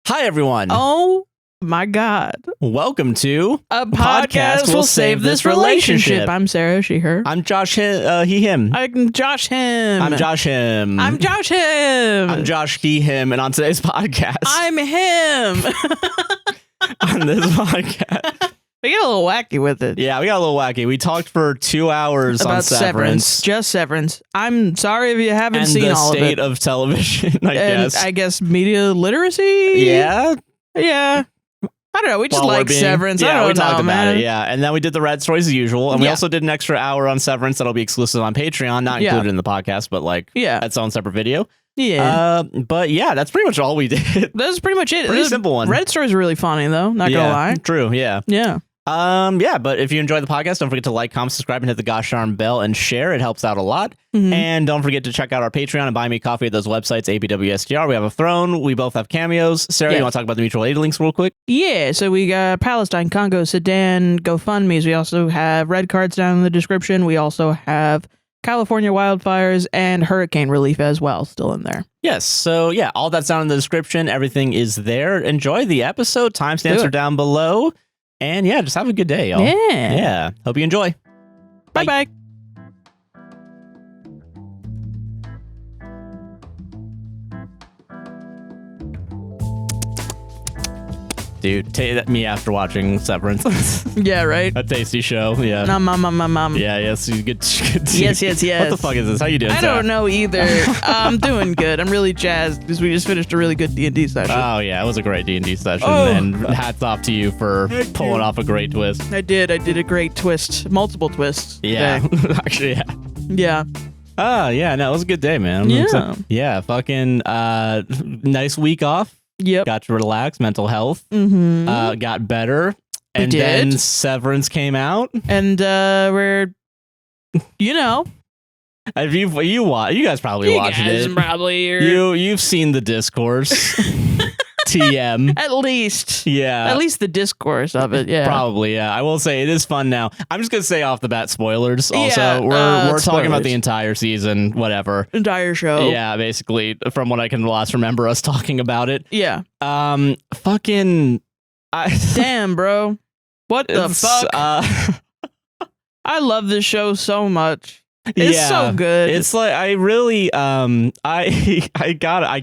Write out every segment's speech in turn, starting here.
Hi, everyone. Oh my God. Welcome to A podcast will save this relationship. I'm Sarah, she, her. I'm Josh, he, him. I'm Josh, him. I'm Josh, him. I'm Josh, him. I'm Josh, he, him. And on today's podcast. I'm him. On this podcast. We get a little wacky with it. Yeah, we got a little wacky. We talked for 2 hours about on Severance. Just Severance. I'm sorry if you haven't seen all of it. And the state of television, I guess media literacy? Yeah. Yeah. I don't know. We just like Severance. Yeah, I don't we talked know, about man. it. Yeah, and then we did the red stories as usual, and we also did an extra hour on Severance that'll be exclusive on Patreon, not included in the podcast, but like its own separate video. Yeah. But yeah, that's pretty much all we did. That's pretty much it. Pretty simple one. Red stories are really funny though. Not gonna lie. True. Yeah. Yeah. Yeah, but if you enjoy the podcast, don't forget to like, comment, subscribe, and hit the gosh darn bell and share. It helps out a lot. Mm-hmm. And don't forget to check out our Patreon and buy me coffee at those websites, APWSTR. We have a throne. We both have cameos. Sarah, you want to talk about the mutual aid links real quick? Yeah, so we got Palestine, Congo, Sudan, GoFundMe's. We also have red cards down in the description. We also have California wildfires and hurricane relief as well, still in there. Yes, so yeah, all that's down in the description. Everything is there. Enjoy the episode. Timestamps are down below. And yeah, just have a good day, y'all. Yeah. Yeah. Hope you enjoy. Bye-bye. Dude, me after watching Severance. Yeah, right? A tasty show, yeah. Mom. Yeah, yes, good. Yes. What the fuck is this? How you doing, I Sarah? don't know either. I'm doing good. I'm really jazzed because we just finished a really good D&D session. Oh, yeah, it was a great D&D session. And hats off to you for pulling off a great twist. I did a great twist. Multiple twists. Yeah, actually, yeah. Yeah. Oh, yeah, no, it was a good day, man. Yeah, fucking nice week off. Yep. Got to relax, mental health. Mm-hmm. Got better. And then Severance came out. And we're, you know. If you guys probably watched it. Probably you've seen the discourse. TM. At least. Yeah. At least the discourse of it, yeah. Probably, yeah. I will say it is fun now. I'm just going to say off the bat spoilers also. We're talking about the entire season, whatever. Entire show. Yeah, basically, from what I can last remember us talking about it. Yeah. Fucking... Damn, bro. What the fuck? I love this show so much. It's so good. It's like I really I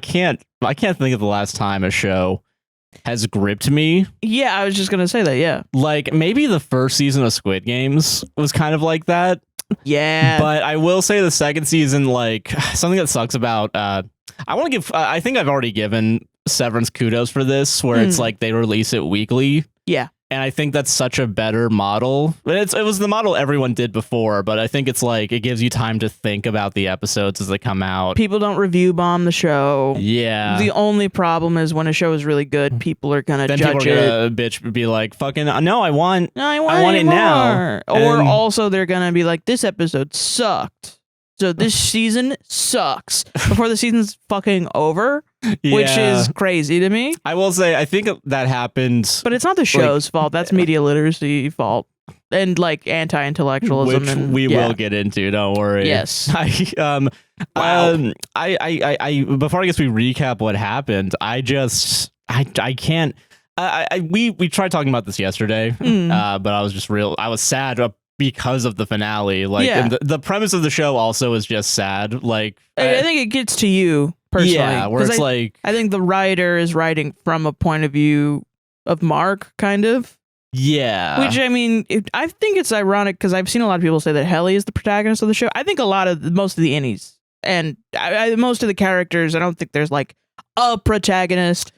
can't think of the last time a show has gripped me. Yeah, I was just gonna say that. Yeah, like maybe the first season of Squid Games was kind of like that. Yeah, but I will say the second season, like something that sucks about I want to give I think I've already given Severance kudos for this, where it's like they release it weekly. Yeah. And I think that's such a better model. It was the model everyone did before, but I think it's like it gives you time to think about the episodes as they come out. People don't review bomb the show. Yeah. The only problem is when a show is really good, people are gonna judge it. Then people are gonna be like, "Fucking no, I want it more. now." Or also they're gonna be like, "This episode sucked, so this season sucks." Before the season's fucking over. Yeah. Which is crazy to me. I will say, I think that happened. But it's not the show's fault. That's media literacy fault. And like anti-intellectualism. Which and, we will get into, don't worry. Yes. I before I guess we recap what happened, I can't. We tried talking about this yesterday, but I was sad because of the finale. Like, and the premise of the show also is just sad. Like, I think it gets to you. Personally, yeah, where it's I think the writer is writing from a point of view of Mark, kind of. Yeah. Which, I mean, I think it's ironic because I've seen a lot of people say that Helly is the protagonist of the show. I think most of the innies and most of the characters, I don't think there's like a protagonist.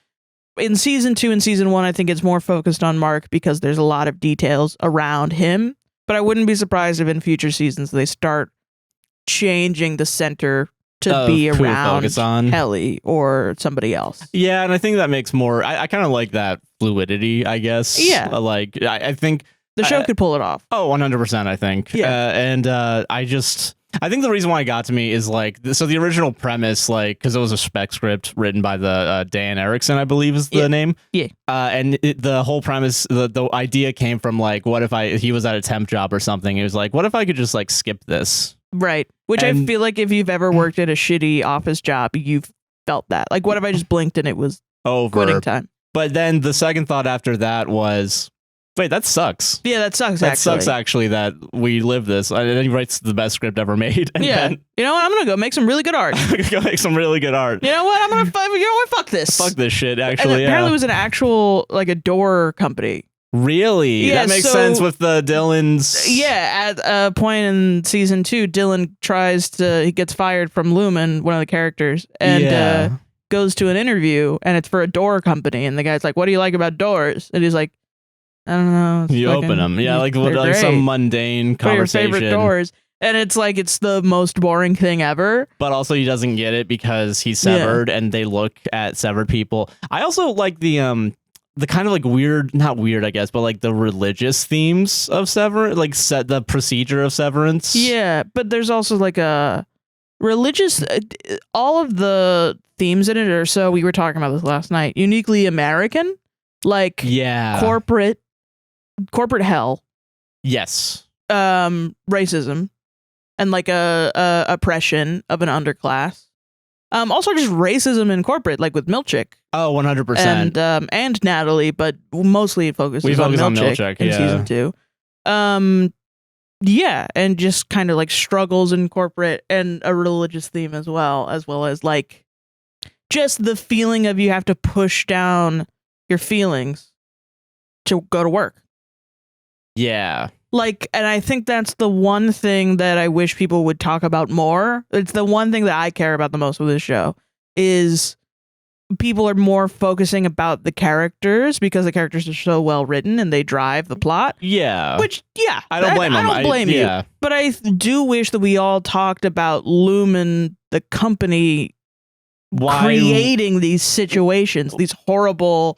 In season 2 and season 1, I think it's more focused on Mark because there's a lot of details around him. But I wouldn't be surprised if in future seasons they start changing the center to be around Helly or somebody else. Yeah, and I think that makes more... I kind of like that fluidity, I guess. Yeah. Like, I think... The show could pull it off. Oh, 100%, I think. Yeah. I think the reason why it got to me is like... So the original premise, like... Because it was a spec script written by the Dan Erickson, I believe is the name. Yeah. And the whole premise, the idea came from like, what if he was at a temp job or something? He was like, what if I could just like skip this? Right. Which I feel like if you've ever worked at a shitty office job, you've felt that. Like, what if I just blinked and it was over. Quitting time. But then the second thought after that was, wait, that sucks. Yeah, that sucks. That sucks actually that we live this. And then he writes the best script ever made. And yeah. then, you know what? I'm gonna go make some really good art. I'm gonna go make some really good art. You know what? I'm gonna. You know what? Fuck this. Fuck this shit. Actually, and apparently, it was an actual like a door company. Really? Yeah, that makes sense with the Dylan's. Yeah, at a point in season 2, Dylan he gets fired from Lumen, one of the characters, and goes to an interview, and it's for a door company, and the guy's like, "What do you like about doors?" And he's like, "I don't know." You open them, yeah, like some mundane conversation. What are your favorite doors? And it's like it's the most boring thing ever. But also, he doesn't get it because he's severed, and they look at severed people. I also like the kind of like weird, not weird, I guess, but like the religious themes of Severance, like the procedure of Severance. Yeah, but there's also like a religious, all of the themes in it are, so we were talking about this last night, uniquely American, like corporate hell. Yes. Racism and like a oppression of an underclass. Also just racism in corporate, like with Milchick. Oh, 100%. And Natalie, but mostly it focuses on Milchick in season 2. Yeah, and just kind of like struggles in corporate and a religious theme as well as like just the feeling of you have to push down your feelings to go to work. Yeah. Like, and I think that's the one thing that I wish people would talk about more. It's the one thing that I care about the most with this show is people are more focusing about the characters because the characters are so well written and they drive the plot. Yeah. Which, yeah. I don't blame them. I don't blame you. Yeah. But I do wish that we all talked about Lumen, the company, creating these situations, these horrible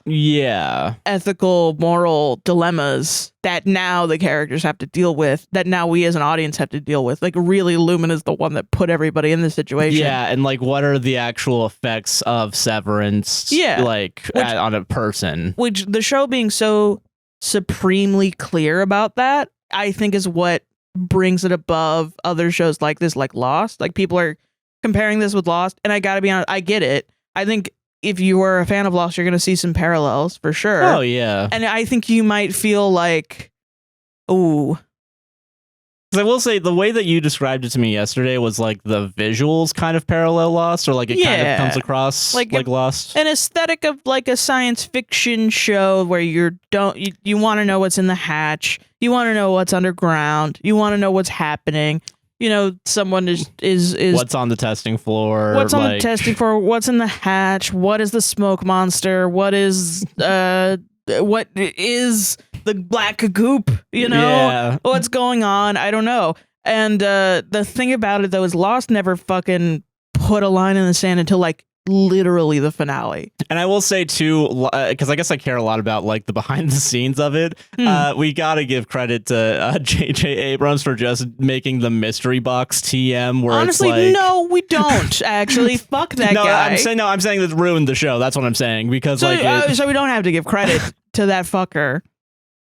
ethical, moral dilemmas that now the characters have to deal with, that now we as an audience have to deal with. Like, really, Lumen is the one that put everybody in this situation. Yeah, and like, what are the actual effects of Severance on a person? Which the show being so supremely clear about that, I think is what brings it above other shows like this, like Lost. Like, people are comparing this with Lost, and I gotta be honest, I get it. I think if you were a fan of Lost, you're gonna see some parallels for sure. Oh yeah. And I think you might feel like, ooh. I will say the way that you described it to me yesterday was like the visuals kind of parallel Lost, or like it kind of comes across like Lost. An aesthetic of like a science fiction show where you want to know what's in the hatch, you want to know what's underground, you want to know what's happening. You know, someone is what's on the testing floor? What's on the testing floor? What's in the hatch? What is the smoke monster? What is the black goop? You know, what's going on? I don't know. And the thing about it though is Lost never fucking put a line in the sand until like literally the finale. And I will say too, because I guess I care a lot about like the behind the scenes of it. We gotta give credit to J.J. Abrams for just making the mystery box TM. Where honestly, it's like, no, we don't actually. Fuck that guy. I'm saying that ruined the show. That's what I'm saying because so we don't have to give credit to that fucker.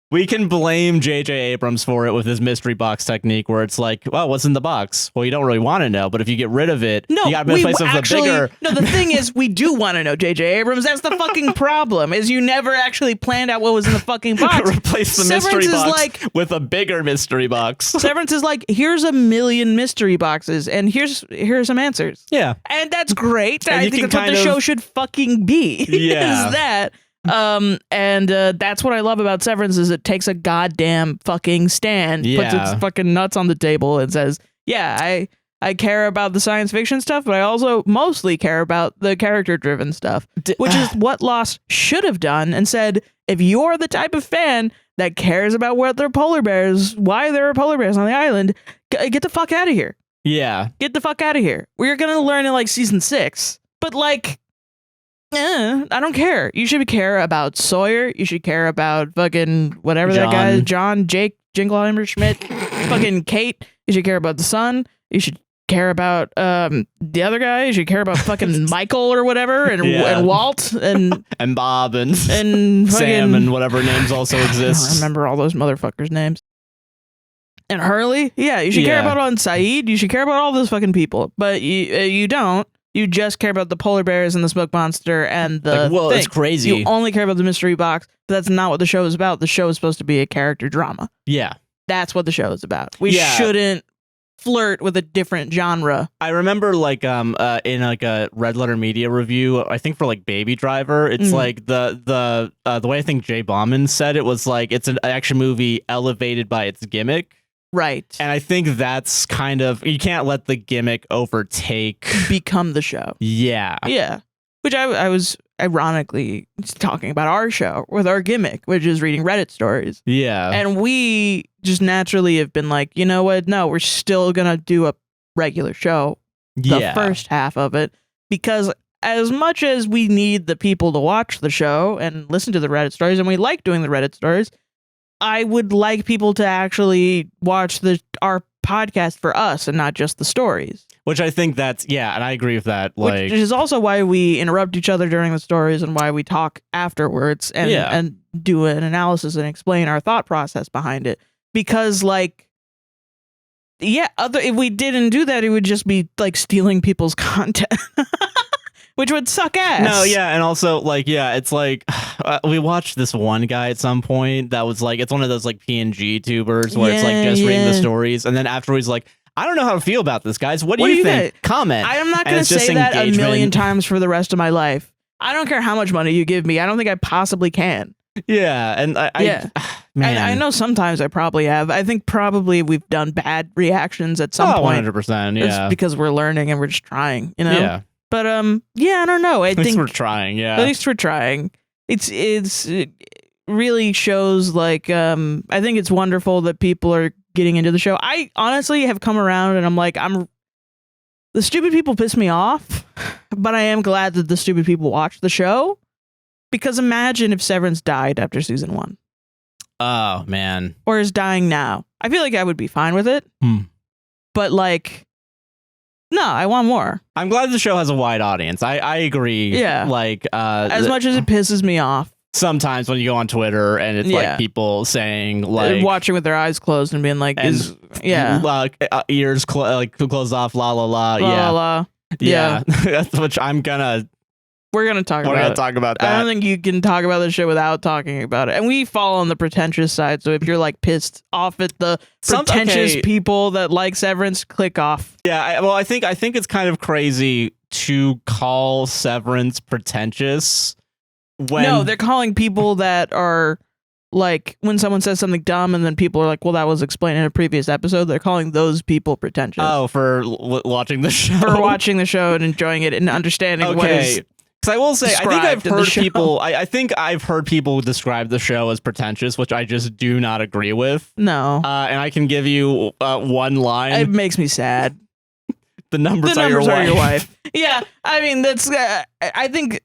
We can blame J.J. Abrams for it with his mystery box technique where it's like, well, what's in the box? Well, you don't really want to know, but if you get rid of it, you got to replace it with a bigger... No, the thing is, we do want to know, J.J. Abrams. That's the fucking problem, is you never actually planned out what was in the fucking box. Replace the mystery box with a bigger mystery box. Severance is like, here's a million mystery boxes, and here's some answers. Yeah. And that's great. I think that's what the show should fucking be. Yeah. Is that... and that's what I love about Severance is it takes a goddamn fucking stand, puts its fucking nuts on the table and says, yeah, I care about the science fiction stuff, but I also mostly care about the character driven stuff, which is what Lost should have done and said, if you're the type of fan that cares about why there are polar bears on the island, get the fuck out of here. Yeah. Get the fuck out of here. We're going to learn in like season 6, but like, I don't care. You should care about Sawyer. You should care about fucking whatever that guy is. John, Jake, Jingleheimer, Schmidt, fucking Kate. You should care about the son. You should care about the other guy. You should care about fucking Michael or whatever, and Walt and Bob and fucking, Sam and whatever names also exist. I don't remember all those motherfuckers' names. And Hurley. Yeah, you should care about Saeed. You should care about all those fucking people, but you don't. You just care about the polar bears and the smoke monster and the thing. It's crazy. You only care about the mystery box, but that's not what the show is about. The show is supposed to be a character drama. Yeah. That's what the show is about. We shouldn't flirt with a different genre. I remember like in like a Red Letter Media review, I think for like Baby Driver, it's like the way I think Jay Bauman said it was like it's an action movie elevated by its gimmick. Right. And I think that's kind of, you can't let the gimmick become the show. Yeah. Yeah. Which I was ironically talking about our show with our gimmick, which is reading Reddit stories. Yeah. And we just naturally have been like, you know what? No, we're still going to do a regular show. The first half of it. Because as much as we need the people to watch the show and listen to the Reddit stories, and we like doing the Reddit stories, I would like people to actually watch our podcast for us and not just the stories. Which I think and I agree with that. Like, which is also why we interrupt each other during the stories and why we talk afterwards and do an analysis and explain our thought process behind it. Because if we didn't do that, it would just be like stealing people's content. Which would suck ass. No, yeah, and also, it's like, we watched this one guy at some point that was like, it's one of those, like, PNG tubers where it's, like, just reading the stories, and then afterwards, like, I don't know how to feel about this, guys. What do you think? Comment. I'm not going to say that a million times for the rest of my life. I don't care how much money you give me. I don't think I possibly can. Yeah, and man. And I know sometimes I probably have. I think probably we've done bad reactions at some point. 100%, yeah. It's because we're learning and we're just trying, you know? Yeah. But I don't know. At least we're trying, yeah. At least we're trying. It really shows like I think it's wonderful that people are getting into the show. I honestly have come around and I'm like, the stupid people piss me off, but I am glad that the stupid people watch the show. Because imagine if Severance died after season 1. Oh, man. Or is dying now. I feel like I would be fine with it. But like, no, I want more. I'm glad the show has a wide audience. I agree. Yeah. Like, as much as it pisses me off. Sometimes when you go on Twitter and it's like people saying like watching with their eyes closed and being like, ears closed off, la la la, la la. Yeah. Which we're gonna talk about that. I don't think you can talk about this shit without talking about it. And we fall on the pretentious side. So if you're like pissed off at the pretentious people that like Severance, click off. Yeah. I think it's kind of crazy to call Severance pretentious. No, they're calling people that are like when someone says something dumb and then people are like, well, that was explained in a previous episode. They're calling those people pretentious. Oh, for watching the show. For watching the show and enjoying it and understanding what is. Because I will say, I think I've heard people. I think I've heard people describe the show as pretentious, which I just do not agree with. No, and I can give you one line. It makes me sad. The numbers are your wife. Yeah, I mean that's. I think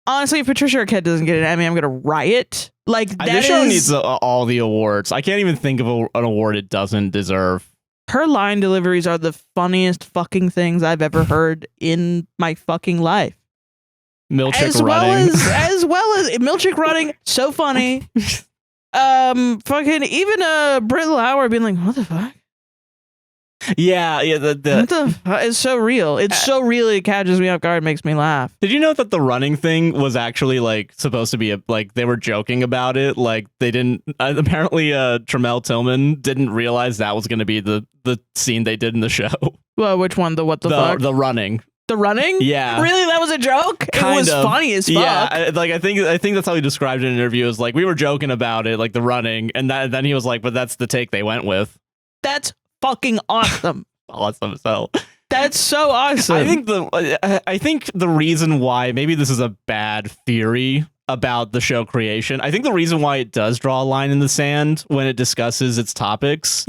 honestly, if Patricia Arquette doesn't get an Emmy, I'm gonna riot. Like this show needs all the awards. I can't even think of an award it doesn't deserve. Her line deliveries are the funniest fucking things I've ever heard in my fucking life. Milchick running. As well as Milchick running, so funny. Fucking even Britt Lauer being like, what the fuck? Yeah. What the fuck? It's so real. It's so real. It catches me off guard, makes me laugh. Did you know that the running thing was actually like supposed to be they were joking about it? Like they didn't. Apparently, Tramell Tillman didn't realize that was going to be the scene they did in the show. Well, which one? The fuck? The running. The running? Yeah. Really? That was a joke? It was funny as fuck. Yeah, I think that's how he described it in an interview. It was like, we were joking about it, like the running, and then he was like, but that's the take they went with. That's fucking awesome. Awesome as hell. That's so awesome. I think the reason why, maybe this is a bad theory about the show creation, I think the reason why it does draw a line in the sand when it discusses its topics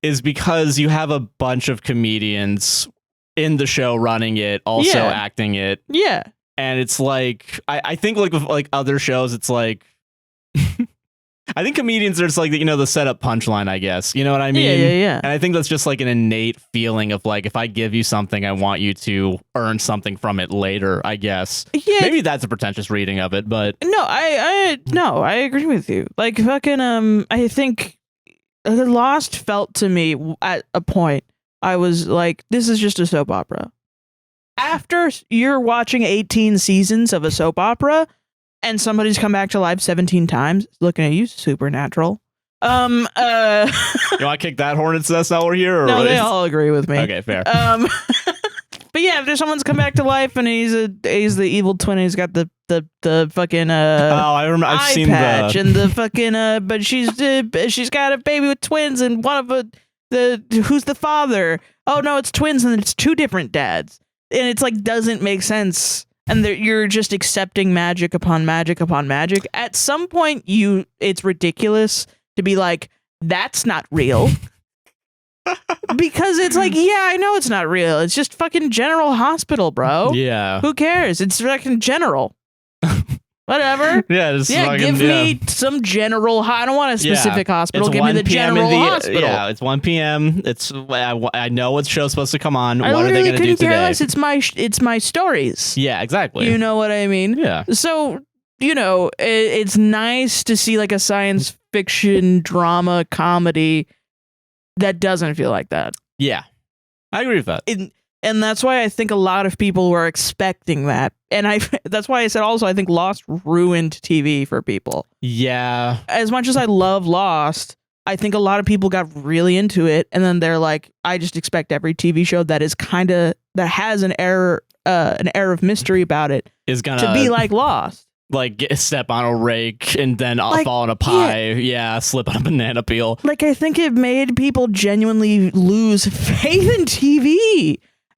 is because you have a bunch of comedians in the show running it, also acting it. Yeah. And it's like, I think like with like other shows, it's like, I think comedians are just like, the setup punchline, I guess. You know what I mean? Yeah. And I think that's just like an innate feeling of like, if I give you something, I want you to earn something from it later, I guess. Yeah. Maybe that's a pretentious reading of it, but. No, I agree with you. Like fucking, I think Lost felt to me at a point, I was like, this is just a soap opera. after you're watching 18 seasons of a soap opera and somebody's come back to life 17 times, looking at you, Supernatural. You want to kick that hornet's nest out over here? Or no, they all agree with me. Okay, fair. But yeah, if there's someone's come back to life and he's the evil twin, he's got the fucking I remember I've eye seen patch and the fucking but she's got a baby with twins and one of who's the father? Oh no, it's twins and it's two different dads, and it's like doesn't make sense. And you're just accepting magic upon magic upon magic. At some point, it's ridiculous to be like, that's not real. Because it's like, yeah, I know it's not real. It's just fucking General Hospital, bro. Yeah. Who cares? It's fucking General. Whatever. Give me some general. I don't want a specific hospital. Give me the general hospital. Yeah, it's 1 p.m. It's I know what show's supposed to come on. I what are they going to do today? Less. It's my stories. Yeah, exactly. You know what I mean? Yeah. So it's nice to see like a science fiction drama comedy that doesn't feel like that. Yeah, I agree with that. And that's why I think a lot of people were expecting that. And that's why I said also I think Lost ruined TV for people. Yeah. As much as I love Lost, I think a lot of people got really into it. And then they're like, I just expect every TV show that is that has an air of mystery about it is gonna to be like Lost. Like step on a rake and then fall in a pie. Yeah, slip on a banana peel. Like I think it made people genuinely lose faith in TV.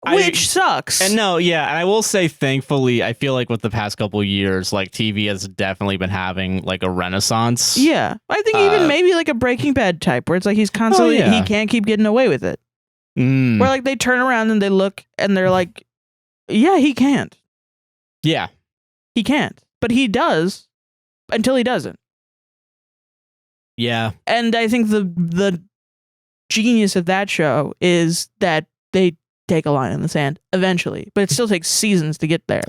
Which sucks. And and I will say, thankfully, I feel like with the past couple of years, like TV has definitely been having like a renaissance. Yeah, I think even maybe like a Breaking Bad type, where it's like he's constantly he can't keep getting away with it. Where like they turn around and they look and they're like, yeah, he can't. Yeah, he can't, but he does until he doesn't. Yeah, and I think the genius of that show is that they take a line in the sand eventually, but it still takes seasons to get there.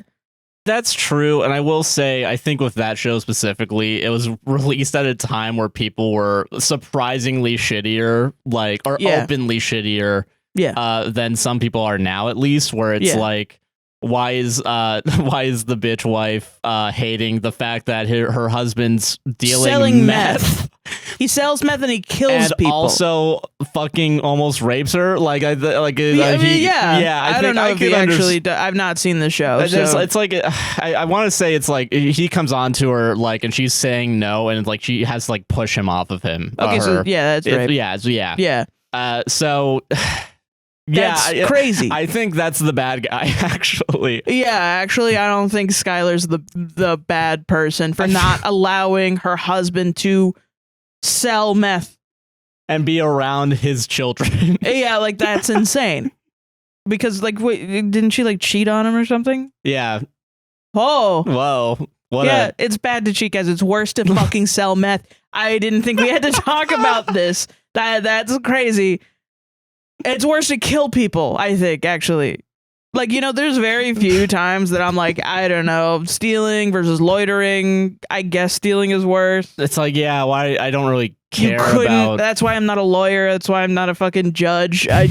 That's true. And I will say, I think with that show specifically, it was released at a time where people were surprisingly shittier, openly shittier than some people are now, at least, where it's like, why is the bitch wife hating the fact that her husband's selling meth? He sells meth and he kills people. Also, fucking almost rapes her. I don't know if he actually. I've not seen the show. It's like I want to say it's like he comes on to her and she's saying no, and like she has to like push him off of him. Okay, that's rape. Yeah. So. That's crazy. I think that's the bad guy, actually. Yeah, actually, I don't think Skylar's the bad person for not allowing her husband to sell meth and be around his children. Yeah, like that's insane. Because didn't she like cheat on him or something? Yeah. Whoa. It's bad to cheat, guys. It's worse to fucking sell meth. I didn't think we had to talk about this. That's crazy. It's worse to kill people, I think, actually. There's very few times that I'm like, I don't know, stealing versus loitering. I guess stealing is worse. It's like, why? I don't really care about. That's why I'm not a lawyer. That's why I'm not a fucking judge. I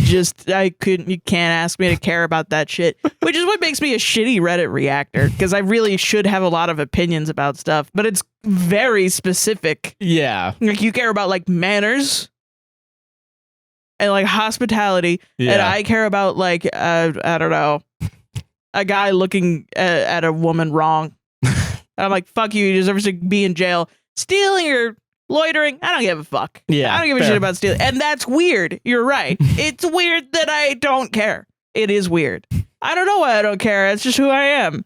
couldn't. You can't ask me to care about that shit. Which is what makes me a shitty Reddit reactor, because I really should have a lot of opinions about stuff, but it's very specific. Yeah. Like you care about manners. And hospitality, and I care about I don't know, a guy looking at a woman wrong. I'm like, fuck you deserve to be in jail. Stealing or loitering, I don't give a fuck. Yeah, I don't give a shit about stealing, and that's weird. You're right. It's weird that I don't care. It is weird. I don't know why I don't care. It's just who I am.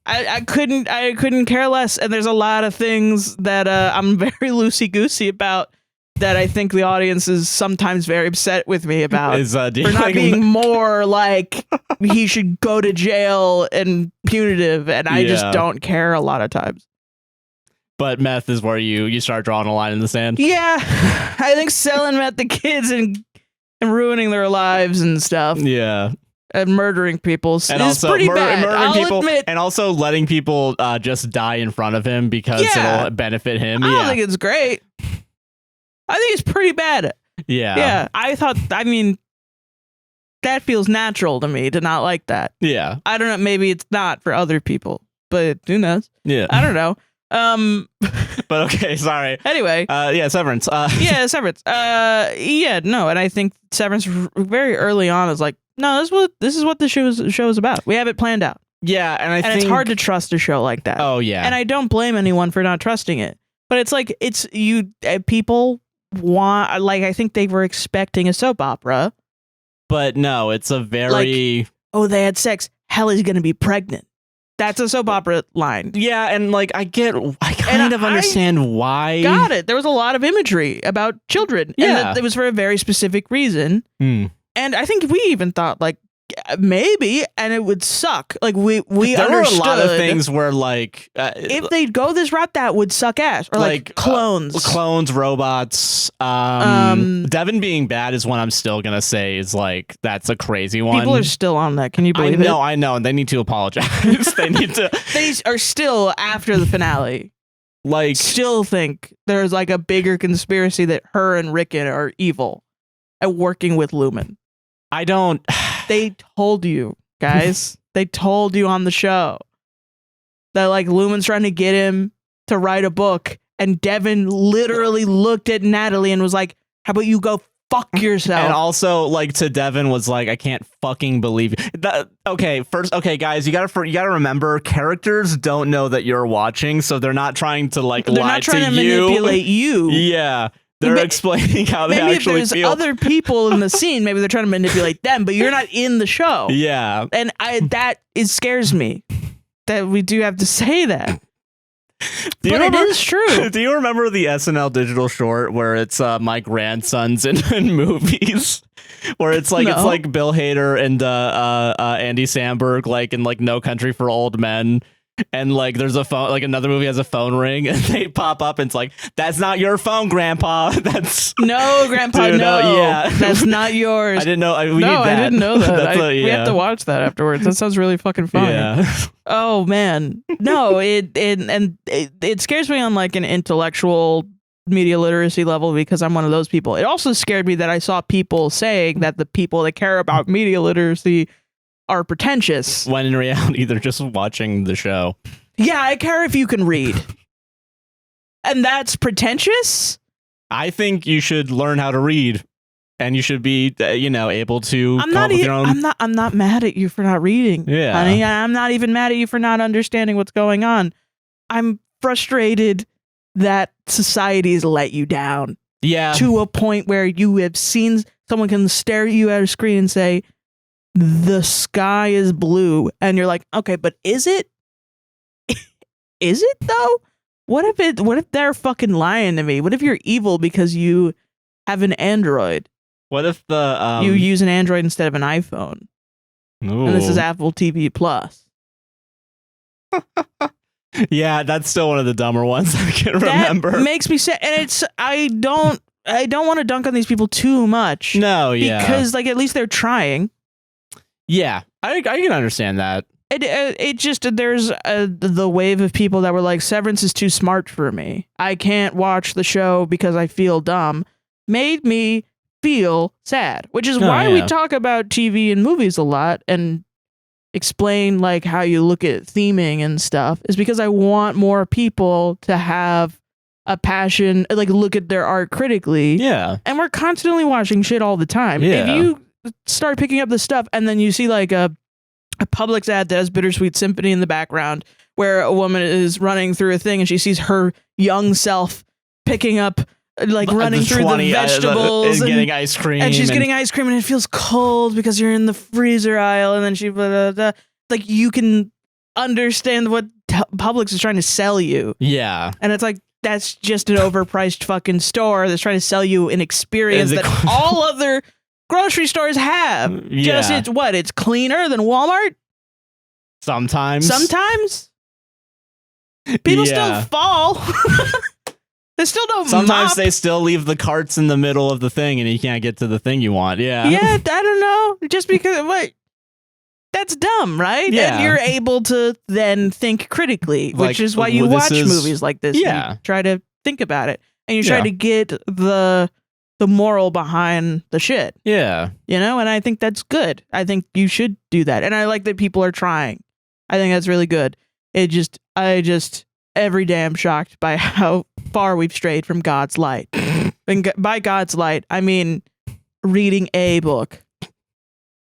I couldn't care less. And there's a lot of things that I'm very loosey goosey about. That I think the audience is sometimes very upset with me about for not being more like he should go to jail and punitive, and I just don't care a lot of times. But meth is where you start drawing a line in the sand. Yeah, I think selling meth to kids and ruining their lives and stuff. Yeah. And murdering people is also pretty bad. I'll people, admit. And also letting people just die in front of him because it'll benefit him. I don't think it's great. I think it's pretty bad. Yeah. Yeah. I that feels natural to me to not like that. Yeah. I don't know. Maybe it's not for other people, but who knows? Yeah. I don't know. But okay, sorry. Anyway. Yeah, Severance. Yeah, Severance. Yeah, no, and I think Severance very early on is like, no, this is what the show is about. We have it planned out. Yeah, and I think it's hard to trust a show like that. Oh yeah. And I don't blame anyone for not trusting it. But it's like people want, like, I think they were expecting a soap opera. But no, it's a very like, oh, they had sex. Helly's gonna be pregnant. That's a soap opera line. Yeah, and like I kind of understand why. Got it. There was a lot of imagery about children. Yeah. And it was for a very specific reason. And I think we even thought like maybe, and it would suck. Like we there understood were a lot of things where like if they'd go this route, that would suck ass. Or like clones, robots. Devin being bad is one I'm still gonna say is like that's a crazy one. People are still on that. Can you believe it? I know, and they need to apologize. They need to. They are still after the finale. Like still think there's like a bigger conspiracy that her and Rickon are evil at working with Lumen. I don't. They told you, guys. They told you on the show that like Lumen's trying to get him to write a book, and Devin literally looked at Natalie and was like, "How about you go fuck yourself?" And also, like to Devin was like, "I can't fucking believe you." Okay, guys, you gotta remember, characters don't know that you're watching, so they're not trying to like they're lie not trying to you. manipulate you. Yeah. They're explaining how they actually if there's feel. Other people in the scene, maybe they're trying to manipulate them, but you're not in the show. Yeah. And scares me that we do have to say that. It is true. Do you remember the SNL digital short where it's my grandsons in movies? Where it's like it's like Bill Hader and Andy Samberg like in like No Country for Old Men. And like there's a phone, like another movie has a phone ring, and they pop up, and it's like, "That's not your phone, Grandpa. That's no, Grandpa. Dude, no, yeah, that's not yours." I didn't know. I didn't know that. We have to watch that afterwards. That sounds really fucking funny. Yeah. Oh man, no, it scares me on like an intellectual media literacy level because I'm one of those people. It also scared me that I saw people saying that the people that care about media literacy are pretentious, when in reality they're just watching the show. Yeah, I care if you can read. And that's pretentious? I think you should learn how to read, and you should be able to I'm not mad at you for not reading. Yeah. Honey, I'm not even mad at you for not understanding what's going on. I'm frustrated that society's let you down. Yeah. To a point where you have seen someone can stare at you at a screen and say, "The sky is blue," and you're like, "Okay, but is it? Is it though? What if they're fucking lying to me? What if you're evil because you have an Android? What if you use an Android instead of an iPhone? Ooh. And this is Apple TV Plus." Yeah, that's still one of the dumber ones I can remember. That makes me sad, and I don't want to dunk on these people too much. No, yeah, because like at least they're trying. Yeah, I can understand that. It just there's the wave of people that were like, Severance is too smart for me. I can't watch the show because I feel dumb. Made me feel sad, which is why we talk about TV and movies a lot and explain like how you look at theming and stuff, is because I want more people to have a passion, like look at their art critically. Yeah. And we're constantly watching shit all the time. Yeah. If you start picking up this stuff and then you see like a Publix ad that has Bittersweet Symphony in the background where a woman is running through a thing and she sees her young self picking up like running through the vegetables and getting ice cream, and she's getting ice cream and it feels cold because you're in the freezer aisle, and then she like you can understand what Publix is trying to sell you. Yeah. And it's like, that's just an overpriced fucking store that's trying to sell you an experience that all other grocery stores have. Yeah. Just it's cleaner than Walmart? Sometimes. People still fall. They still don't Sometimes mop. They still leave the carts in the middle of the thing and you can't get to the thing you want. Yeah. Yeah, I don't know. Just because that's dumb, right? Yeah. And you're able to then think critically, which is why you watch movies like this. Yeah. You try to think about it. And you try to get the the moral behind the shit. Yeah. You know, and I think that's good. I think you should do that. And I like that people are trying. I think that's really good. Every day I'm shocked by how far we've strayed from God's light. And by God's light, I mean reading a book.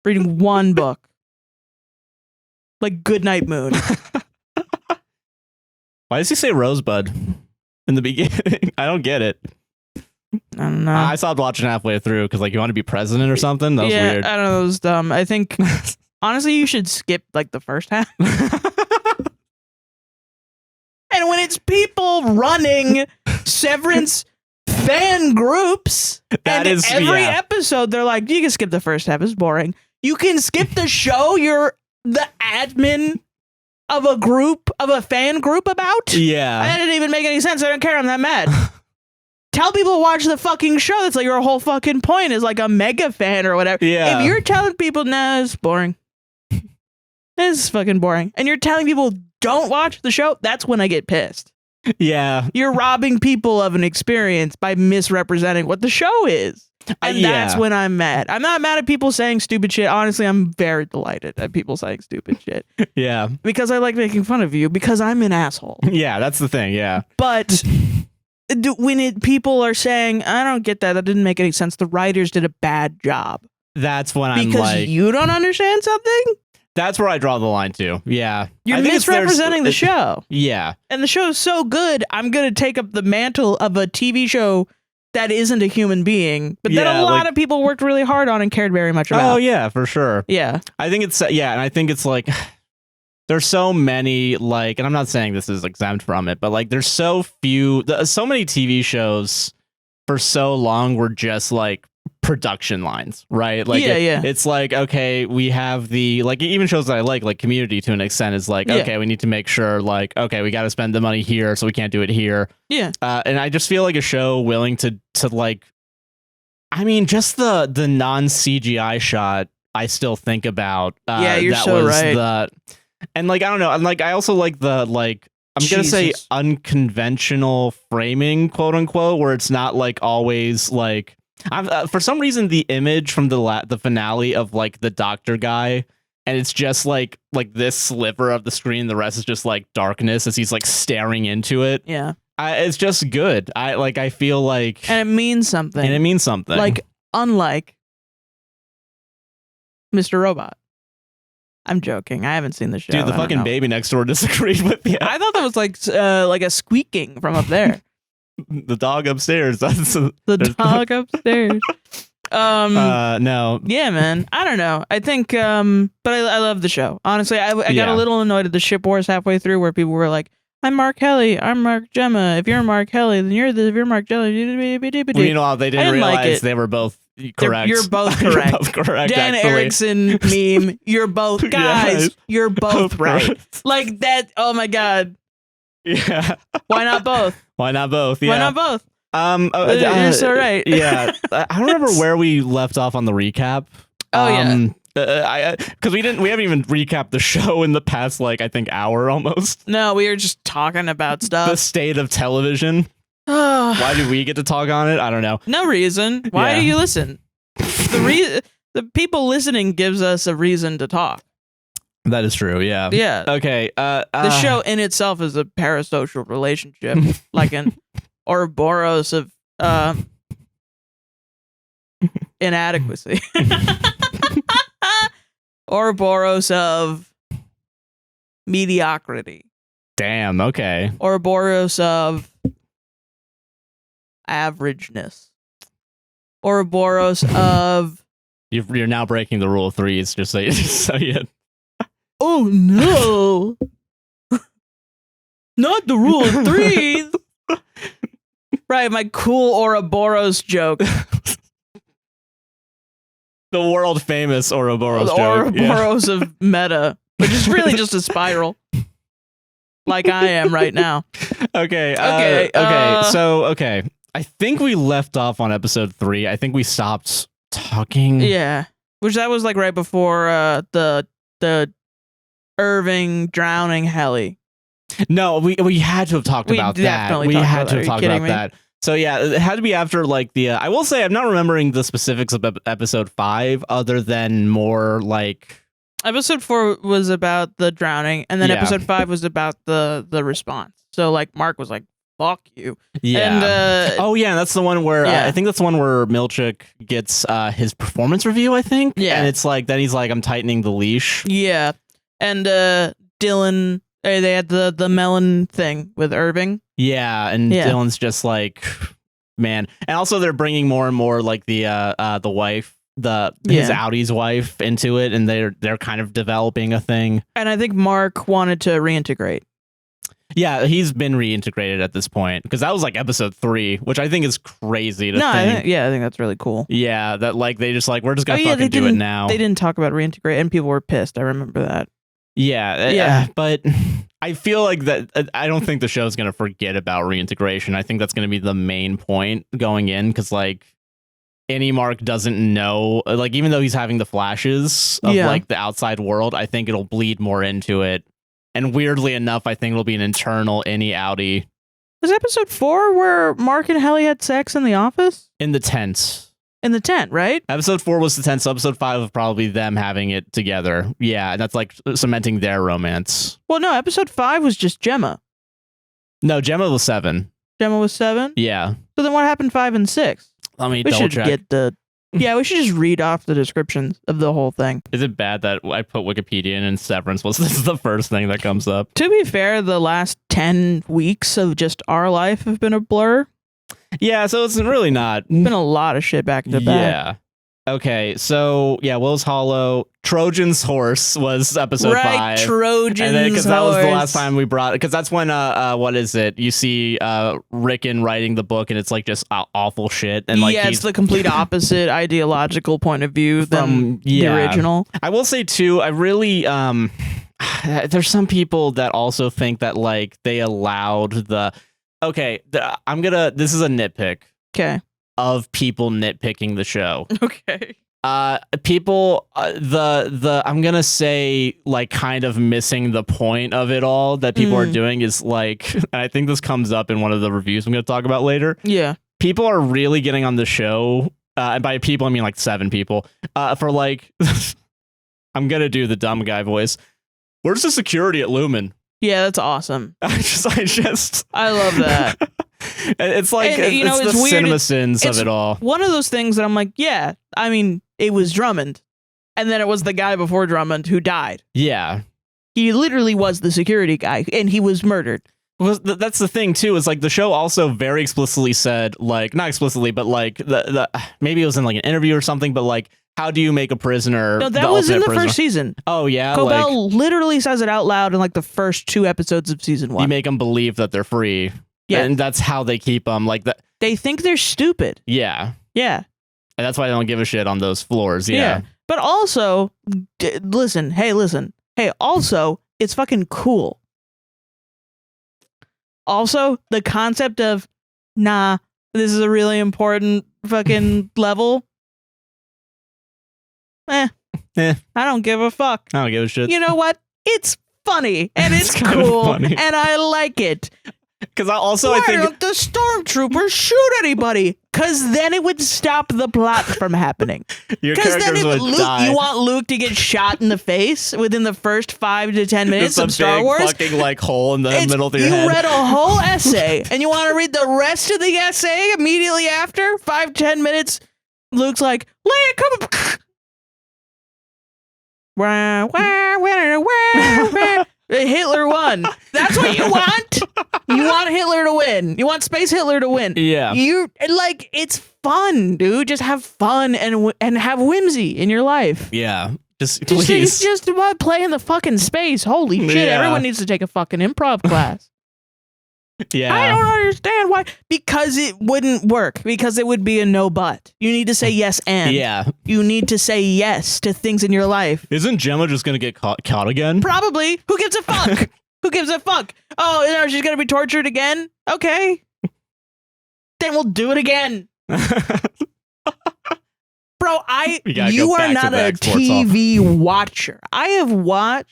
Reading one book. Like Goodnight Moon. Why does he say Rosebud in the beginning? I don't get it. I don't know. I stopped watching halfway through because like you want to be president or something. That was weird. I don't know. It was dumb. I think honestly you should skip like the first half. And when it's people running Severance fan groups, every episode they're like, you can skip the first half, it's boring. You can skip the show you're the admin of a fan group about? Yeah. That didn't even make any sense. I don't care. I'm that mad. Tell people to watch the fucking show. That's like your whole fucking point is like a mega fan or whatever. Yeah. If you're telling people, nah, it's boring. It's fucking boring. And you're telling people don't watch the show, that's when I get pissed. Yeah. You're robbing people of an experience by misrepresenting what the show is. And that's when I'm mad. I'm not mad at people saying stupid shit. Honestly, I'm very delighted at people saying stupid shit. Yeah. Because I like making fun of you because I'm an asshole. Yeah, that's the thing. Yeah. But when people are saying, I don't get that. That didn't make any sense. The writers did a bad job. That's when I'm because like, you don't understand something? That's where I draw the line too. Yeah. You're misrepresenting the show. Yeah. And the show is so good, I'm going to take up the mantle of a TV show that isn't a human being, but that a lot of people worked really hard on and cared very much about. Oh, yeah, for sure. Yeah. I think it's, and I think it's like, there's so many, like, and I'm not saying this is exempt from it, but like, there's so many TV shows for so long were just like production lines, right? Like, it's like, okay, we have the, like, even shows that I like Community to an extent is like, okay, we need to make sure, like, okay, we got to spend the money here, so we can't do it here. Yeah. And I just feel like a show willing to like, I mean, just the non-CGI shot, I still think about. Yeah, you're that so was right. And like, I don't know, and like, I also like the, like, I'm going to say unconventional framing, quote unquote, where it's not like always like, for some reason, the image from the finale of like the doctor guy, and it's just like this sliver of the screen. The rest is just like darkness as he's like staring into it. Yeah, it's just good. I feel like, and it means something. Like unlike Mr. Robot. I'm joking. I haven't seen the show. Dude, the fucking baby next door disagreed with you. I thought that was like a squeaking from up there. The dog upstairs. The dog upstairs. No. Yeah, man. I don't know. I think, but I love the show. Honestly, I got a little annoyed at the ship wars halfway through where people were like, I'm Mark Kelly. I'm Mark Gemma. If you're Mark Kelly, then if you're Mark Jelly. Well, you know, they didn't realize they were both correct. You're both correct. You're both correct. Dan actually. Erickson meme. You're both guys. Yes. You're both right. Like that. Oh my God. Yeah. Why not both? Why not both? Yeah. Why not both? You're so right. Yeah. I don't remember where we left off on the recap. Oh yeah. Because we haven't even recapped the show in the past, like, I think hour almost. No, we were just talking about stuff. The state of television. Why do we get to talk on it? I don't know. No reason. Why do you listen? The people listening gives us a reason to talk. That is true. Yeah. Yeah. Okay. The show in itself is a parasocial relationship, like an Ouroboros of inadequacy. Ouroboros of mediocrity. Damn. Okay. Ouroboros of averageness. Ouroboros of. You're now breaking the rule of threes. Just so you. Oh no! Not the rule of threes. Right, my cool Ouroboros joke. The world famous Ouroboros joke. Ouroboros of meta, which is really just a spiral, like I am right now. Okay. Okay. I think we left off on episode 3. I think we stopped talking. Yeah, which that was like right before the Irving drowning heli. No, we had to have talked about that. We had to have talked about that So yeah, it had to be after like the. I will say I'm not remembering the specifics of episode 5, other than more like. Episode 4 was about the drowning, and then Yeah. episode 5 was about the response. So like Mark was like, "Fuck you." Yeah. And oh yeah, that's the one where Yeah. I think that's the one where Milchick gets his performance review. I think. Yeah. And it's like then he's like, I'm tightening the leash. yeah, and Dylan, they had the melon thing with Irving. Yeah, and Yeah. Dylan's just like, man. And also they're bringing more and more like the wife, his Yeah. Audi's wife into it, and they're kind of developing a thing. And I think Mark wanted to reintegrate. Yeah, he's been reintegrated at this point because that was like episode 3, which I think is crazy to think. I think that's really cool. Yeah, that like they just like we're just gonna Oh, yeah, fucking do it now. They didn't talk about reintegrate, and people were pissed. I remember that. Yeah, but I feel like that I don't think the show's gonna forget about reintegration. I think that's gonna be the main point going in because like any Mark doesn't know, like even though he's having the flashes of Yeah. like the outside world, I think it'll bleed more into it. And weirdly enough, I think it'll be an internal any Audi Was episode 4 where Mark and Helly had sex in the office? in the tent. In the tent, right? Episode 4 was the tent, so episode 5 was probably them having it together. Yeah, and that's like cementing their romance. Well, no, episode 5 was just Gemma. No, Gemma was 7. Gemma was 7? Yeah. So then what happened 5 and 6? Let me We double should check. get the... Yeah, we should just read off the descriptions of the whole thing. Is it bad that I put Wikipedia in and Severance was this is the first thing that comes up? To be fair, the last 10 weeks of just our life have been a blur. Yeah, so it's really not. Been a lot of shit back to back. Yeah. Okay, so yeah, Will's Hollow, Trojan's Horse was episode 5. Trojan's And then because that was the horse. last time we brought, because that's when what is it? You see Rickon writing the book and it's like just awful shit, and like yeah, it's the complete opposite ideological point of view than the original. I will say too, I really there's some people that also think that like they allowed the this is a nitpick Okay. of people nitpicking the show. Okay. People I'm gonna say like kind of missing the point of it all that people are doing is like, and I think this comes up in one of the reviews I'm gonna talk about later. Yeah. People are really getting on the show, and by people I mean like 7 people, for like I'm gonna do the dumb guy voice. Where's the security at Lumen? Yeah, that's awesome. I just I love that. it's like And, you know, it's it's the weird. cinema sins of It's it all. one of those things that I'm like, yeah, I mean, it was Drummond. And then it was the guy before Drummond who died. Yeah. He literally was the security guy, and he was murdered. Well, that's the thing too. Is like the show also very explicitly said, like not explicitly, but like the maybe it was in like an interview or something. But like, how do you make a prisoner? No, that the was in ultimate the prisoner? first season. Oh yeah, Cobell like literally says it out loud in like the first 2 episodes of season 1. you make them believe that they're free. Yeah. and that's how they keep them. Like that. They think they're stupid. Yeah, Yeah. and that's why they don't give a shit on those floors. Yeah. But also, listen. Hey, also, it's fucking cool. Also, the concept of, nah, this is a really important fucking level. Eh. I don't give a fuck. I don't give a shit. You know what? It's funny and it's It's kind of cool funny. and I like it. Because I Why think don't the stormtroopers shoot anybody? Because then it would stop the plot from happening. your Because then characters would Luke, die. you want Luke to get shot in the face within the first 5 to 10 minutes Just a of Star big Wars? fucking like hole in the It's- middle of your you head. read a whole essay and you want to read the rest of the essay immediately after 5-10 minutes. Luke's like, Leia, come on. Wah, wah, wah, wah, wah. Hitler won. That's what you want. You want Hitler to win. You want Space Hitler to win. Yeah. You like, it's fun, dude. Just have fun and have whimsy in your life. Yeah. Just It's please. just about playing the fucking space. Holy shit! Yeah. Everyone needs to take a fucking improv class. Yeah. I don't understand why. Because it wouldn't work. Because it would be a no but. You need to say yes and. Yeah. You need to say yes to things in your life. Isn't Gemma just gonna get caught again? Probably. Who gives a fuck? Who gives a fuck? Oh, you know, she's gonna be tortured again? Okay. Then we'll do it again. Bro, We gotta you go are not a back-to-back sports TV watcher. I have watched.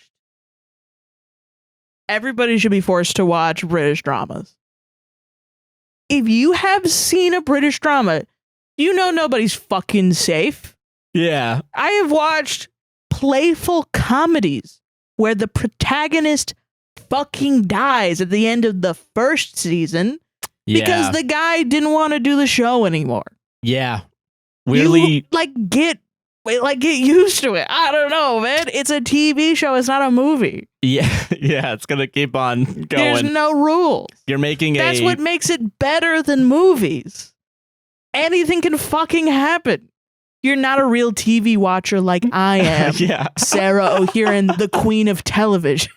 Everybody should be forced to watch British dramas. if you have seen a British drama, you know nobody's fucking safe. Yeah. I have watched playful comedies where the protagonist fucking dies at the end of the first season because the guy didn't want to do the show anymore. Yeah. Weirdly, get used to it. I don't know, man. It's a TV show. It's not a movie. Yeah. It's gonna keep on going. There's no rules. You're making That's what makes it better than movies. Anything can fucking happen. You're not a real TV watcher like I am. Yeah. Sarah O'Hearn, the queen of television.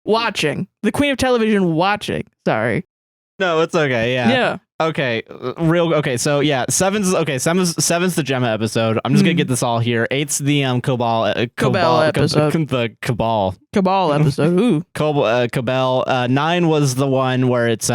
Watching. The queen of television watching. Sorry. No, it's okay. Yeah. Yeah. Okay. So yeah, seven's the Gemma episode. I'm just gonna get this all here. 8's the Cabal episode. The Cabal episode. Ooh. Cabal. 9 was the one where it's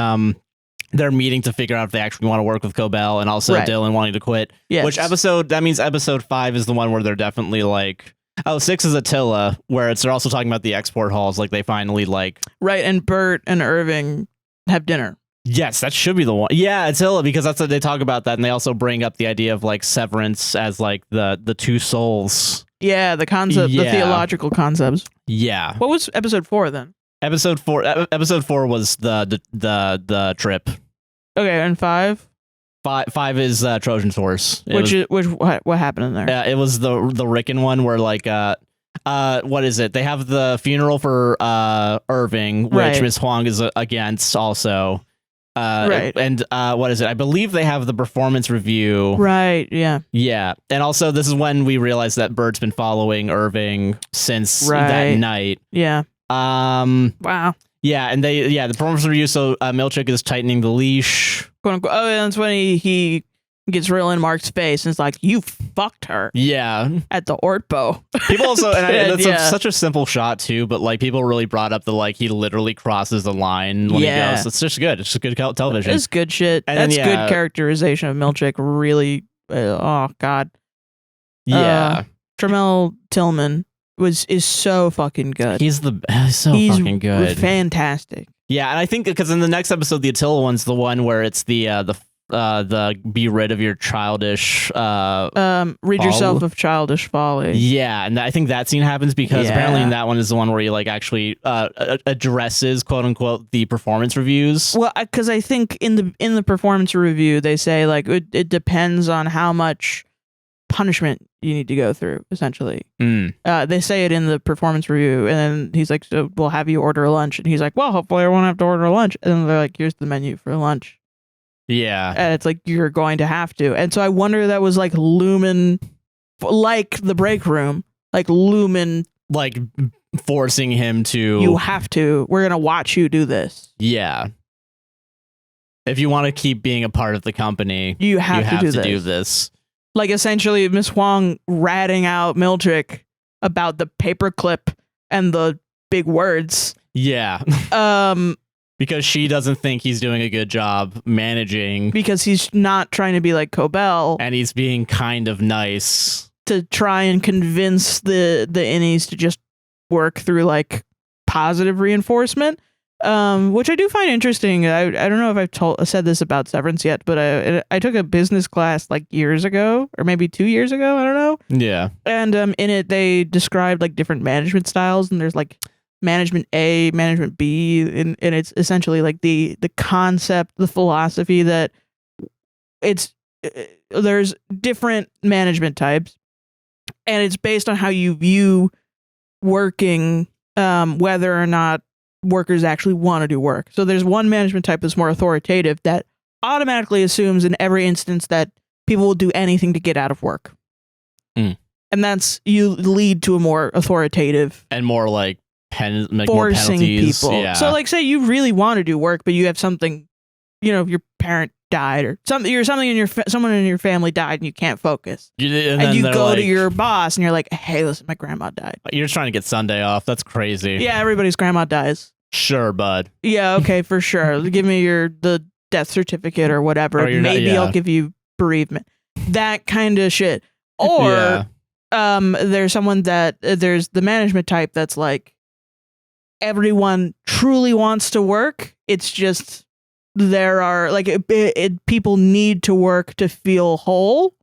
they're meeting to figure out if they actually want to work with Cobell, and also Dylan wanting to quit. Yes. Which episode? That means episode 5 is the one where they're definitely like. Oh, 6 is Attila, where they're also talking about the export halls. Like they finally like. Right, and Bert and Irving have dinner. Yes, that should be the one. Yeah, Attila, because that's what they talk about that, and they also bring up the idea of like severance as like the two souls. Yeah, the concept, the theological concepts. Yeah. What was episode 4 then? Episode 4 was the trip. Okay, and 5? 5 is Trojan's horse. What happened in there? Yeah, it was the Rickon one where like what is it? They have the funeral for Irving, which Miss Huang is against also. Right. And what is it? I believe they have the performance review. Right, yeah. Yeah. And also this is when we realized that Bert's been following Irving since that night. Yeah. Wow. Yeah, and the performance review, so Milchick is tightening the leash. Quote unquote. Oh, and that's when he gets real in Mark's face and it's like, you fucked her. Yeah. At the Ortbo. People also, and it's such a simple shot too, but like people really brought up the like he literally crosses the line when he goes. It's just good. It's just good television. It's good shit. And that's good characterization of Milchick. Really, oh god. Yeah. Tramell Tillman is so fucking good. He's fucking good. Fantastic. Yeah, and I think because in the next episode, the Attila one's the one where it's the be rid of your childish rid yourself of childish folly. Yeah, and I think that scene happens because apparently in that one is the one where he like actually addresses quote unquote the performance reviews. Well, because I think in the performance review they say like it depends on how much punishment you need to go through, essentially. They say it in the performance review, and then he's like, so we'll have you order lunch, and he's like, well, hopefully I won't have to order lunch, and then they're like, here's the menu for lunch. Yeah. And it's like, you're going to have to. And so I wonder that was like Lumen, like the break room, like Lumen, like forcing him to, you have to, we're going to watch you do this. Yeah. If you want to keep being a part of the company, you have to do this. Like essentially Miss Huang ratting out Milchick about the paperclip and the big words. Yeah. Because she doesn't think he's doing a good job managing. Because he's not trying to be like Cobell. And he's being kind of nice. To try and convince the innies to just work through like positive reinforcement. Which I do find interesting. I don't know if I've said this about Severance yet, but I took a business class like years ago, or maybe 2 years ago. I don't know. Yeah. And in it, they described like different management styles, and there's like management A, management B, and it's essentially like the concept, the philosophy that there's different management types, and it's based on how you view working, whether or not workers actually want to do work. So there's one management type that's more authoritative that automatically assumes in every instance that people will do anything to get out of work. And that's, you lead to a more authoritative and more like forcing people. Yeah. So like say you really want to do work, but you have something, your parent died or something, someone in your family died and you can't focus. And you go to your boss and you're like, hey, listen, my grandma died. You're trying to get Sunday off. That's crazy. Yeah, everybody's grandma dies. Sure, bud. Yeah, okay, for sure. Give me the death certificate or whatever. Maybe I'll give you bereavement. That kind of shit. Or there's someone there's the management type that's like, everyone truly wants to work. It's just there are like people need to work to feel whole,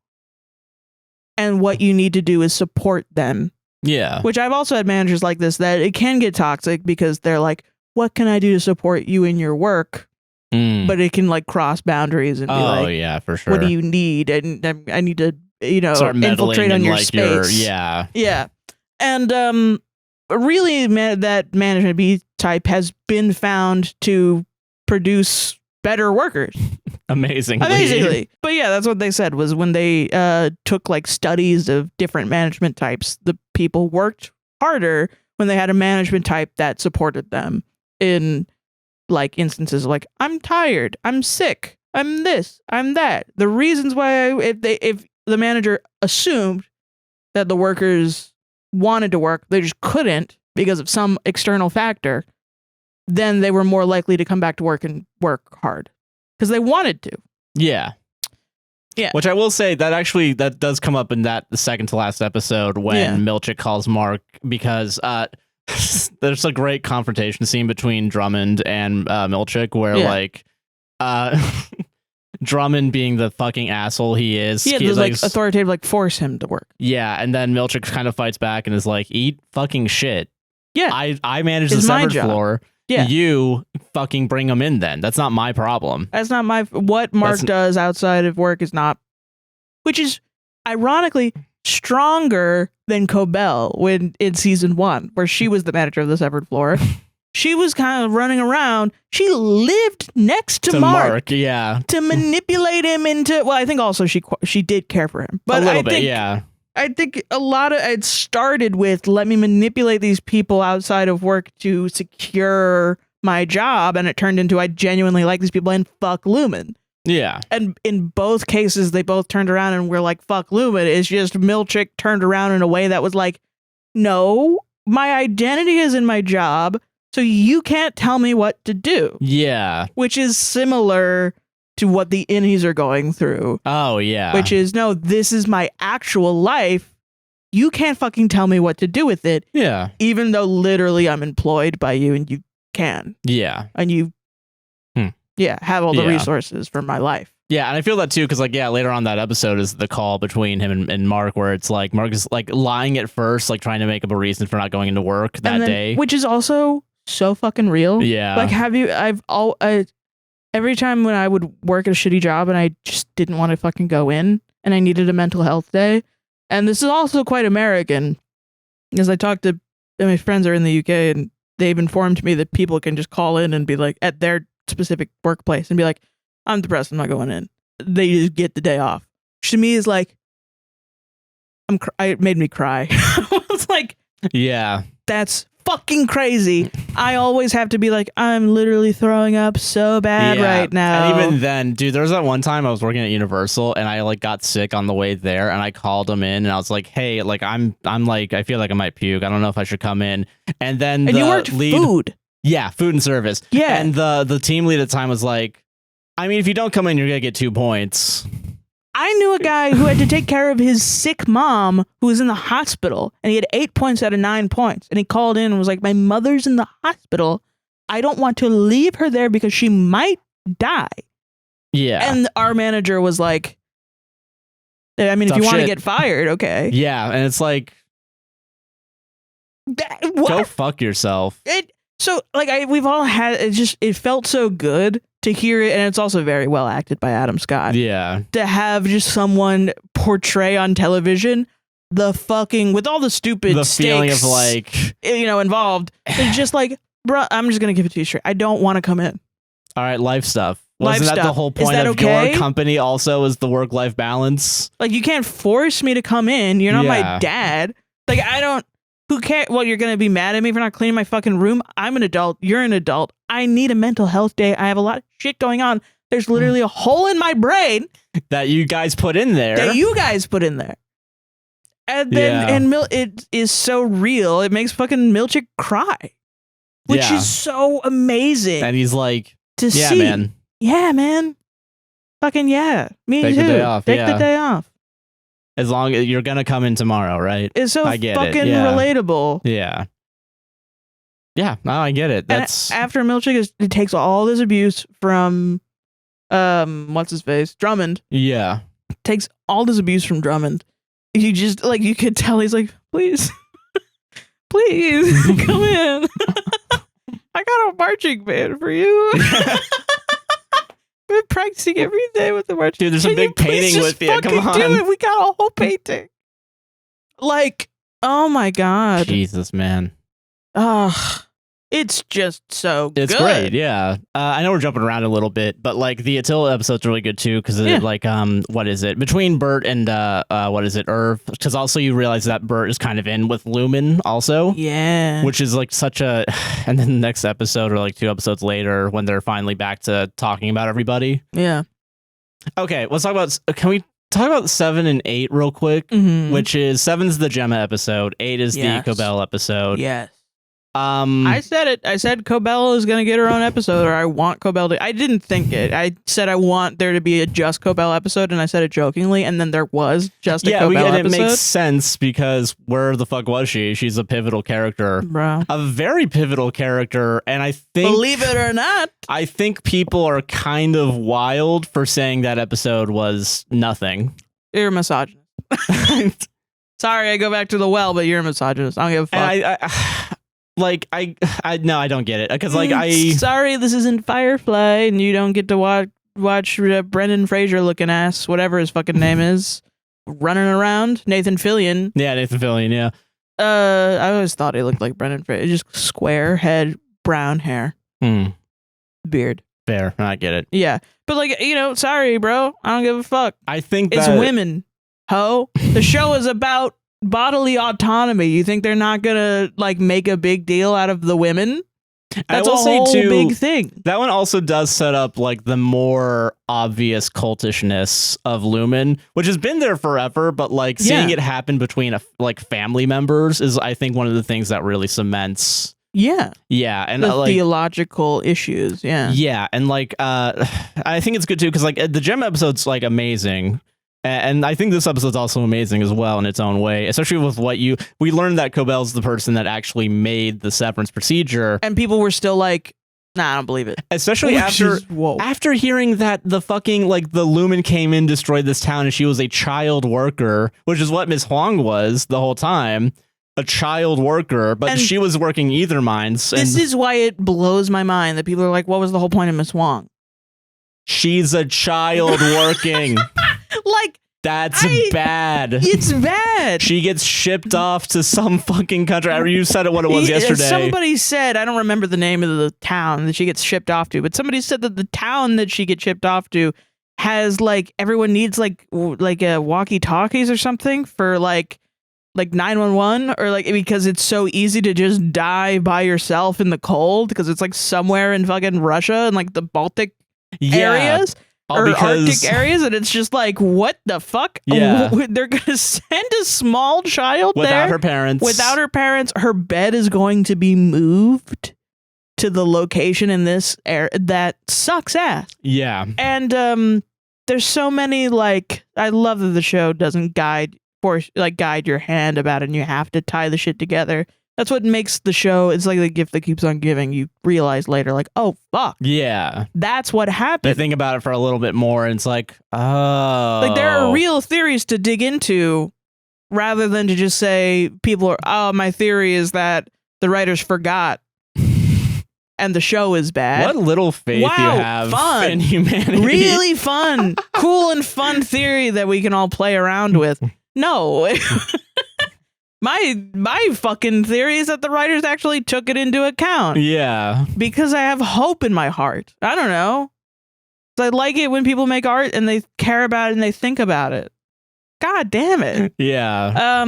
and what you need to do is support them. Yeah. Which I've also had managers like this that it can get toxic because they're like, what can I do to support you in your work? But it can like cross boundaries and be like, yeah, for sure. what do you need? And I need to, start infiltrate on your like space. Yeah. And really, that management B type has been found to produce better workers. Amazingly. But yeah, that's what they said was when they took like studies of different management types, the people worked harder when they had a management type that supported them in like instances like, I'm tired, I'm sick, I'm this, I'm that. The reasons why if the manager assumed that the workers wanted to work, they just couldn't because of some external factor, then they were more likely to come back to work and work hard because they wanted to. Yeah. Which I will say that does come up in the second to last episode when Milchick calls Mark because there's a great confrontation scene between Drummond and Milchick where like Drummond being the fucking asshole he is. Yeah, there's like authoritative, like force him to work. Yeah, and then Milchick kind of fights back and is like, eat fucking shit. Yeah. I manage the severed floor. Yeah. You fucking bring them in then. That's not my problem. That's not what Mark does outside of work is not, which is ironically stronger than Cobell when in season 1, where she was the manager of the severed floor. She was kind of running around. She lived next to Mark. Yeah. To manipulate him into, well, I think also she did care for him. But a little bit, yeah. I think a lot of it started with, let me manipulate these people outside of work to secure my job. And it turned into, I genuinely like these people and fuck Lumen. Yeah. And in both cases, they both turned around and were like, fuck Lumen. It's just Milchick turned around in a way that was like, no, my identity is in my job. So you can't tell me what to do. Yeah. Which is similar to what the innies are going through. Oh, yeah. Which is, no, this is my actual life. You can't fucking tell me what to do with it. Yeah. Even though literally I'm employed by you and you can. Yeah. And you, have all the resources for my life. Yeah, and I feel that too, because like, later on that episode is the call between him and Mark, where it's like Mark is like lying at first, like trying to make up a reason for not going into work that day. Which is also so fucking real. Yeah. Like, every time when I would work at a shitty job and I just didn't want to fucking go in and I needed a mental health day. And this is also quite American because I talked to my friends are in the UK and they've informed me that people can just call in and be like at their specific workplace and be like, I'm depressed, I'm not going in. They just get the day off. Which to me is like, it made me cry. I was like, yeah, that's fucking crazy. I always have to be like, I'm literally throwing up so bad right now. And even then, dude, there was that one time I was working at Universal and I like got sick on the way there and I called them in and I was like, hey, like I'm like, I feel like I might puke. I don't know if I should come in. And then you worked food. Yeah, food and service. Yeah. And the team lead at the time was like, I mean, if you don't come in, you're gonna get 2 points. I knew a guy who had to take care of his sick mom who was in the hospital and he had 8 points out of 9 points. And he called in and was like, my mother's in the hospital. I don't want to leave her there because she might die. Yeah. And our manager was like, I mean, if you want to get fired, okay. Yeah. And it's like, go fuck yourself. So like we've all had, it felt so good to hear it. And it's also very well acted by Adam Scott. Yeah. To have just someone portray on television the fucking, with all the stupid the stakes, feeling of like, involved. It's just like, bro, I'm just going to give it to you straight. I don't want to come in. All right. Life stuff. Wasn't that the whole point of your company also is the work-life balance? Like you can't force me to come in. You're not my dad. Like I don't, who cares? Well, you're going to be mad at me for not cleaning my fucking room. I'm an adult. You're an adult. I need a mental health day. I have a lot of shit going on. There's literally a hole in my brain that you guys put in there. And then, it is so real. It makes fucking Milchick cry, which is so amazing. And he's like, to see. Man. Yeah, man. Fucking yeah. Me Take too. The day off. Take the day off. As long as you're going to come in tomorrow, right? It's so fucking relatable. Yeah. Yeah, no, I get it. And That's after Milchick it takes all this abuse from what's his face? Drummond. yeah. Takes all this abuse from Drummond. He just like you could tell he's like, please, please come in. I got a marching band for you. We're practicing every day with the marching. Dude, there's a big painting with you. Come on. Do it. We got a whole painting. Like, oh my god. Jesus, man. Ugh. It's just so good. It's great, yeah. I know we're jumping around a little bit, but like the Attila episode's really good too, because like what is it between Bert and what is it, Irv? Because also you realize that Bert is kind of in with Lumen also, yeah, which is like such a. And then the next episode or like 2 episodes later, when they're finally back to talking about everybody. Yeah. Okay, let's talk about. Can we talk about 7 and 8 real quick? Which is 7's the Gemma episode, 8 is the Cobell episode. Yes. I said it. I said Cobell is going to get her own episode, or I want Cobell to. I didn't think it. I said I want there to be a just Cobell episode, and I said it jokingly, and then there was just a Cobell episode. It makes sense because where the fuck was she? She's a pivotal character, bro. A very pivotal character, and I think, believe it or not, I think people are kind of wild for saying that episode was nothing. You're a misogynist. Sorry, I go back to the well, but you're a misogynist. I don't give a fuck. And like I no, I don't get it because like sorry, this isn't Firefly, and you don't get to watch Brendan Fraser looking ass, whatever his fucking name is, running around. Nathan Fillion. Yeah, Nathan Fillion. Yeah. I always thought he looked like Brendan Fraser. Just square head, brown hair, beard. Fair, I get it. Yeah, but like sorry, bro, I don't give a fuck. I think it's women. Ho, the show is about bodily autonomy. You think they're not gonna like make a big deal out of the women? That's a whole big thing. That one also does set up like the more obvious cultishness of Lumen, which has been there forever, but like seeing it happen between like family members is, I think, one of the things that really cements. Yeah, and the like, theological issues. Yeah, and like I think it's good too because like the Gem episode's like amazing. And I think this episode's also amazing as well in its own way, especially with what we learned that Cobell's the person that actually made the severance procedure. And people were still like, nah, I don't believe it. Especially after hearing that the fucking like the Lumen came in, destroyed this town, and she was a child worker, which is what Miss Huang was the whole time. A child worker, but she was working either minds. This is why it blows my mind that people are like, what was the whole point of Miss Huang? She's a child working. Like, that's bad. It's bad. She gets shipped off to some fucking country. You said it what it was yesterday. Somebody said, I don't remember the name of the town that she gets shipped off to, but somebody said that the town that she gets shipped off to has like everyone needs like a walkie-talkies or something for like 911 or like because it's so easy to just die by yourself in the cold because it's like somewhere in fucking Russia and like the Baltic areas. Or Arctic areas, and it's just like, what the fuck? Yeah. They're going to send a small child without her parents. Without her parents. Her bed is going to be moved to the location in this area. That sucks ass. Yeah. And there's so many, like, I love that the show doesn't guide your hand about it, and you have to tie the shit together. That's what makes the show, it's like the gift that keeps on giving. You realize later, like, oh, fuck. Yeah. That's what happened. They think about it for a little bit more, and it's like, oh. Like, there are real theories to dig into, rather than to just say, people are, oh, my theory is that the writers forgot, and the show is bad. What little faith you have in humanity. Really fun. Cool and fun theory that we can all play around with. No. My fucking theory is that the writers actually took it into account. Yeah. Because I have hope in my heart. I don't know. I like it when people make art and they care about it and they think about it. God damn it. Yeah.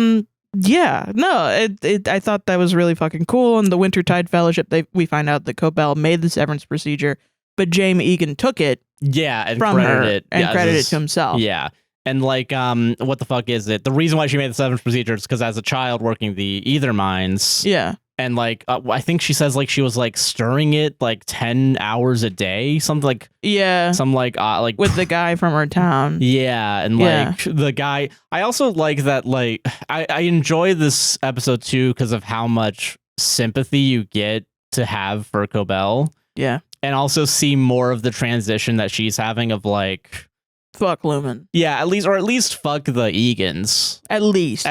Yeah. No, I thought that was really fucking cool. And the Wintertide Fellowship, we find out that Cobell made the severance procedure, but Jaime Egan took it. Yeah, and from her and credited it to himself. Yeah. And like, what the fuck is it? The reason why she made the severance procedure is because as a child working the ether mines. Yeah. And like, I think she says like she was like stirring it like 10 hours a day, something like. Yeah. Some like with the guy from her town. Yeah. And like the guy, I also like that, like, I enjoy this episode too because of how much sympathy you get to have for Cobell. Yeah. And also see more of the transition that she's having of like, fuck Lumen. Yeah, at least fuck the Egans. At least.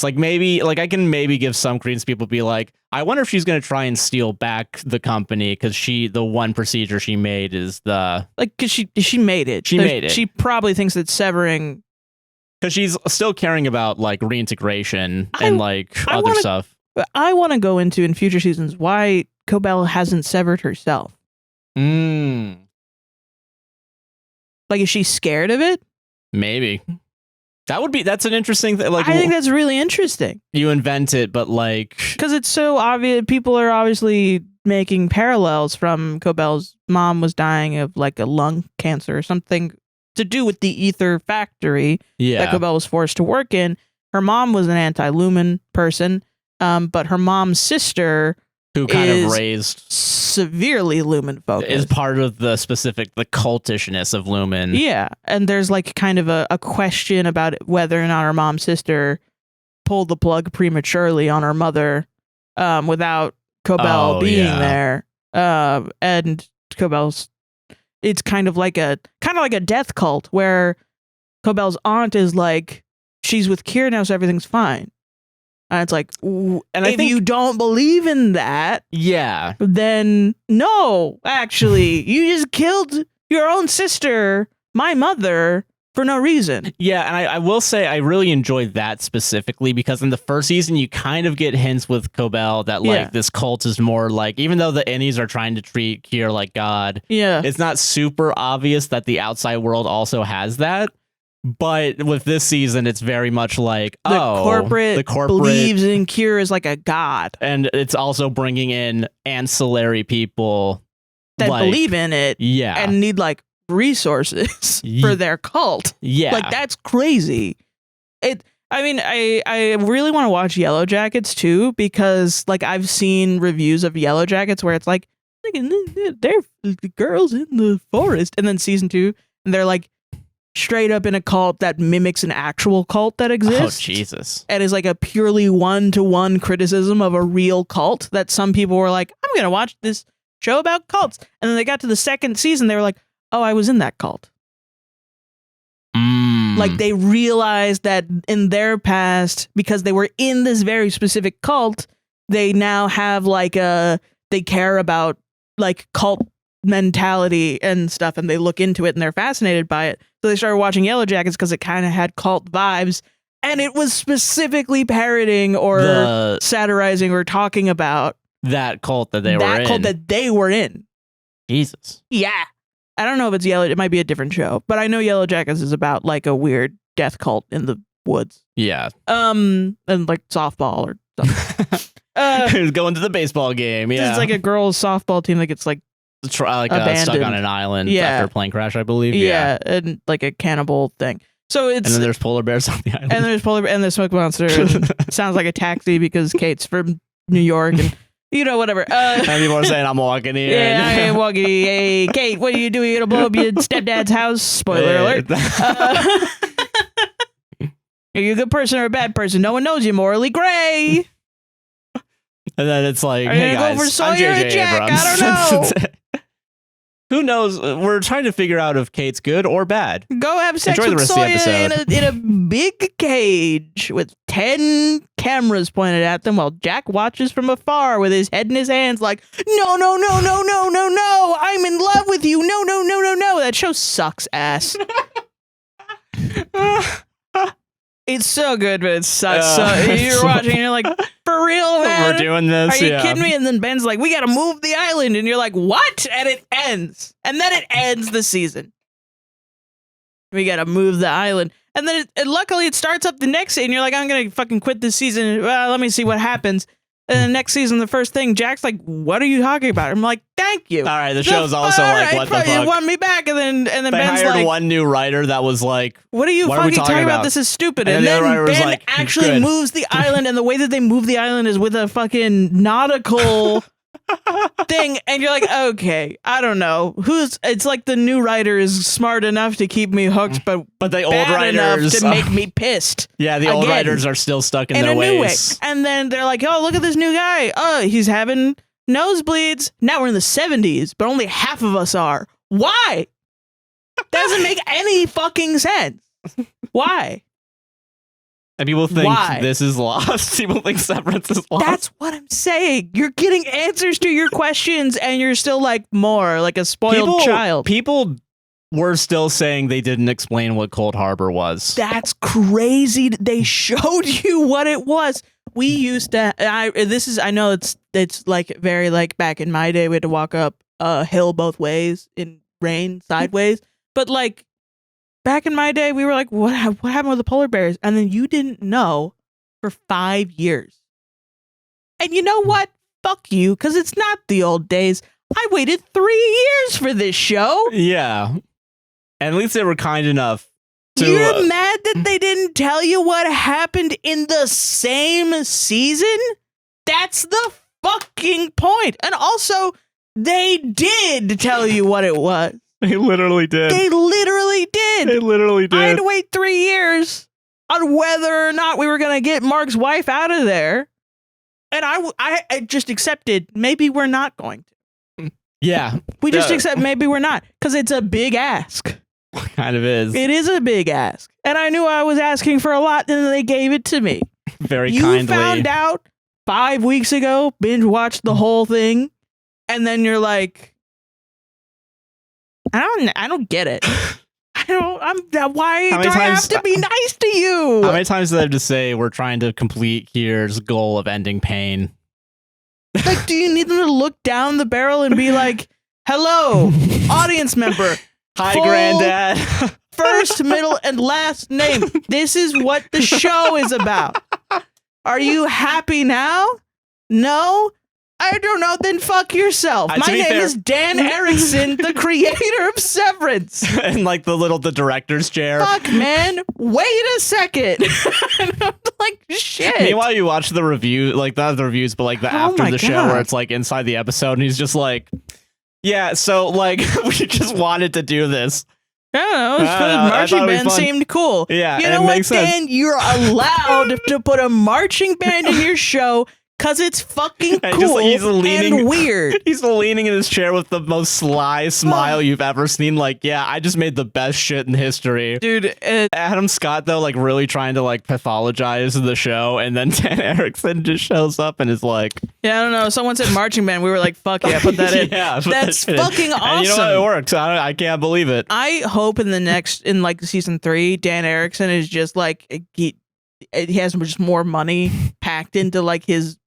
Like maybe, like I can maybe give some credence. People be like, I wonder if she's gonna try and steal back the company because the one procedure she made is the because she made it. She probably thinks that severing, because she's still caring about like reintegration and like other stuff. I want to go into in future seasons why Cobell hasn't severed herself. Like, is she scared of it? Maybe. That's an interesting thing. Like, I think that's really interesting. You invent it, but like, because it's so obvious. People are obviously making parallels from Cobell's mom was dying of like a lung cancer or something to do with the ether factory that Cobell was forced to work in. Her mom was an anti-Lumen person, but her mom's sister, who kind of raised severely Lumen focused, is part of the cultishness of Lumen. Yeah, and there's like kind of a question about whether or not her mom's sister pulled the plug prematurely on her mother without Cobell being there. And Cobell's, it's kind of like a death cult where Cobell's aunt is like, she's with Kier now, so everything's fine. And it's like, and if you don't believe in that, then no, actually, you just killed your own sister, my mother, for no reason. Yeah, and I will say I really enjoyed that specifically because in the first season, you kind of get hints with Cobell that like this cult is more like, even though the innies are trying to treat Kier like God, it's not super obvious that the outside world also has that. But with this season, it's very much like, the corporate believes in Kier as like a god. And it's also bringing in ancillary people that believe in it and need like resources for their cult. Yeah. Like, that's crazy. I really want to watch Yellow Jackets too, because like I've seen reviews of Yellow Jackets where it's like, they're the girls in the forest. And then season 2, and they're like, straight up in a cult that mimics an actual cult that exists. Oh, Jesus. And is like a purely one-to-one criticism of a real cult that some people were like, I'm going to watch this show about cults. And then they got to the second season, they were like, oh, I was in that cult. Like, they realized that in their past, because they were in this very specific cult, they now have like they care about like cult mentality and stuff, and they look into it and they're fascinated by it. So they started watching Yellow Jackets because it kind of had cult vibes, and it was specifically parroting or satirizing or talking about that cult that they were in. Jesus. Yeah. I don't know if it's Yellow. It might be a different show, but I know Yellow Jackets is about like a weird death cult in the woods. Yeah. And like softball or something. Who's going to the baseball game? Yeah. It's like a girls' softball team that gets like stuck on an island after a plane crash, I believe. Yeah, and like a cannibal thing. So it's, and then there's polar bears on the island. And there's the smoke monster. Sounds like a taxi because Kate's from New York and whatever. And people are saying I'm walking here. Yeah, I am walking. Hey, Kate, what are you doing? You're gonna blow up your stepdad's house? Spoiler alert. Are you a good person or a bad person? No one knows you. Morally gray. And then it's like, are you hey gonna guys, go for Sawyer I'm J.J. or Jack? Abrams. I don't know. Who knows? We're trying to figure out if Kate's good or bad. Go have sex with Sawyer in a big cage with 10 cameras pointed at them while Jack watches from afar with his head in his hands like, no, no, no, no, no, no, no, I'm in love with you. No, no, no, no, no. That show sucks ass. It's so good, but it sucks. You're watching and you're like, for real, man? We're doing this? Are you kidding me? And then Ben's like, we got to move the island. And you're like, what? And it ends. And then it ends the season. We got to move the island. And then luckily it starts up the next, and you're like, I'm going to fucking quit this season. Well, let me see what happens. And the next season, the first thing, Jack's like, what are you talking about? I'm like, thank you. All right, the show's also like, what the fuck? You want me back? And then they Ben's hired like, one new writer that was like, what are you fucking talking about? This is stupid. And then Ben like, actually moves the island, and the way that they move the island is with a fucking nautical thing. And you're like, okay, I don't know. It's like the new writer is smart enough to keep me hooked, but the old writers enough to make me pissed. Yeah, the old writers are still stuck in their ways. And then they're like, oh, look at this new guy. Oh, he's having nosebleeds. Now we're in the 70s, but only half of us are. Why? Doesn't make any fucking sense. Why? And people think this is lost. People think Severance is lost. That's what I'm saying. You're getting answers to your questions, and you're still like more like a spoiled child. People were still saying they didn't explain what Cold Harbor was. That's crazy. They showed you what it was. We used to. I know it's like very like back in my day. We had to walk up a hill both ways in rain sideways. But like back in my day, we were like, what happened with the polar bears? And then you didn't know for 5 years. And you know what? Fuck you, because it's not the old days. I waited 3 years for this show. Yeah. And at least they were kind enough to... You're mad that they didn't tell you what happened in the same season? That's the fucking point. And also, they did tell you what it was. They literally did. They literally did. They literally did. I had to wait 3 years on whether or not we were going to get Mark's wife out of there. And I just accepted maybe we're not going to. Yeah. We just accept maybe we're not, because it's a big ask. Kind of is. It is a big ask. And I knew I was asking for a lot, and they gave it to me. Very kindly. You found out 5 weeks ago, binge watched the whole thing, and then you're like, I don't get it. Why do I have to be nice to you? How many times did I have to say we're trying to complete Kier's goal of ending pain? Like, do you need them to look down the barrel and be like, hello, audience member. Hi, Granddad. First, middle, and last name. This is what the show is about. Are you happy now? No? I don't know, then fuck yourself. My name is Dan Erickson, the creator of Severance. And like the director's chair. Fuck, man. Wait a second. And I'm like, shit. Meanwhile, you watch the review, like not the reviews, but like the after the show where it's like inside the episode, and he's just like, yeah, so like we just wanted to do this. I don't know, because marching band seemed cool. Yeah, you know what, Dan? You're allowed to put a marching band in your show because it's fucking cool and weird. He's leaning in his chair with the most sly smile you've ever seen. Like, yeah, I just made the best shit in history. Dude, Adam Scott, though, like really trying to like pathologize the show. And then Dan Erickson just shows up and is like... Yeah, I don't know. Someone said marching band. We were like, fuck yeah, put that in. Yeah, that's fucking awesome. And you know what? It works. I can't believe it. I hope in like season 3, Dan Erickson is just like... He has just more money packed into like his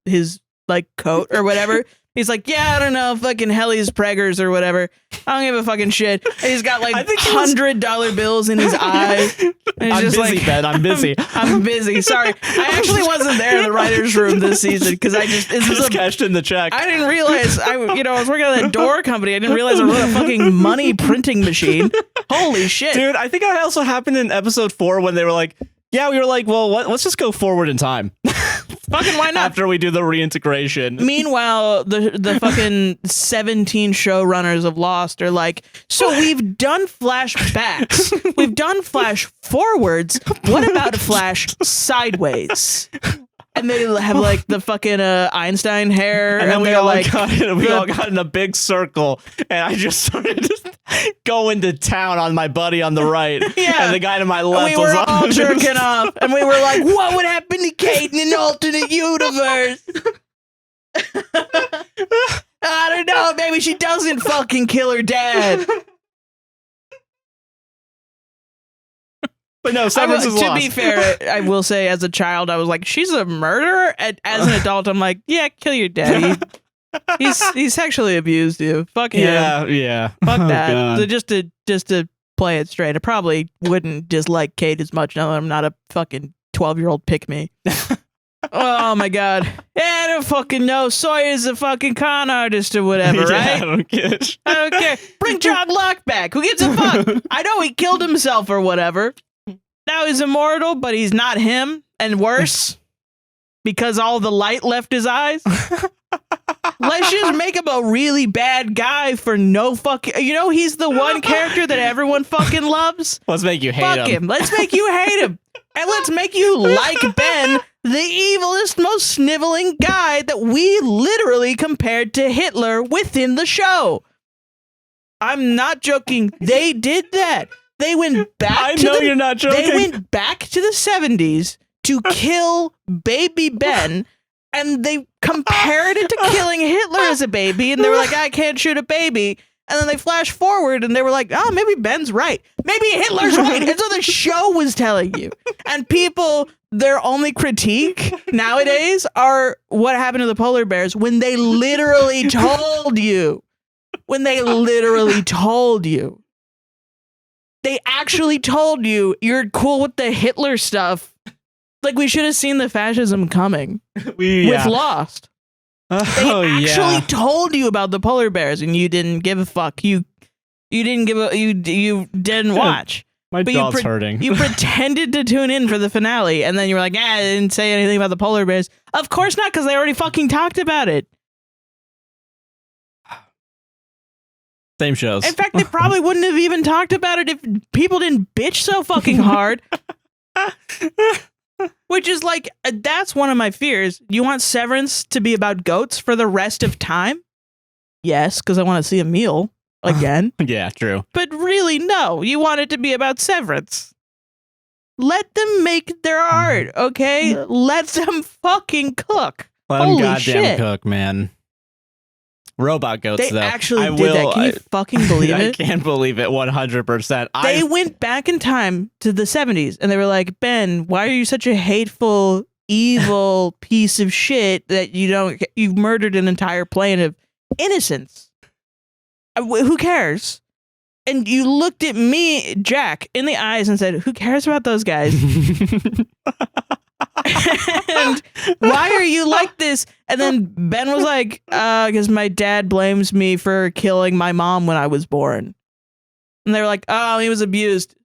like coat or whatever. He's like, yeah, I don't know, fucking Helly's preggers or whatever. I don't give a fucking shit. And he's got like $100 bills in his eye. And I'm busy, like, Ben. I'm busy. I'm busy. Sorry, I actually wasn't there in the writers' room this season because I just cashed in the check. I didn't realize I was working at that Tdor company. I didn't realize I run a fucking money printing machine. Holy shit, dude! I think that also happened in episode 4 when they were like, yeah, we were like, well, let's just go forward in time. Fucking why not? After we do the reintegration. Meanwhile, the fucking 17 showrunners of Lost are like, so we've done flashbacks. We've done flash forwards. What about flash sideways? And they have like the fucking Einstein hair, and then we all got in a big circle, and I just started going to town on my buddy on the right, and the guy to my left. We were all jerking off, and we were like, "What would happen to Kate in an alternate universe?" I don't know. Maybe she doesn't fucking kill her dad. But no, Severance is lost. To be fair, I will say as a child, I was like, she's a murderer. And as an adult, I'm like, yeah, kill your daddy. He's sexually abused you. Fuck him. Yeah. Fuck that. So just to play it straight, I probably wouldn't dislike Kate as much now that I'm not a fucking 12-year-old pick-me. Oh my god. Yeah, I don't fucking know. Sawyer is a fucking con artist or whatever, right? I don't care. I don't care. Bring John Locke back. Who gives a fuck? I know he killed himself or whatever. Now he's immortal, but he's not him, and worse, because all the light left his eyes. Let's just make him a really bad guy for no fucking... he's the one character that everyone fucking loves. Let's make you hate him. Fuck him. Let's make you hate him. And let's make you like Ben, the evilest, most sniveling guy that we literally compared to Hitler within the show. I'm not joking. They did that. They went back you're not joking. They went back to the 70s to kill baby Ben, and they compared it to killing Hitler as a baby, and they were like, I can't shoot a baby. And then they flash forward, and they were like, oh, maybe Ben's right. Maybe Hitler's right. And so the show was telling you. And people, their only critique nowadays are what happened to the polar bears when they literally told you. When they literally told you. They actually told you you're cool with the Hitler stuff. Like, we should have seen the fascism coming with Lost. They actually told you about the polar bears, and you didn't give a fuck. You didn't watch. My jaw's hurting. You pretended to tune in for the finale, and then you were like, I didn't say anything about the polar bears. Of course not, because they already fucking talked about it. Same shows. In fact, they probably wouldn't have even talked about it if people didn't bitch so fucking hard. Which is like, that's one of my fears. You want Severance to be about goats for the rest of time? Yes, because I want to see a meal again. Yeah, true. But really, no. You want it to be about Severance. Let them make their art, okay? Let them fucking cook. Let them Holy goddamn shit. cook, man. Robot goats, They though. actually did that. Can you fucking believe it? I can't believe it 100%. They went back in time to the 70s, and they were like, Ben, why are you such a hateful, evil piece of shit that you've murdered an entire plane of innocents? Who cares? And you looked at me, Jack, in the eyes and said, who cares about those guys? And why are you like this? And then Ben was like, because my dad blames me for killing my mom when I was born. And they were like, oh, he was abused.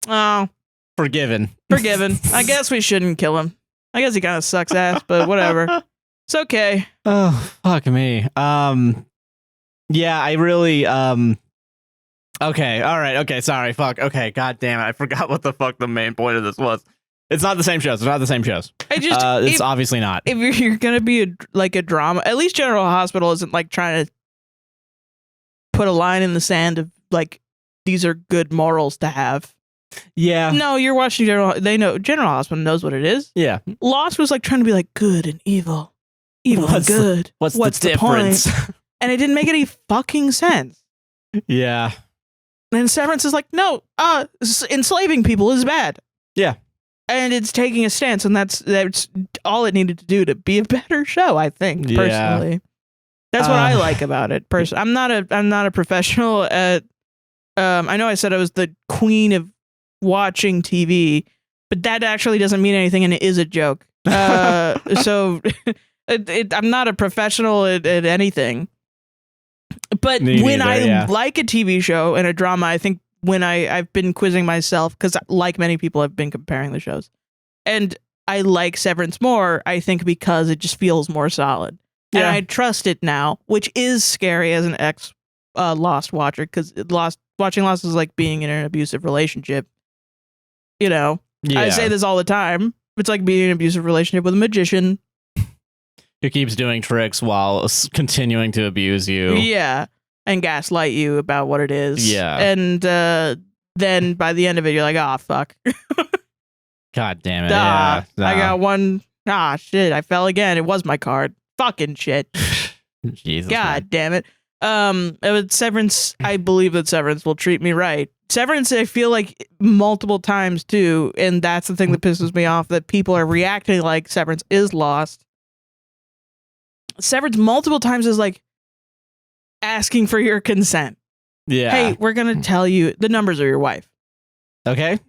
Oh. Forgiven. I guess we shouldn't kill him. I guess he kind of sucks ass, but whatever. It's okay. Oh, fuck me. Yeah, I really, okay, all right, okay, sorry, fuck, okay, god damn it, I forgot what the fuck the main point of this was. It's not the same shows. It's not the same shows. It's obviously not. If you're gonna be a drama, at least General Hospital isn't like trying to put a line in the sand of like these are good morals to have. Yeah. No, you're watching General. They know General Hospital knows what it is. Yeah. Lost was like trying to be like good and evil, and good. What's the difference? Point? And it didn't make any fucking sense. Yeah. And Severance is like, no, enslaving people is bad. Yeah. And it's taking a stance, and that's all it needed to do to be a better show, I think, personally. Yeah. That's what I like about it. I'm not a professional at I know I said I was the queen of watching TV, but that actually doesn't mean anything, and it is a joke. So I'm not a professional at anything. But when I like a TV show and a drama, I think when I've been quizzing myself, because like many people, I've been comparing the shows. And I like Severance more, I think, because it just feels more solid. Yeah. And I trust it now, which is scary as an ex-Lost watcher, because watching Lost is like being in an abusive relationship. You know, yeah. I say this all the time. It's like being in an abusive relationship with a magician who keeps doing tricks while continuing to abuse you. Yeah. And gaslight you about what it is. Yeah. And then by the end of it, you're like, oh, fuck. God damn it. Yeah. I got one. Shit. I fell again. It was my card. Fucking shit. Jesus. God damn it. Severance, I believe that Severance will treat me right. Severance, I feel like multiple times too, and that's the thing that pisses me off, that people are reacting like Severance is Lost. Severance multiple times is like asking for your consent. Yeah. Hey, we're gonna tell you the numbers of your wife. Okay.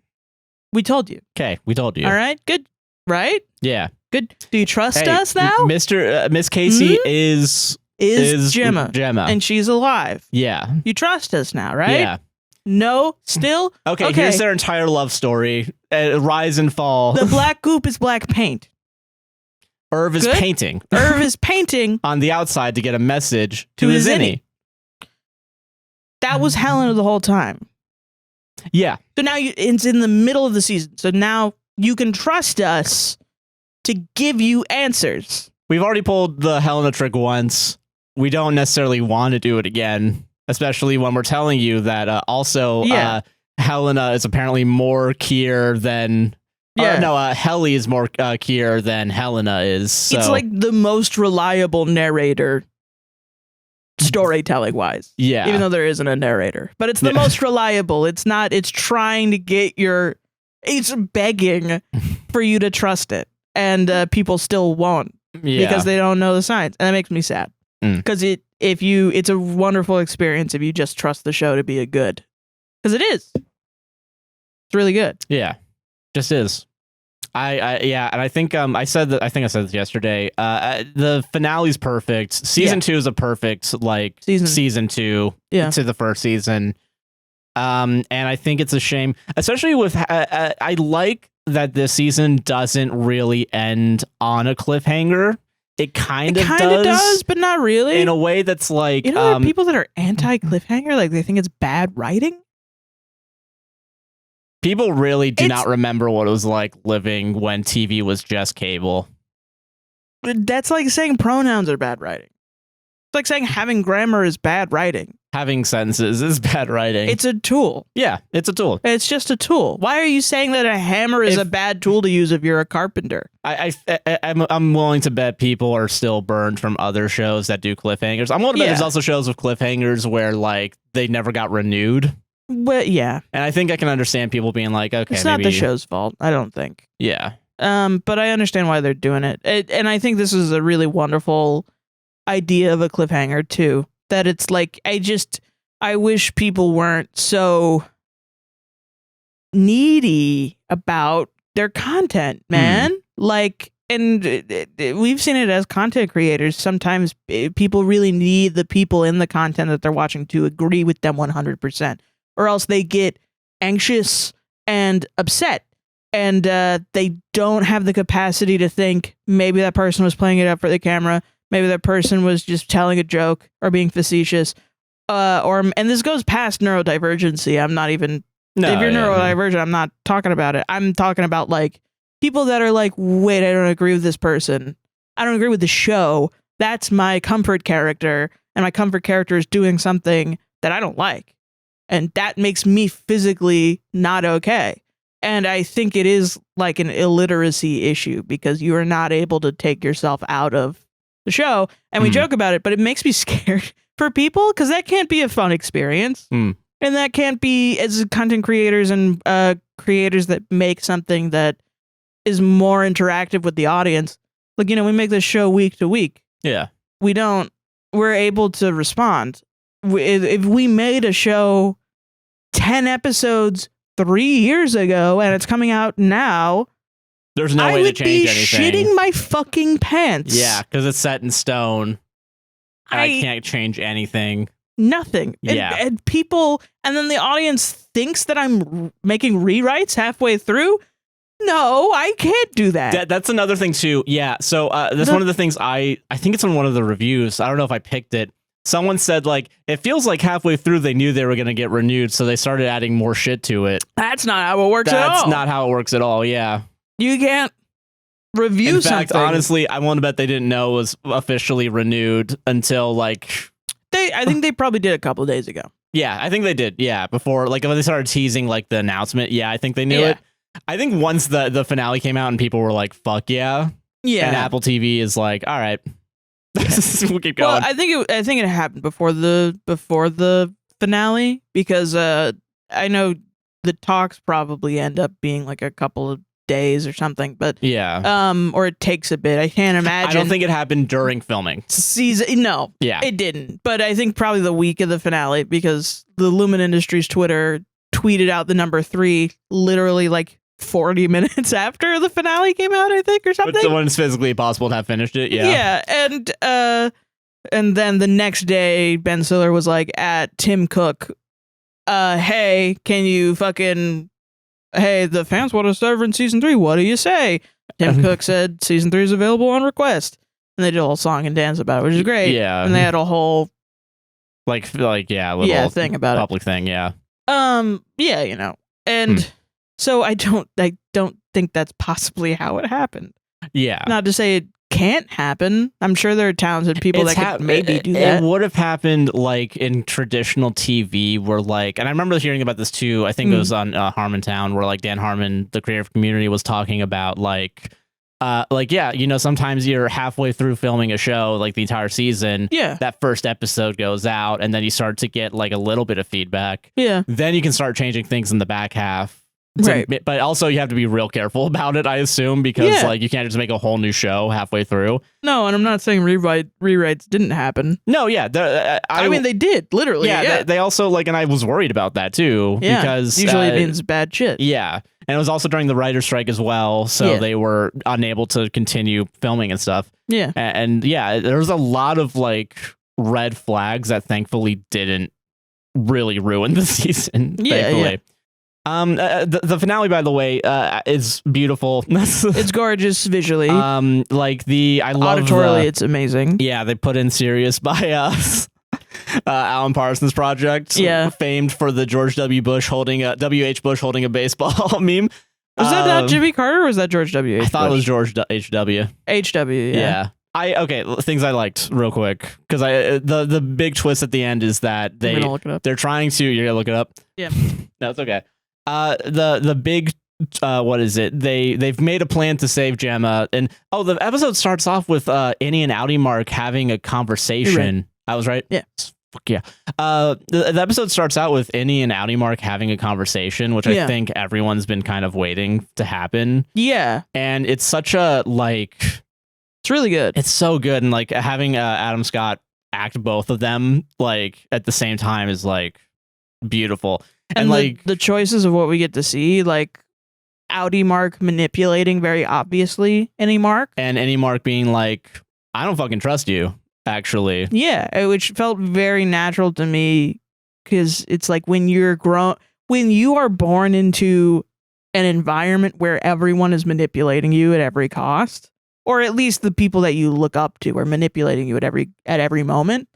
We told you. Okay, we told you. All right. Good. Right. Yeah. Good. Do you trust us now? Miss Casey is Gemma, and she's alive. Yeah. You trust us now, right? Yeah. No, still? Okay, here's their entire love story. Rise and fall. The black goop is black paint. Erb is painting. Erb is painting. On the outside to get a message to his innie. That was Helen the whole time. Yeah. So now it's in the middle of the season. So now you can trust us to give you answers. We've already pulled the Helena trick once. We don't necessarily want to do it again, especially when we're telling you that Helena is apparently more Kier than... Helly is more Kier than Helena is. So. It's like the most reliable narrator storytelling wise. Yeah. Even though there isn't a narrator. But it's the most reliable. It's trying to get it's begging for you to trust it. And people still won't. Because they don't know the science. And that makes me sad. Because it's a wonderful experience if you just trust the show to be a good. Because it is. It's really good. Yeah. Just is. And I think I said this yesterday. The finale's perfect. Season 2 is a perfect season 2 to the first season. And I think it's a shame, especially with I like that this season doesn't really end on a cliffhanger. It kind of does, but not really. In a way that's like, there are people that are anti-cliffhanger, like they think it's bad writing. People really do not remember what it was like living when TV was just cable. That's like saying pronouns are bad writing. It's like saying having grammar is bad writing. Having sentences is bad writing. It's a tool. Yeah, it's a tool. It's just a tool. Why are you saying that a hammer is a bad tool to use if you're a carpenter? I'm willing to bet people are still burned from other shows that do cliffhangers. I'm willing to bet there's also shows with cliffhangers where like they never got renewed. Well, yeah. And I think I can understand people being like, okay, it's not the show's fault. I don't think. Yeah. But I understand why they're doing it. And I think this is a really wonderful idea of a cliffhanger too. That it's like, I wish people weren't so needy about their content, man. Like, and we've seen it as content creators. Sometimes people really need the people in the content that they're watching to agree with them 100%. Or else they get anxious and upset. And they don't have the capacity to think maybe that person was playing it up for the camera. Maybe that person was just telling a joke or being facetious. And this goes past neurodivergency. I'm not even... if you're neurodivergent, I'm not talking about it. I'm talking about like people that are like, wait, I don't agree with this person. I don't agree with the show. That's my comfort character. And my comfort character is doing something that I don't like. And that makes me physically not okay. And I think it is like an illiteracy issue because you are not able to take yourself out of the show. And we joke about it, but it makes me scared for people because that can't be a fun experience. And that can't be, as content creators and creators that make something that is more interactive with the audience. Like, we make this show week to week. Yeah. We're able to respond. If we made a show 10 episodes 3 years ago and it's coming out now, there's no way to change anything. I would be shitting my fucking pants. Yeah, because it's set in stone. And I can't change anything. Nothing. Yeah. And people, and then the audience thinks that I'm making rewrites halfway through. No, I can't do that. That's another thing too. Yeah. So that's one of the things I think it's on one of the reviews. I don't know if I picked it. Someone said, like, it feels like halfway through they knew they were going to get renewed, so they started adding more shit to it. That's not how it works at all. That's not how it works at all, yeah. You can't review something. In fact, honestly, I want to bet they didn't know it was officially renewed until, like... I think they probably did a couple of days ago. Yeah, I think they did, yeah. Before, like, when they started teasing, like, the announcement, yeah, I think they knew it. I think once the finale came out and people were like, fuck yeah. Yeah. And Apple TV is like, all right. We'll keep going. Well, I think it happened before the finale because I know the talks probably end up being like a couple of days or something, but or it takes a bit. I can't imagine. I don't think it happened during filming. No, it didn't. But I think probably the week of the finale because the Lumen Industries Twitter tweeted out the number 3 literally like 40 minutes after the finale came out, I think, or something. But when it's physically possible to have finished it, yeah. Yeah, and then the next day, Ben Stiller was like, at Tim Cook, hey, can you fucking, hey, the fans want a Severance Season 3, what do you say? Tim Cook said, Season 3 is available on request. And they did a whole song and dance about it, which is great. Yeah. And they had a whole... little thing about public thing, yeah. And... So I don't think that's possibly how it happened. Yeah. Not to say it can't happen. I'm sure there are talented people that could maybe do that. It would have happened like in traditional TV where like, and I remember hearing about this too. I think it was on Harmontown where like Dan Harmon, the creative community, was talking about like, yeah, you know, sometimes you're halfway through filming a show, like the entire season. Yeah. That first episode goes out and then you start to get like a little bit of feedback. Yeah. Then you can start changing things in the back half. Right. But also you have to be real careful about it, I assume, because like you can't just make a whole new show halfway through. No, and I'm not saying rewrites didn't happen. No, yeah. I mean, they did, literally. Yeah, they also, like, and I was worried about that, too. Yeah, because usually it means bad shit. Yeah, and it was also during the writer's strike as well, so they were unable to continue filming and stuff. Yeah. And yeah, there was a lot of, like, red flags that thankfully didn't really ruin the season, thankfully. Yeah. The finale, by the way, is beautiful. It's gorgeous visually. Like I love auditorily, it's amazing. Yeah, they put in Sirius by Alan Parsons Project. Yeah, famed for the George W. Bush holding a baseball meme. Was that not Jimmy Carter or was that George W. H. I thought Bush? it was George H.W. H.W. Yeah. Okay, things I liked real quick because the big twist at the end is that they're trying to. You're gonna look it up. Yeah, no, it's okay. The big what is it? They've made a plan to save Gemma, and the episode starts off with Innie and Outie Mark having a conversation. Right. I was right. Yeah. Fuck yeah. The episode starts out with Innie and Outie Mark having a conversation, which I think everyone's been kind of waiting to happen. Yeah, and it's such a it's really good. It's so good, and like having Adam Scott act both of them like at the same time is like beautiful. And like the choices of what we get to see, like Outie Mark manipulating very obviously Innie Mark. And Innie Mark being like, I don't fucking trust you, actually. Yeah, which felt very natural to me because it's like when you are born into an environment where everyone is manipulating you at every cost, or at least the people that you look up to are manipulating you at every moment.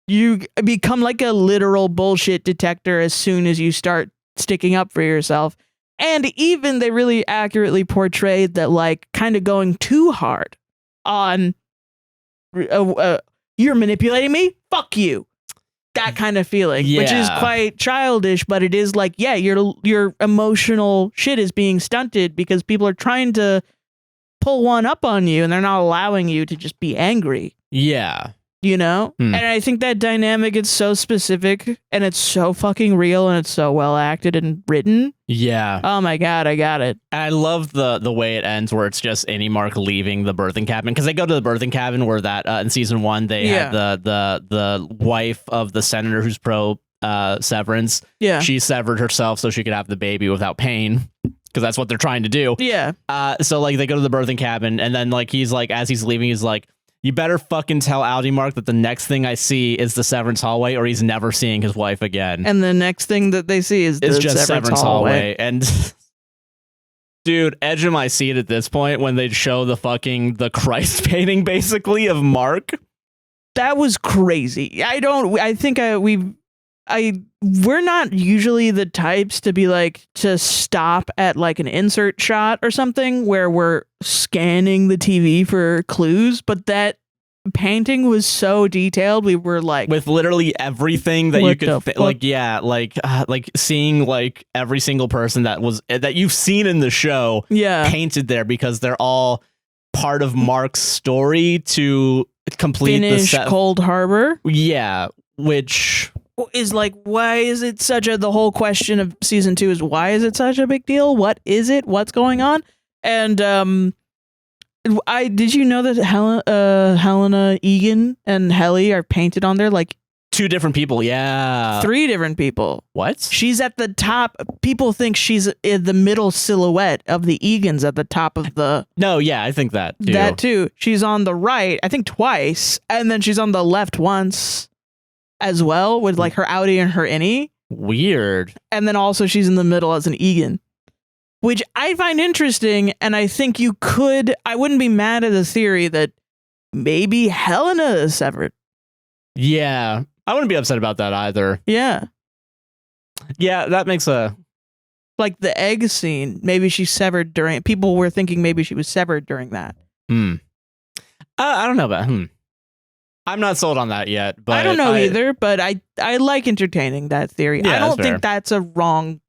You become like a literal bullshit detector as soon as you start sticking up for yourself. And even they really accurately portrayed that, like, kind of going too hard on you're manipulating me? Fuck you. That kind of feeling, which is quite childish, but it is like, yeah, your emotional shit is being stunted because people are trying to pull one up on you and they're not allowing you to just be angry. Yeah. You know? And I think that dynamic is so specific and it's so fucking real and it's so well acted and written. Yeah. Oh my God, I got it. And I love the way it ends where it's just Innie Mark leaving the birthing cabin because they go to the birthing cabin where that in season 1 they had the wife of the senator who's pro severance. Yeah. She severed herself so she could have the baby without pain. Because that's what they're trying to do. Yeah. So like they go to the birthing cabin and then like he's like as he's leaving he's like, you better fucking tell Outie Mark that the next thing I see is the Severance hallway or he's never seeing his wife again. And the next thing that they see is the just Severance hallway. And dude, edge of my seat at this point when they show the Christ painting basically of Mark. That was crazy. We're not usually the types to be like to stop at like an insert shot or something where we're scanning the TV for clues, but that painting was so detailed. We were like with literally everything that you could like seeing like every single person that you've seen in the show painted there because they're all part of Mark's story to complete finish Cold Harbor. Yeah, which is like, why is it the whole question of season 2 is why is it such a big deal? What is it? What's going on? And did you know that Helena Egan and Helly are painted on there like 2 different people? Yeah, 3 different people. What? She's at the top. People think she's in the middle silhouette of the Egans at the top of the. No, yeah, I think that too. That too. She's on the right, I think twice, and then she's on the left once. As well with like her Outie and her Innie. Weird. And then also she's in the middle as an Egan, which I find interesting. And I think I wouldn't be mad at the theory that maybe Helena is severed. Yeah. I wouldn't be upset about that either. Yeah. Yeah. That makes like the egg scene, maybe she severed during. People were thinking maybe she was severed during that. I don't know about. I'm not sold on that yet. But I don't know either. But I like entertaining that theory. Yeah, I don't that's think that's a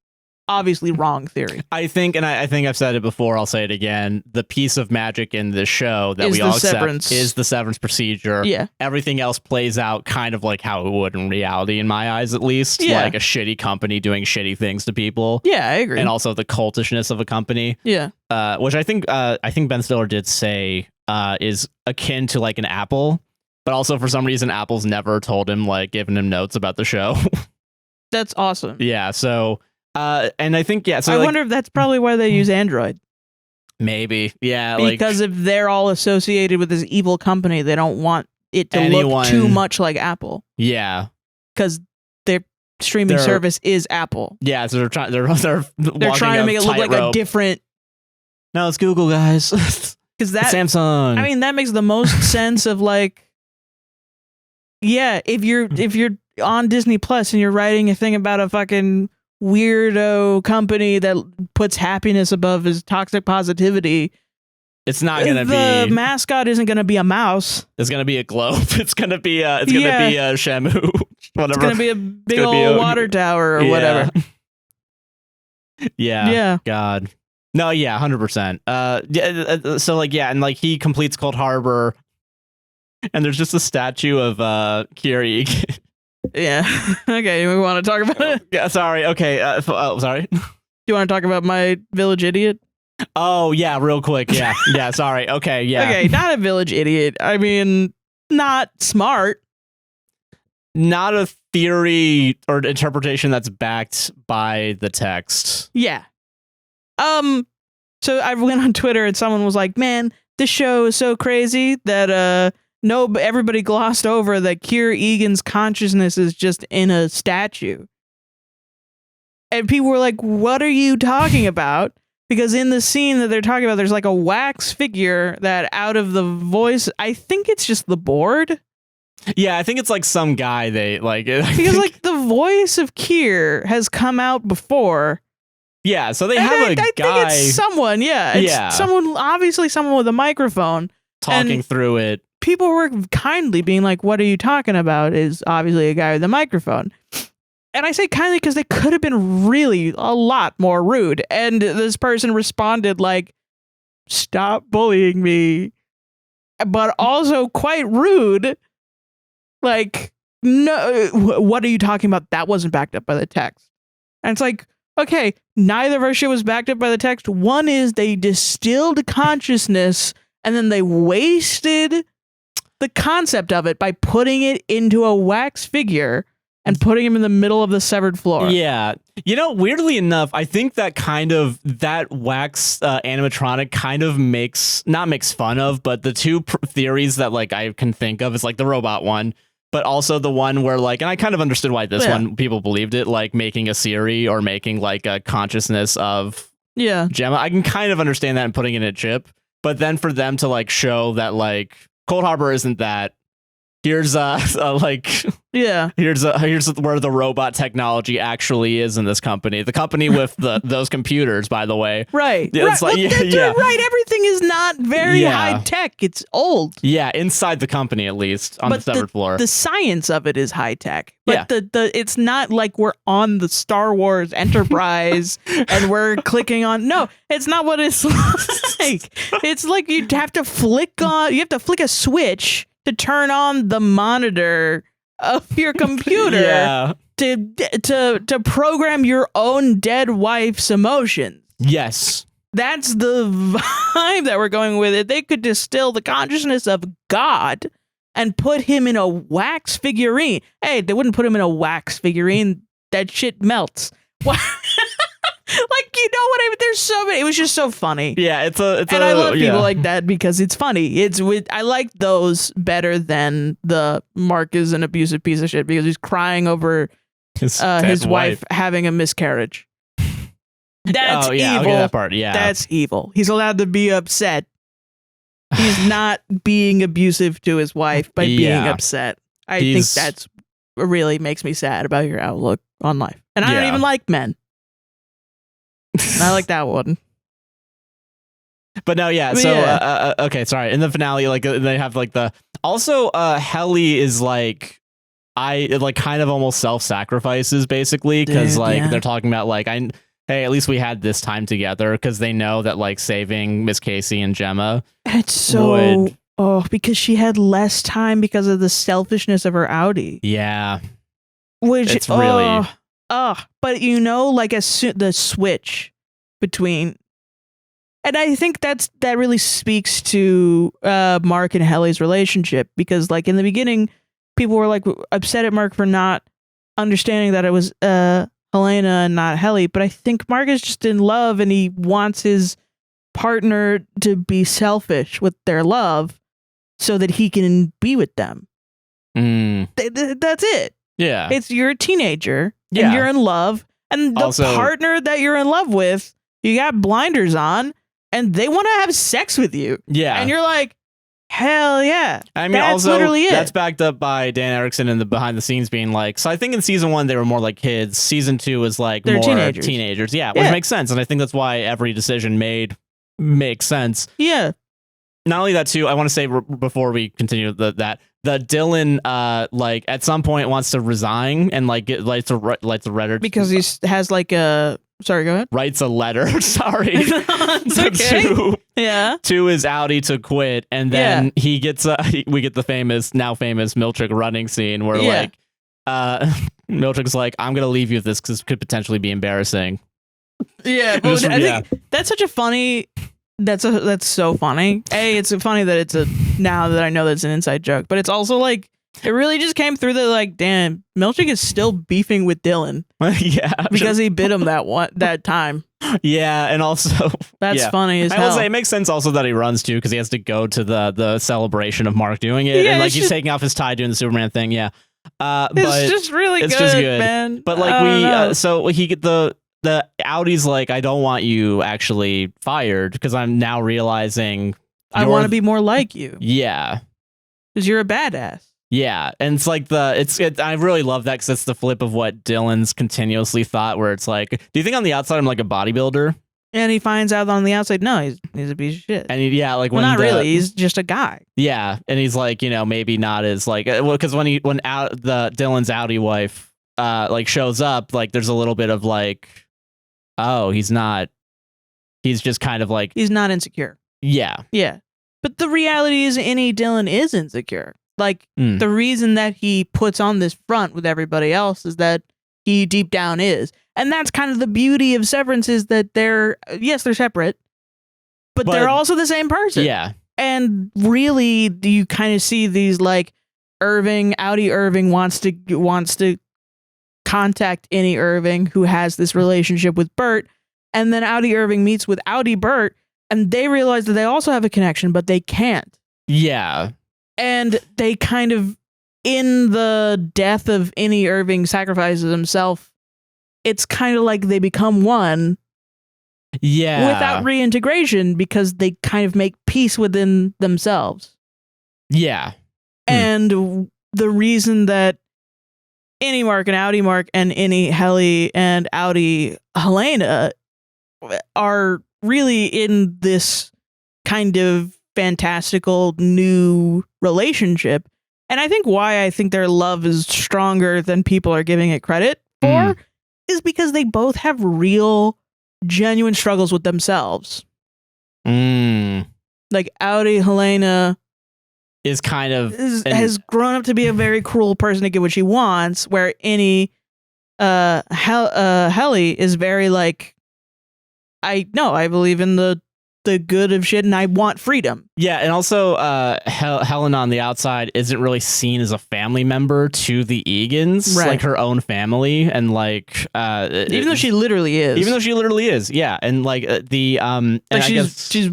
obviously wrong theory. I think, and I think I've said it before, I'll say it again, the piece of magic in this show that we all accept is the severance procedure. Yeah. Everything else plays out kind of like how it would in reality, in my eyes at least. Yeah. Like a shitty company doing shitty things to people. Yeah, I agree. And also the cultishness of a company. Yeah. Which I think Ben Stiller did say is akin to like an Apple. But also for some reason, Apple's never told him, like, giving him notes about the show. That's awesome. Yeah, so... and I think, so I wonder if that's probably why they use Android. Maybe, yeah. Because if they're all associated with this evil company, they don't want it to look too much like Apple. Yeah. Because their streaming service is Apple. Yeah, so they're trying to make it look like a different... No, it's Google, guys. Because that... Samsung. I mean, that makes the most sense of, like... Yeah, if you're on Disney Plus and you're writing a thing about a fucking... weirdo company that puts happiness above his toxic positivity, it's not gonna be the mascot isn't gonna be a mouse. It's gonna be a globe. It's gonna be a Shamu. Whatever. It's gonna be a big old water tower or whatever. Yeah. God. No. Yeah. 100%. So and he completes Cold Harbor, and there's just a statue of Kiri. Yeah. Okay. We want to talk about it. Yeah. Sorry. Okay. Sorry. Do you want to talk about my village idiot? Oh yeah, real quick. Yeah. Yeah. Sorry. Okay. Yeah. Okay. Not a village idiot. I mean, not smart. Not a theory or interpretation that's backed by the text. Yeah. So I went on Twitter and someone was like, "Man, this show is so crazy that everybody glossed over that Kier Egan's consciousness is just in a statue." And people were like, "What are you talking about?" Because in the scene that they're talking about, there's like a wax figure that out of the voice, I think it's just the board. Yeah, I think it's like some guy they like. Because like the voice of Kier has come out before. Yeah, so they have a guy. I think it's someone, It's someone, obviously someone with a microphone. Talking through it. People were kindly being like, "What are you talking about?" Is obviously a guy with a microphone. And I say kindly because they could have been really a lot more rude. And this person responded like, "Stop bullying me." But also quite rude. Like, no, what are you talking about? That wasn't backed up by the text. And it's like, okay, neither of our shit was backed up by the text. One is they distilled consciousness and then they wasted the concept of it by putting it into a wax figure and putting him in the middle of the severed floor. Yeah. You know, weirdly enough, I think that that wax animatronic kind of not makes fun of, but the two theories that like I can think of is like the robot one, but also the one where like, and I kind of understood why this one people believed it, like making a Siri or making like a consciousness of Gemma. I can kind of understand that and putting it in a chip, but then for them to like show that like Cold Harbor isn't that. Here's here's where the robot technology actually is in this company. The company with those computers, by the way. Right. It's right. Right. Everything is not very high tech. It's old. Yeah, inside the company at least on the severed floor. The science of it is high tech. But it's not like we're on the Star Wars Enterprise and we're clicking on. No, it's not what it's like. It's like you have to flick a switch to turn on the monitor of your computer to program your own dead wife's emotions. Yes. That's the vibe that we're going with. If they could distill the consciousness of God and put him in a wax figurine. Hey, they wouldn't put him in a wax figurine. That shit melts. What? Like, you know what I mean? There's so many. It was just so funny. Yeah, I love people like that because it's funny. I like those better than the Mark is an abusive piece of shit because he's crying over his wife having a miscarriage. That's evil. Okay, that part. Yeah, that's evil. He's allowed to be upset. He's not being abusive to his wife by being upset. I think that's really makes me sad about your outlook on life. And I don't even like men. I like that one. But no, yeah. So okay, sorry. In the finale, like they have like the also Helly is like kind of almost self-sacrifices basically because they're talking about like hey, at least we had this time together because they know that like saving Miss Casey and Gemma. It's so because she had less time because of the selfishness of her outie. Yeah, which it's really but you know, like the switch between. And I think that really speaks to Mark and Helly's relationship because, like, in the beginning, people were like upset at Mark for not understanding that it was Helena and not Helly. But I think Mark is just in love and he wants his partner to be selfish with their love so that he can be with them. That's it. Yeah, you're a teenager and you're in love, and the partner that you're in love with, you got blinders on. And they want to have sex with you. Yeah. And you're like, hell yeah. I mean, that's literally it. That's backed up by Dan Erickson in the behind the scenes being like, so I think in season 1, they were more like kids. Season 2 is like they're more teenagers. Yeah, which makes sense. And I think that's why every decision made makes sense. Yeah. Not only that, too, I want to say before we continue that Dylan, like at some point wants to resign and like lights a letter. Because he has like a... Sorry, go ahead. Writes a letter. Sorry. It's okay. To his outie to quit, and then he gets we get the now famous Miltrick running scene where like Miltrick's like, I'm gonna leave you with this because this could potentially be embarrassing. Yeah, I think that's such a funny. That's so funny. It's funny that it's now that I know that's an inside joke, but it's also like. It really just came through that, like, damn, Miltrick is still beefing with Dylan. Yeah. Because he bit him that time. Yeah, and also... That's funny as hell. I will say, it makes sense also that he runs, too, because he has to go to the celebration of Mark doing it. And, like, he's taking off his tie doing the Superman thing, yeah. But it's just really good, man. But, like, so he get the Audie's like, I don't want you actually fired, because I'm now realizing... I want to be more like you. Yeah. Because you're a badass. Yeah, and it's like I really love that because it's the flip of what Dylan's continuously thought, where it's like, do you think on the outside I'm like a bodybuilder? And he finds out on the outside, no, he's a piece of shit. And not really, he's just a guy. Yeah, and he's like, maybe not as like, because when Dylan's outie wife like shows up, like there's a little bit of like, oh, he's just kind of like he's not insecure. Yeah, but the reality is, Dylan is insecure. Like, the reason that he puts on this front with everybody else is that he deep down is. And that's kind of the beauty of Severance is that they're separate, but they're also the same person. Yeah. And really, you kind of see these, like, outie Irving wants to contact Innie Irving, who has this relationship with Bert. And then outie Irving meets with outie Bert, and they realize that they also have a connection, but they can't. Yeah. And they kind of, in the death of Innie Irving sacrifices himself, it's kind of like they become one. Yeah. Without reintegration because they kind of make peace within themselves. Yeah. And the reason that Innie Mark and outie Mark and Innie Helly and outie Helena are really in this kind of fantastical new relationship, and I think why I think their love is stronger than people are giving it credit for is because they both have real genuine struggles with themselves. Like outie Helena is kind of has grown up to be a very cruel person to get what she wants, where Innie Helly is very like, I believe in the good of shit and I want freedom. Yeah, and also Helen on the outside isn't really seen as a family member to the Egans, like her own family, and like even though she literally is. Yeah, and like and she's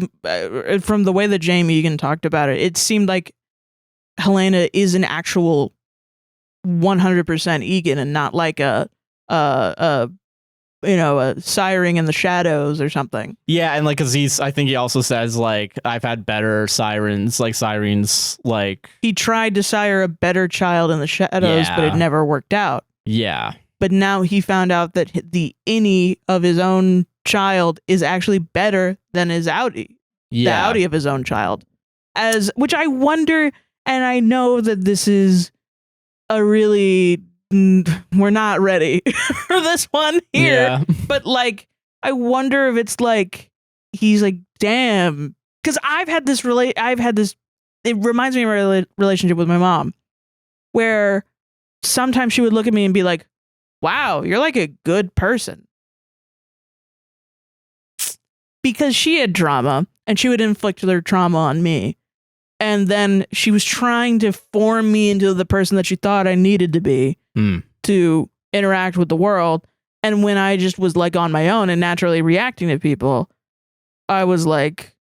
from the way that Jamie Egan talked about it seemed like Helena is an actual 100% Egan and not like a siring in the shadows or something. Yeah, and like, cause I think he also says like, I've had better sirens, like he tried to sire a better child in the shadows, but it never worked out. Yeah. but now he found out that the innie of his own child is actually better than his outie, the outie of his own child. Which I wonder, and I know that this is a really, we're not ready for this one here, but like, I wonder if it's like, he's like, damn, because it reminds me of my relationship with my mom, where sometimes she would look at me and be like, wow, you're like a good person. Because she had trauma and she would inflict their trauma on me. And then she was trying to form me into the person that she thought I needed to be to interact with the world. And when I just was like on my own and naturally reacting to people, I was like,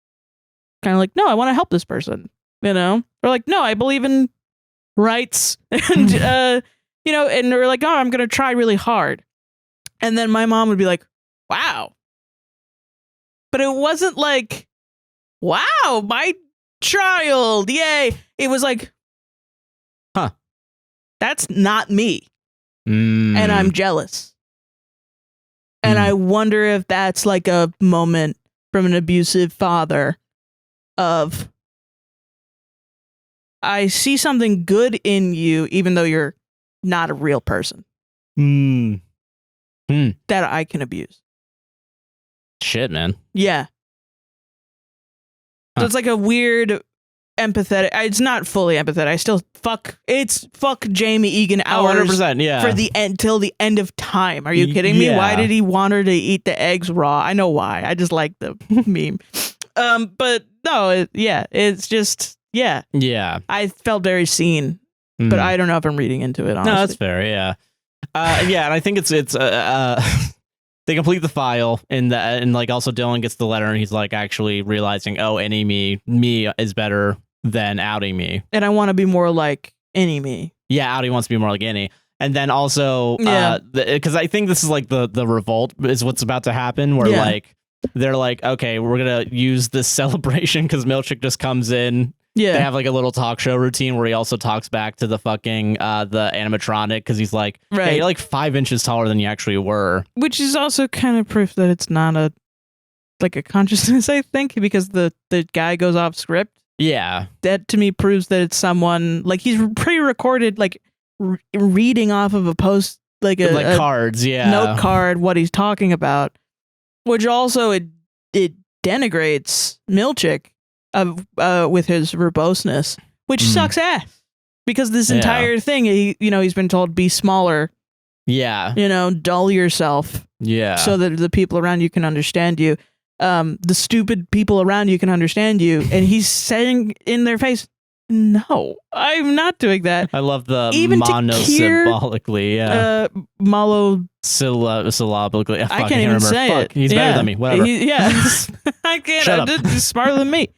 kind of like, no, I want to help this person, you know? Or like, no, I believe in rights. And, you know, and they're like, oh, I'm going to try really hard. And then my mom would be like, wow. But it wasn't like, wow, my child, yay. It was like, huh, that's not me. And I'm jealous. And I wonder if that's like a moment from an abusive father of, I see something good in you, even though you're not a real person that I can abuse. Shit, man. Yeah. So it's like a weird empathetic. It's not fully empathetic. I still fuck Jamie Egan hours 100%, yeah. for the end till the end of time. Are you kidding me? Why did he want her to eat the eggs raw? I know why. I just like the meme. But no, it's just yeah. I felt very seen, but I don't know if I'm reading into it. Honestly. No, that's fair. Yeah. Yeah, and I think it's they complete the file and like also Dylan gets the letter and he's like actually realizing, oh, any me is better than outing me. And I want to be more like any me. Yeah, outie wants to be more like any. And then also, because I think this is like the revolt is what's about to happen where like, they're like, okay, we're going to use this celebration because Milchick just comes in. Yeah. They have like a little talk show routine where he also talks back to the fucking the animatronic because he's like, hey, you're like 5 inches taller than you actually were. Which is also kind of proof that it's not a consciousness, I think, because the guy goes off script. Yeah. That to me proves that it's someone like he's pre-recorded, like reading off of a post, like a cards, note card, what he's talking about, which also it denigrates Milchick with his verboseness, which sucks ass because this entire thing, he's been told be smaller, dull yourself, so that the people around you can understand you, the stupid people around you can understand you, and he's saying in their face, no, I'm not doing that. I love the monosymbolically, syllabically. I can't even say it. He's better than me. Whatever. I can't. Shut up. He's smarter than me.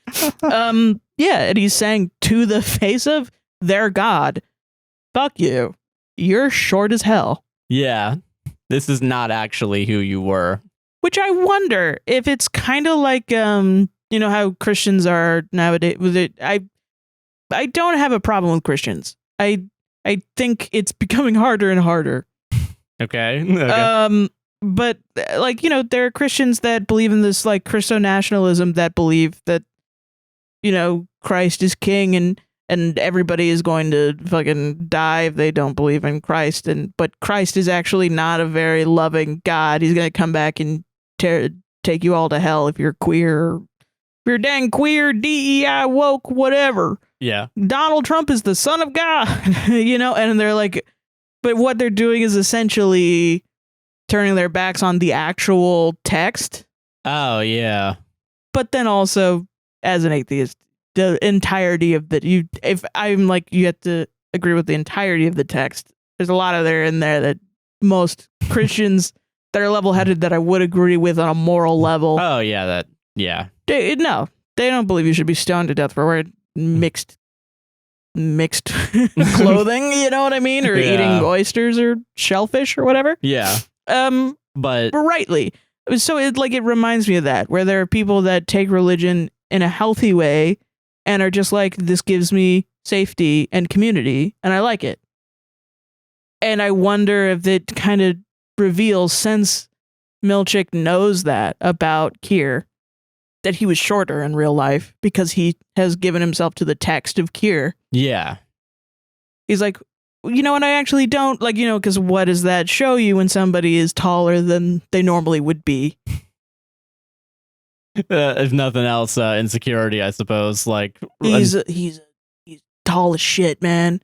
And he's saying to the face of their god, "Fuck you. You're short as hell." Yeah, this is not actually who you were. Which I wonder if it's kind of like, how Christians are nowadays. With it, I don't have a problem with Christians. I think it's becoming harder and harder. Okay. But there are Christians that believe in this like Christo-nationalism that believe that, Christ is king and everybody is going to fucking die if they don't believe in Christ. But Christ is actually not a very loving God. He's going to come back and take you all to hell if you're queer. If you're dang queer, DEI, woke, whatever. Yeah. Donald Trump is the son of God, and they're like, but what they're doing is essentially turning their backs on the actual text. Oh, yeah. But then also, as an atheist, the entirety of you have to agree with the entirety of the text. There's a lot of there in there that most Christians that are level-headed that I would agree with on a moral level. Oh, yeah, they don't believe you should be stoned to death for wearing mixed clothing, you know what I mean? Or eating oysters or shellfish or whatever. Yeah. But rightly. So it reminds me of that, where there are people that take religion in a healthy way and are just like, this gives me safety and community, and I like it. And I wonder if it kind of reveals, since Milchick knows that about Kier, that he was shorter in real life because he has given himself to the text of Kier. Yeah. He's like, you know what, I actually don't, like, you know, because what does that show you when somebody is taller than they normally would be? If nothing else, insecurity, I suppose. Like, he's tall as shit, man.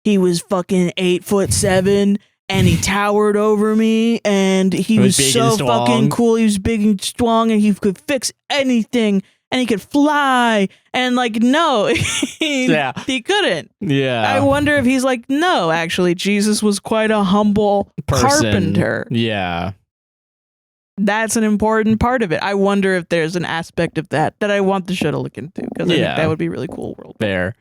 He was fucking 8'7", and he towered over me, and he was so fucking cool. He was big and strong, and he could fix anything, and he could fly. And like, no, he couldn't. Yeah. I wonder if he's like, no, actually, Jesus was quite a humble carpenter. Yeah. That's an important part of it. I wonder if there's an aspect of that I want the show to look into, because I think that would be really cool world. Fair.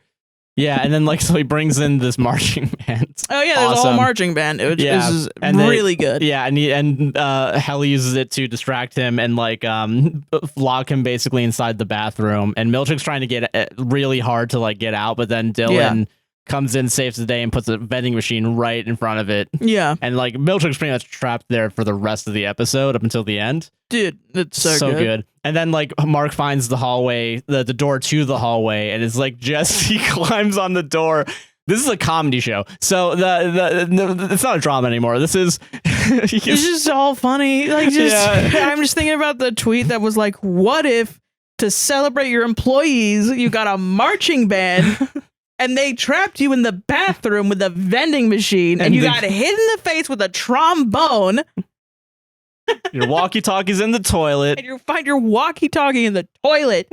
Yeah, and then like so he brings in this marching band. Oh yeah, there's a whole marching band. This is really good. Yeah, and Hell uses it to distract him and like lock him basically inside the bathroom. And Milchick's trying to get really hard to like get out, but then Dylan comes in, saves the day, and puts a vending machine right in front of it. Yeah, and like Milchick's pretty much trapped there for the rest of the episode up until the end. Dude, it's so good. And then like Mark finds the hallway, the door to the hallway, and it's like Jesse climbs on the door. This is a comedy show, so the it's not a drama anymore. This is it's just all funny. Like, I'm just thinking about the tweet that was like, "What if to celebrate your employees, you got a marching band?" And they trapped you in the bathroom with a vending machine, and you got hit in the face with a trombone. Your walkie-talkie's in the toilet. And you find your walkie-talkie in the toilet.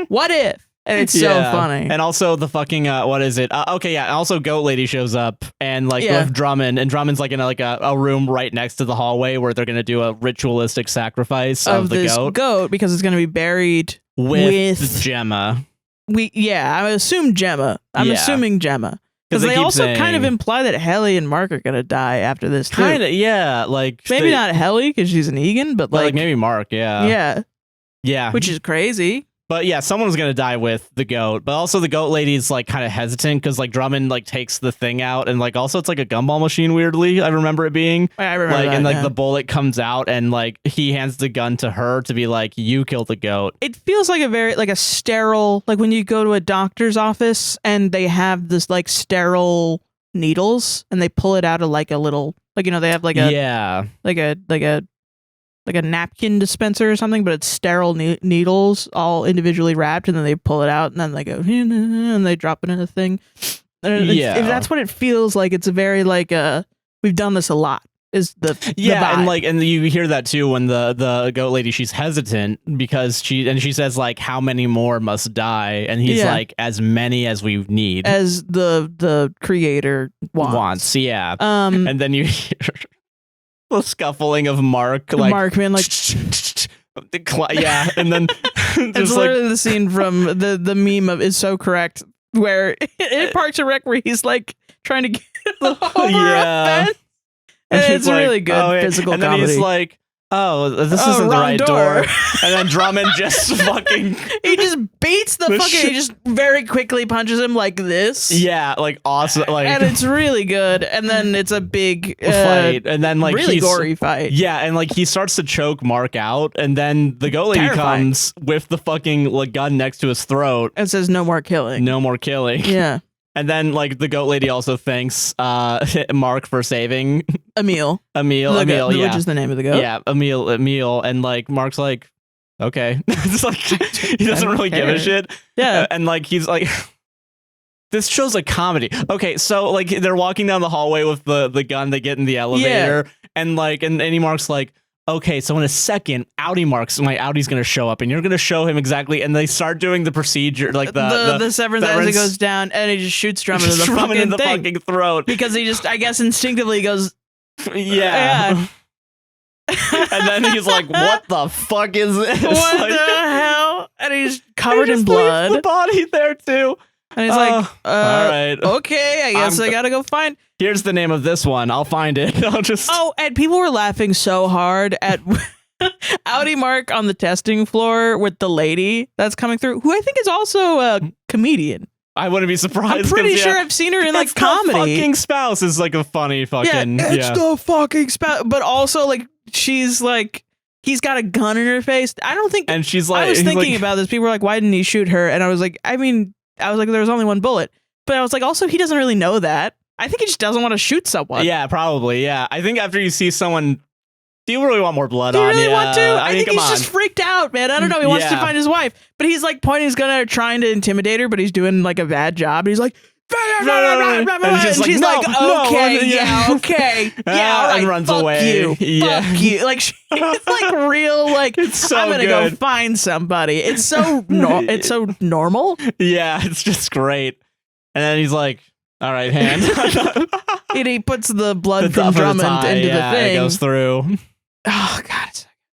What if? And it's so funny. And also the fucking, what is it? Also Goat Lady shows up and like with Drummond, and Drummond's like in a room right next to the hallway where they're going to do a ritualistic sacrifice of the goat because it's going to be buried with Gemma. I assume Gemma. I'm assuming Gemma. Because they also kind of imply that Helly and Mark are going to die after this, too. Kind of, yeah. Like maybe not Helly, because she's an Egan, but like maybe Mark, Yeah. Which is crazy. But yeah, someone's going to die with the goat. But also the Goat Lady's like kind of hesitant because like Drummond like takes the thing out, and like also it's like a gumball machine, weirdly. I remember it being. I remember like, that, and like the bullet comes out, and like he hands the gun to her to be like, you killed the goat. It feels like a very like a sterile, like when you go to a doctor's office and they have this like sterile needles and they pull it out of like a little, like, you know, they have like a like a napkin dispenser or something, but it's sterile needles all individually wrapped, and then they pull it out, and then they go and they drop it in a thing. If that's what it feels like, it's a very like we've done this a lot. Is the vibe. and you hear that too when the Goat Lady, she's hesitant because she says like, how many more must die, and he's like, as many as we need, as the creator wants. And then you hear the scuffling of Mark, like Mark being like, and then it's literally the scene from the meme of "Is So Correct," where in Parks and Rec, where he's like trying to get over a fence. And it's like, really good physical comedy. And then he's like, oh, this isn't the right door. And then Drummond just fucking... he just beats the fucking... He just very quickly punches him like this. Yeah, like awesome. Like, and it's really good. And then it's a big... fight. And then like... really gory fight. Yeah, and like he starts to choke Mark out. And then the Goat Lady comes with the fucking like, gun next to his throat. And says, no more killing. No more killing. Yeah. And then, like, the Goat Lady also thanks Mark for saving Emil. Emil, which is the name of the goat. Yeah, Emil, and like Mark's like, okay, it's like he doesn't really give a shit. Yeah, and like he's like, this show's a comedy. Okay, so like they're walking down the hallway with the gun. They get in the elevator, and like, and Mark's like, okay, so in a second, my Audi's going to show up, and you're going to show him exactly, and they start doing the procedure, like the severance as it goes down, and he just shoots Drummond in the fucking throat. Because he just, I guess, instinctively goes, yeah. And then he's like, what the fuck is this? What like, the hell? And he's covered in blood. The body there, too. And he's like, all right. Okay, I guess I gotta go find... Here's the name of this one. I'll find it. I'll just... Oh, and people were laughing so hard at Audi Mark on the testing floor with the lady that's coming through, who I think is also a comedian. I wouldn't be surprised. I'm pretty 'cause, sure I've seen her in like it's the comedy. fucking spouse is like a funny fucking. Yeah, fucking spouse is like a funny fucking. Yeah, it's the fucking spouse. But also, like, she's like, he's got a gun in her face. I don't think. And she's like, I was he's thinking like, about this. People were like, why didn't he shoot her? And I was like, there was only one bullet. But I was like, also, he doesn't really know that. I think he just doesn't want to shoot someone. Yeah, probably. Yeah, I think after you see someone, do you really want more blood Do you on really you? want to? I mean, think he's just freaked out, man. I don't know. He wants to Yeah. find his wife, but he's like pointing his gun at her, trying to intimidate her, but he's doing like a bad job. And he's like, and she's like, okay, yeah, okay, yeah, all right, and runs fuck away. you, Yeah. fuck you. Like, she's like real, like, It's so I'm gonna go good. find somebody. It's so it's so normal. Yeah, it's just great. And then he's like, all right, hand. And he puts the blood The from top of the Drummond tie, into yeah, the it thing. goes through. Oh god,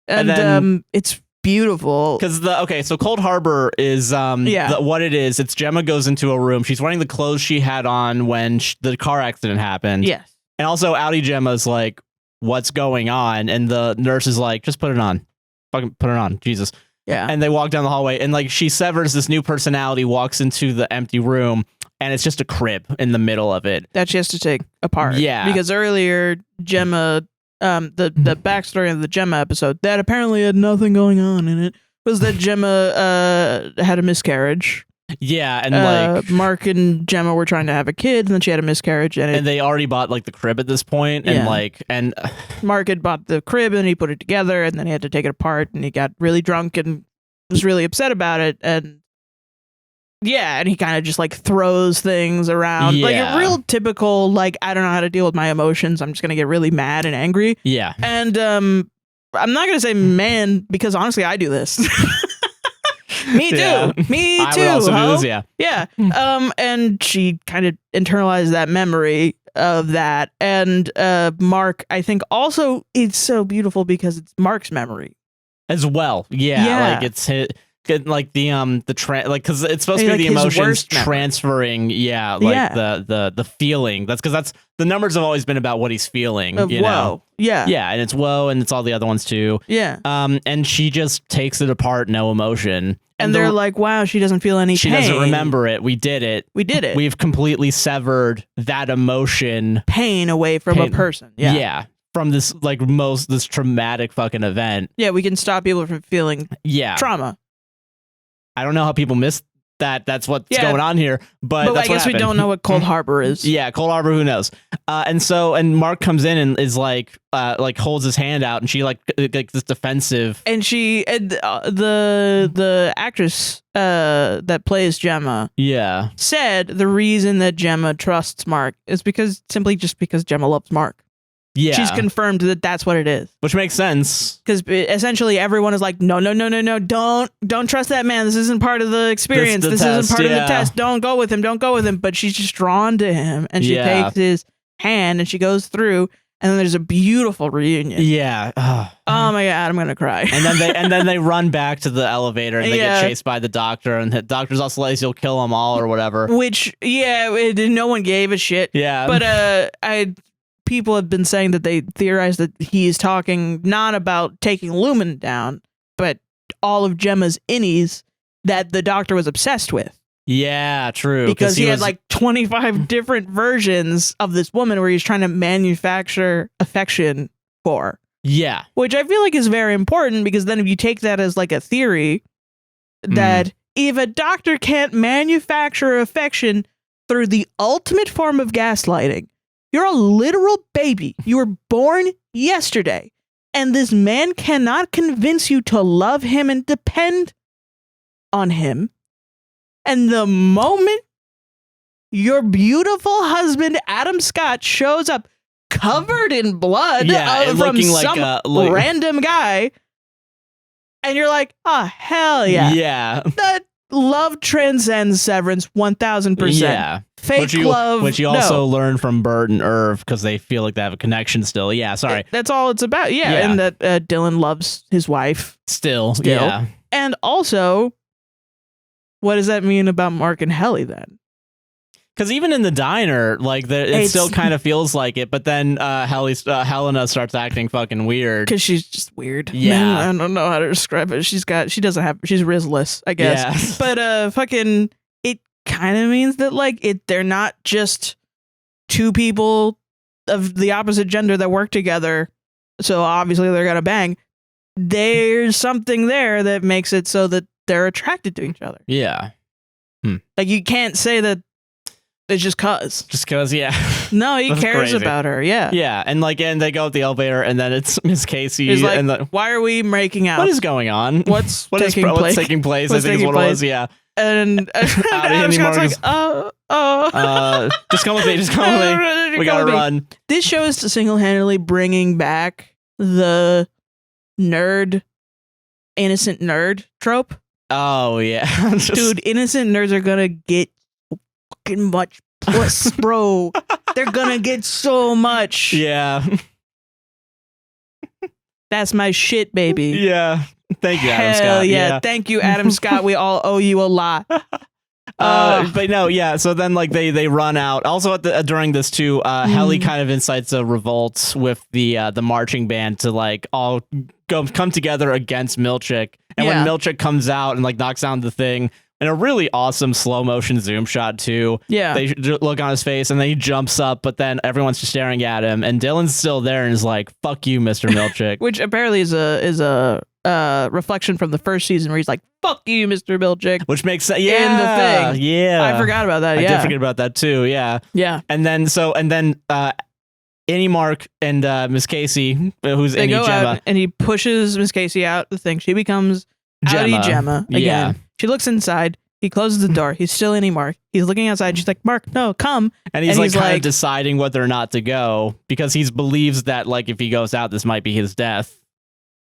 And and then- it's beautiful. Because so Cold Harbor is what it is. It's Gemma goes into a room. She's wearing the clothes she had on when the car accident happened. Yes. And also Outie Gemma's like, what's going on? And the nurse is like, just put it on. Fucking put it on. Jesus. Yeah. And they walk down the hallway and like she severs this new personality, walks into the empty room, and it's just a crib in the middle of it. That she has to take apart. Yeah. Because earlier Gemma, the backstory of the Gemma episode that apparently had nothing going on in it was that Gemma had a miscarriage. Yeah, and like Mark and Gemma were trying to have a kid, and then she had a miscarriage, and they already bought like the crib at this point, and Yeah. Mark had bought the crib, and he put it together, and then he had to take it apart, and he got really drunk and was really upset about it, and yeah, and he kind of just like throws things around, like a real typical like, I don't know how to deal with my emotions, I'm just gonna get really mad and angry. Yeah. And I'm not gonna say man, because honestly I do this. Me too. Yeah. Me too. I would also ho. do this, yeah. Yeah. And she kind of internalized that memory of that. And Mark, I think also it's so beautiful because it's Mark's memory As well. Yeah. Yeah. Like it's hit like the like because it's supposed to be Like the his emotions worst memory. transferring, the feeling. That's because the numbers have always been about what he's feeling. of you whoa. know? Yeah. Yeah, and it's woe, and it's all the other ones too. Yeah. And she just takes it apart, no emotion. And they're like, wow, she doesn't feel any she pain. doesn't remember it. We did it. We did it. We've completely severed that emotion. Pain away from a person. Yeah. Yeah. From this this traumatic fucking event. Yeah, we can stop people from feeling trauma. I don't know how people miss that. That's what's Yeah. going on here. But that's I guess we don't know what Cold Harbor is. Yeah, Cold Harbor, who knows? And Mark comes in and is like holds his hand out, and she like this defensive. And she, the actress that plays Gemma, said the reason that Gemma trusts Mark is because Gemma loves Mark. Yeah, she's confirmed that that's what it is, which makes sense because essentially everyone is like, no, don't trust that man. This isn't part of the experience. This isn't part of the test. Don't go with him. But she's just drawn to him, and she takes his hand and she goes through. And then there's a beautiful reunion. Yeah. Oh my god, I'm gonna cry. And then they run back to the elevator and they get chased by the doctor, and the doctor's also like, "You'll kill them all" or whatever. Which no one gave a shit. Yeah. But people have been saying that they theorize that he's talking not about taking Lumen down, but all of Gemma's innies that the doctor was obsessed with. Yeah, true. Because he had like 25 different versions of this woman where he's trying to manufacture affection for. Yeah. Which I feel like is very important, because then if you take that as like a theory that if a doctor can't manufacture affection through the ultimate form of gaslighting, you're a literal baby. You were born yesterday, and this man cannot convince you to love him and depend on him. And the moment your beautiful husband, Adam Scott, shows up covered in blood from some random guy, and you're like, oh, hell yeah. Yeah. That love transcends Severance 1000%. Yeah. Fake love. Which you also learn from Bert and Irv, because they feel like they have a connection still. Yeah, sorry. That's all it's about. Yeah. And that Dylan loves his wife. Still. Yeah. And also, what does that mean about Mark and Helly then? Because even in the diner, like it still kind of feels like it, but then Helena starts acting fucking weird. Because she's just weird. Yeah. Man, I don't know how to describe it. She's rizless, I guess. Yes. But it kind of means that like they're not just two people of the opposite gender that work together. So obviously they're going to bang. There's something there that makes it so that they're attracted to each other. Yeah. Like you can't say that it's just cuz. Just cuz, yeah. No, he That's cares crazy. about her. Yeah. Yeah, and they go up the elevator, and then it's Miss Casey. He's like, and why are we making out? what is going on? What's What's taking place? What's I think taking is what place? it was. Yeah. And Adam Scott's like, just come with me. Just come with me. We gotta run. This show is single-handedly bringing back the innocent nerd trope. Oh yeah, Dude, innocent nerds are gonna get fucking much puss, bro. They're gonna get so much. Yeah. That's my shit, baby. Yeah. Thank you, Adam Hell Scott. yeah. Thank you, Adam Scott. We all owe you a lot. But no, yeah. So then, like they run out. Also, during this too, Helly kind of incites a revolt with the marching band to like all come together against Milchick. And when Milchick comes out and like knocks down the thing, in a really awesome slow motion zoom shot too. Yeah, they look on his face and then he jumps up, but then everyone's just staring at him, and Dylan's still there and is like, "Fuck you, Mr. Milchick," which apparently is a reflection from the first season where he's like, "Fuck you, Mr. Milchick," which makes sense. Yeah, in the thing. Yeah, I forgot about that. I did forget about that too. Yeah, yeah. And then Annie, Mark, and Miss Casey, who's they Annie go Gemma, out and he pushes Miss Casey out the thing. She becomes Gemma again. Yeah. She looks inside. He closes the door. He's still Annie Mark. He's looking outside. She's like, "Mark, no, come." And he's like kind of deciding whether or not to go because he believes that like if he goes out, this might be his death.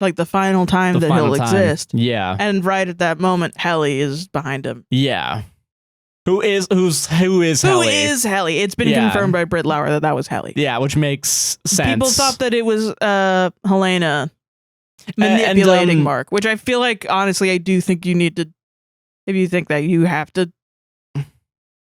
Like the final time that he'll exist. Yeah. And right at that moment, Helly is behind him. Yeah. Who is Helly? Who is Helly? It's been confirmed by Britt Lauer that was Helly. Yeah, which makes sense. People thought that it was Helena manipulating Mark, which I feel like, honestly, I do think you need to, if you think that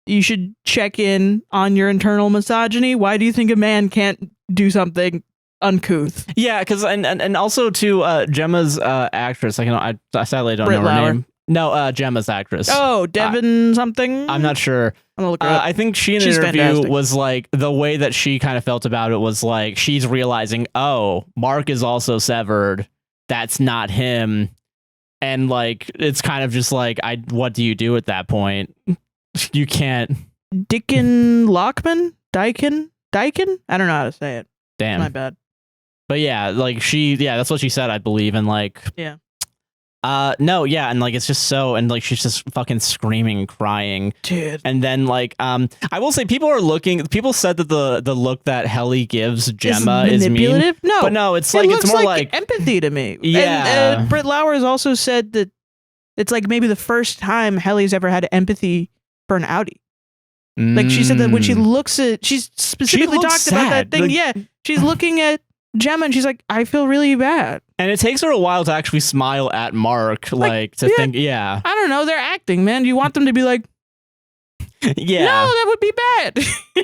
you should check in on your internal misogyny. Why do you think a man can't do something uncouth? Yeah, because and also to Gemma's actress, I sadly don't Britt know her Lauer. name. No, Gemma's actress. Oh, Devin something? I'm not sure. I'm gonna look her up. I think she's interview fantastic. Was like the way that she kind of felt about it was like she's realizing, oh, Mark is also severed. That's not him. And like it's kind of just like what do you do at that point? You can't. Dickon Lockman? Dyken? I don't know how to say it. Damn. My bad. But yeah, like that's what she said, I believe. And like, yeah. No, yeah, and like it's just so, and like she's just fucking screaming and crying, dude. And then like, I will say, people said that the look that Helly gives Gemma is mean. No, but no, it's like it's more like empathy to me. Yeah, and Britt Lauer has also said that it's like maybe the first time Helly's ever had empathy for an outie. Like she said that when she looks at, she's specifically talked about that thing. Like, yeah, she's looking at Gemma and she's like, I feel really bad. And it takes her a while to actually smile at Mark, think, yeah. I don't know, they're acting, man. You want them to be like, yeah. No, that would be bad.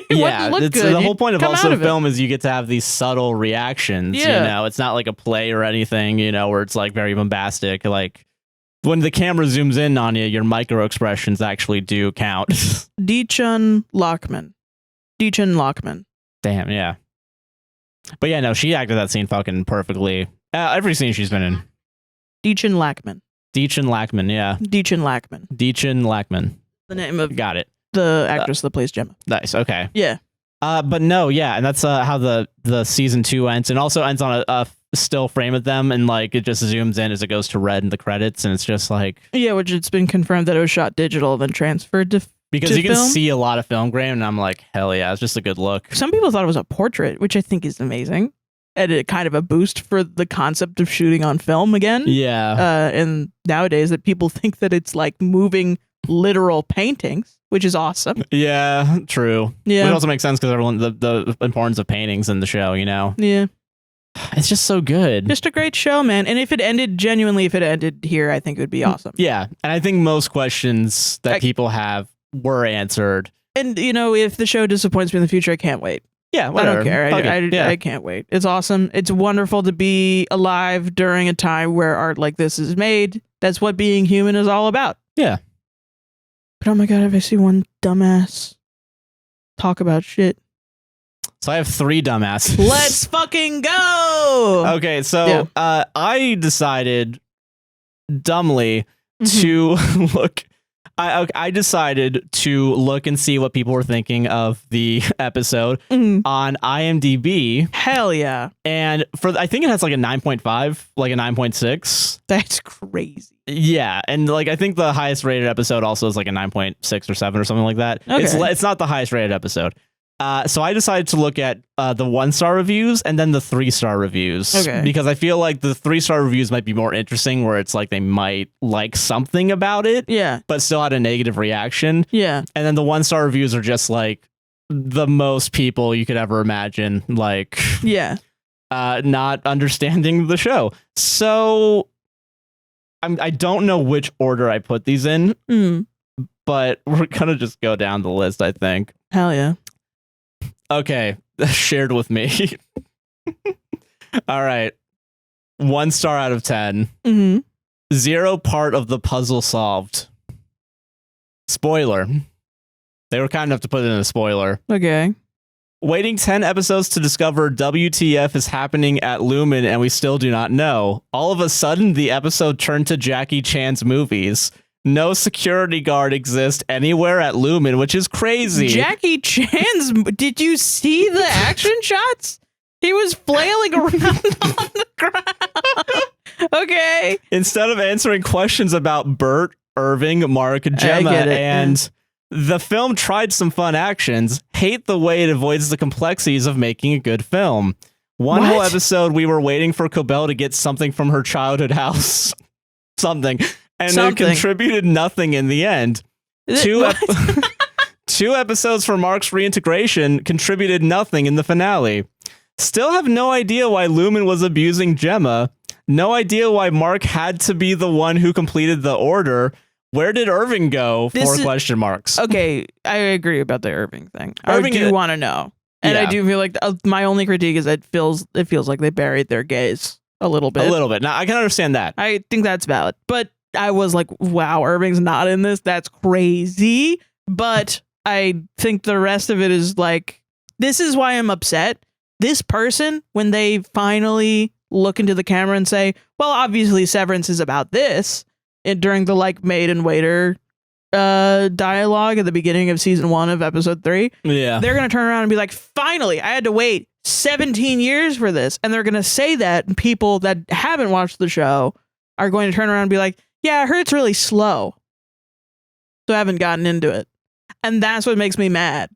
Yeah, look good. The whole point of also film is you get to have these subtle reactions, you know? It's not like a play or anything, where it's like very bombastic. Like when the camera zooms in on you, your micro expressions actually do count. Deechun Lockman. Damn, yeah. But yeah, no, she acted that scene fucking perfectly. Every scene she's been in. Deechun Lackman, yeah. Deechun Lackman. The name of got it. The actress that plays Gemma. Nice, okay. Yeah. But no, yeah, and that's how the season 2 ends, and also ends on a still frame of them, and like it just zooms in as it goes to red in the credits, and it's just like which it's been confirmed that it was shot digital, then transferred to because you can film. See a lot of film grain, and I'm like, hell yeah, it's just a good look. Some people thought it was a portrait, which I think is amazing, and it kind of a boost for the concept of shooting on film again. Yeah, and nowadays that people think that it's like moving literal paintings, which is awesome. Yeah, true. Yeah, it also makes sense because everyone the importance of paintings in the show, Yeah, it's just so good. Just a great show, man. And if it ended here, I think it would be awesome. Yeah, and I think most questions that people have were answered. And if the show disappoints me in the future, I can't wait. Yeah, whatever. I don't care. I can't wait. It's awesome. It's wonderful to be alive during a time where art like this is made. That's what being human is all about. Yeah. But oh my god, if I see one dumbass talk about shit. So I have 3 dumbasses. Let's fucking go! Okay, so I decided dumbly to look. I decided to look and see what people were thinking of the episode on IMDb. Hell yeah. And I think it has like a 9.5, like a 9.6. That's crazy. Yeah, and like I think the highest rated episode also is like a 9.6 or 7 or something like that. Okay. It's not the highest rated episode. So I decided to look at the 1-star reviews and then the 3-star reviews. Okay. Because I feel like the 3-star reviews might be more interesting, where it's like they might like something about it, Yeah. but still had a negative reaction. Yeah. And then the 1-star reviews are just like the most people you could ever imagine, like Yeah. not understanding the show. So I don't know which order I put these in, but we're gonna just go down the list, I think. Hell yeah. Okay, shared with me. All right. 1 star out of 10. 0 part of the puzzle solved. Spoiler. They were kind enough to put in a spoiler. Okay. Waiting 10 episodes to discover WTF is happening at Lumen and we still do not know. All of a sudden, the episode turned to Jackie Chan's movies. No security guard exists anywhere at Lumen, which is crazy. Jackie Chan's... Did you see the action shots? He was flailing around on the ground. Okay. Instead of answering questions about Bert, Irving, Mark, Gemma, and the film tried some fun actions, hate the way it avoids the complexities of making a good film. One whole episode, we were waiting for Cobell to get something from her childhood house. Something. And it contributed nothing in the end. 2 episodes for Mark's reintegration contributed nothing in the finale. Still have no idea why Lumen was abusing Gemma. No idea why Mark had to be the one who completed the order. Where did Irving go? Question marks. Okay, I agree about the Irving thing. I do want to know. And I do feel like my only critique is that it feels like they buried their gays a little bit. A little bit. Now, I can understand that. I think that's valid. But I was like, wow, Irving's not in this. That's crazy. But I think the rest of it is like, this is why I'm upset. This person, when they finally look into the camera and say, well, obviously Severance is about this, during the like maid and waiter dialogue at the beginning of season 1 of episode 3, they're going to turn around and be like, finally, I had to wait 17 years for this. And they're going to say that, and people that haven't watched the show are going to turn around and be like, yeah, I heard it's really slow, so I haven't gotten into it. And that's what makes me mad.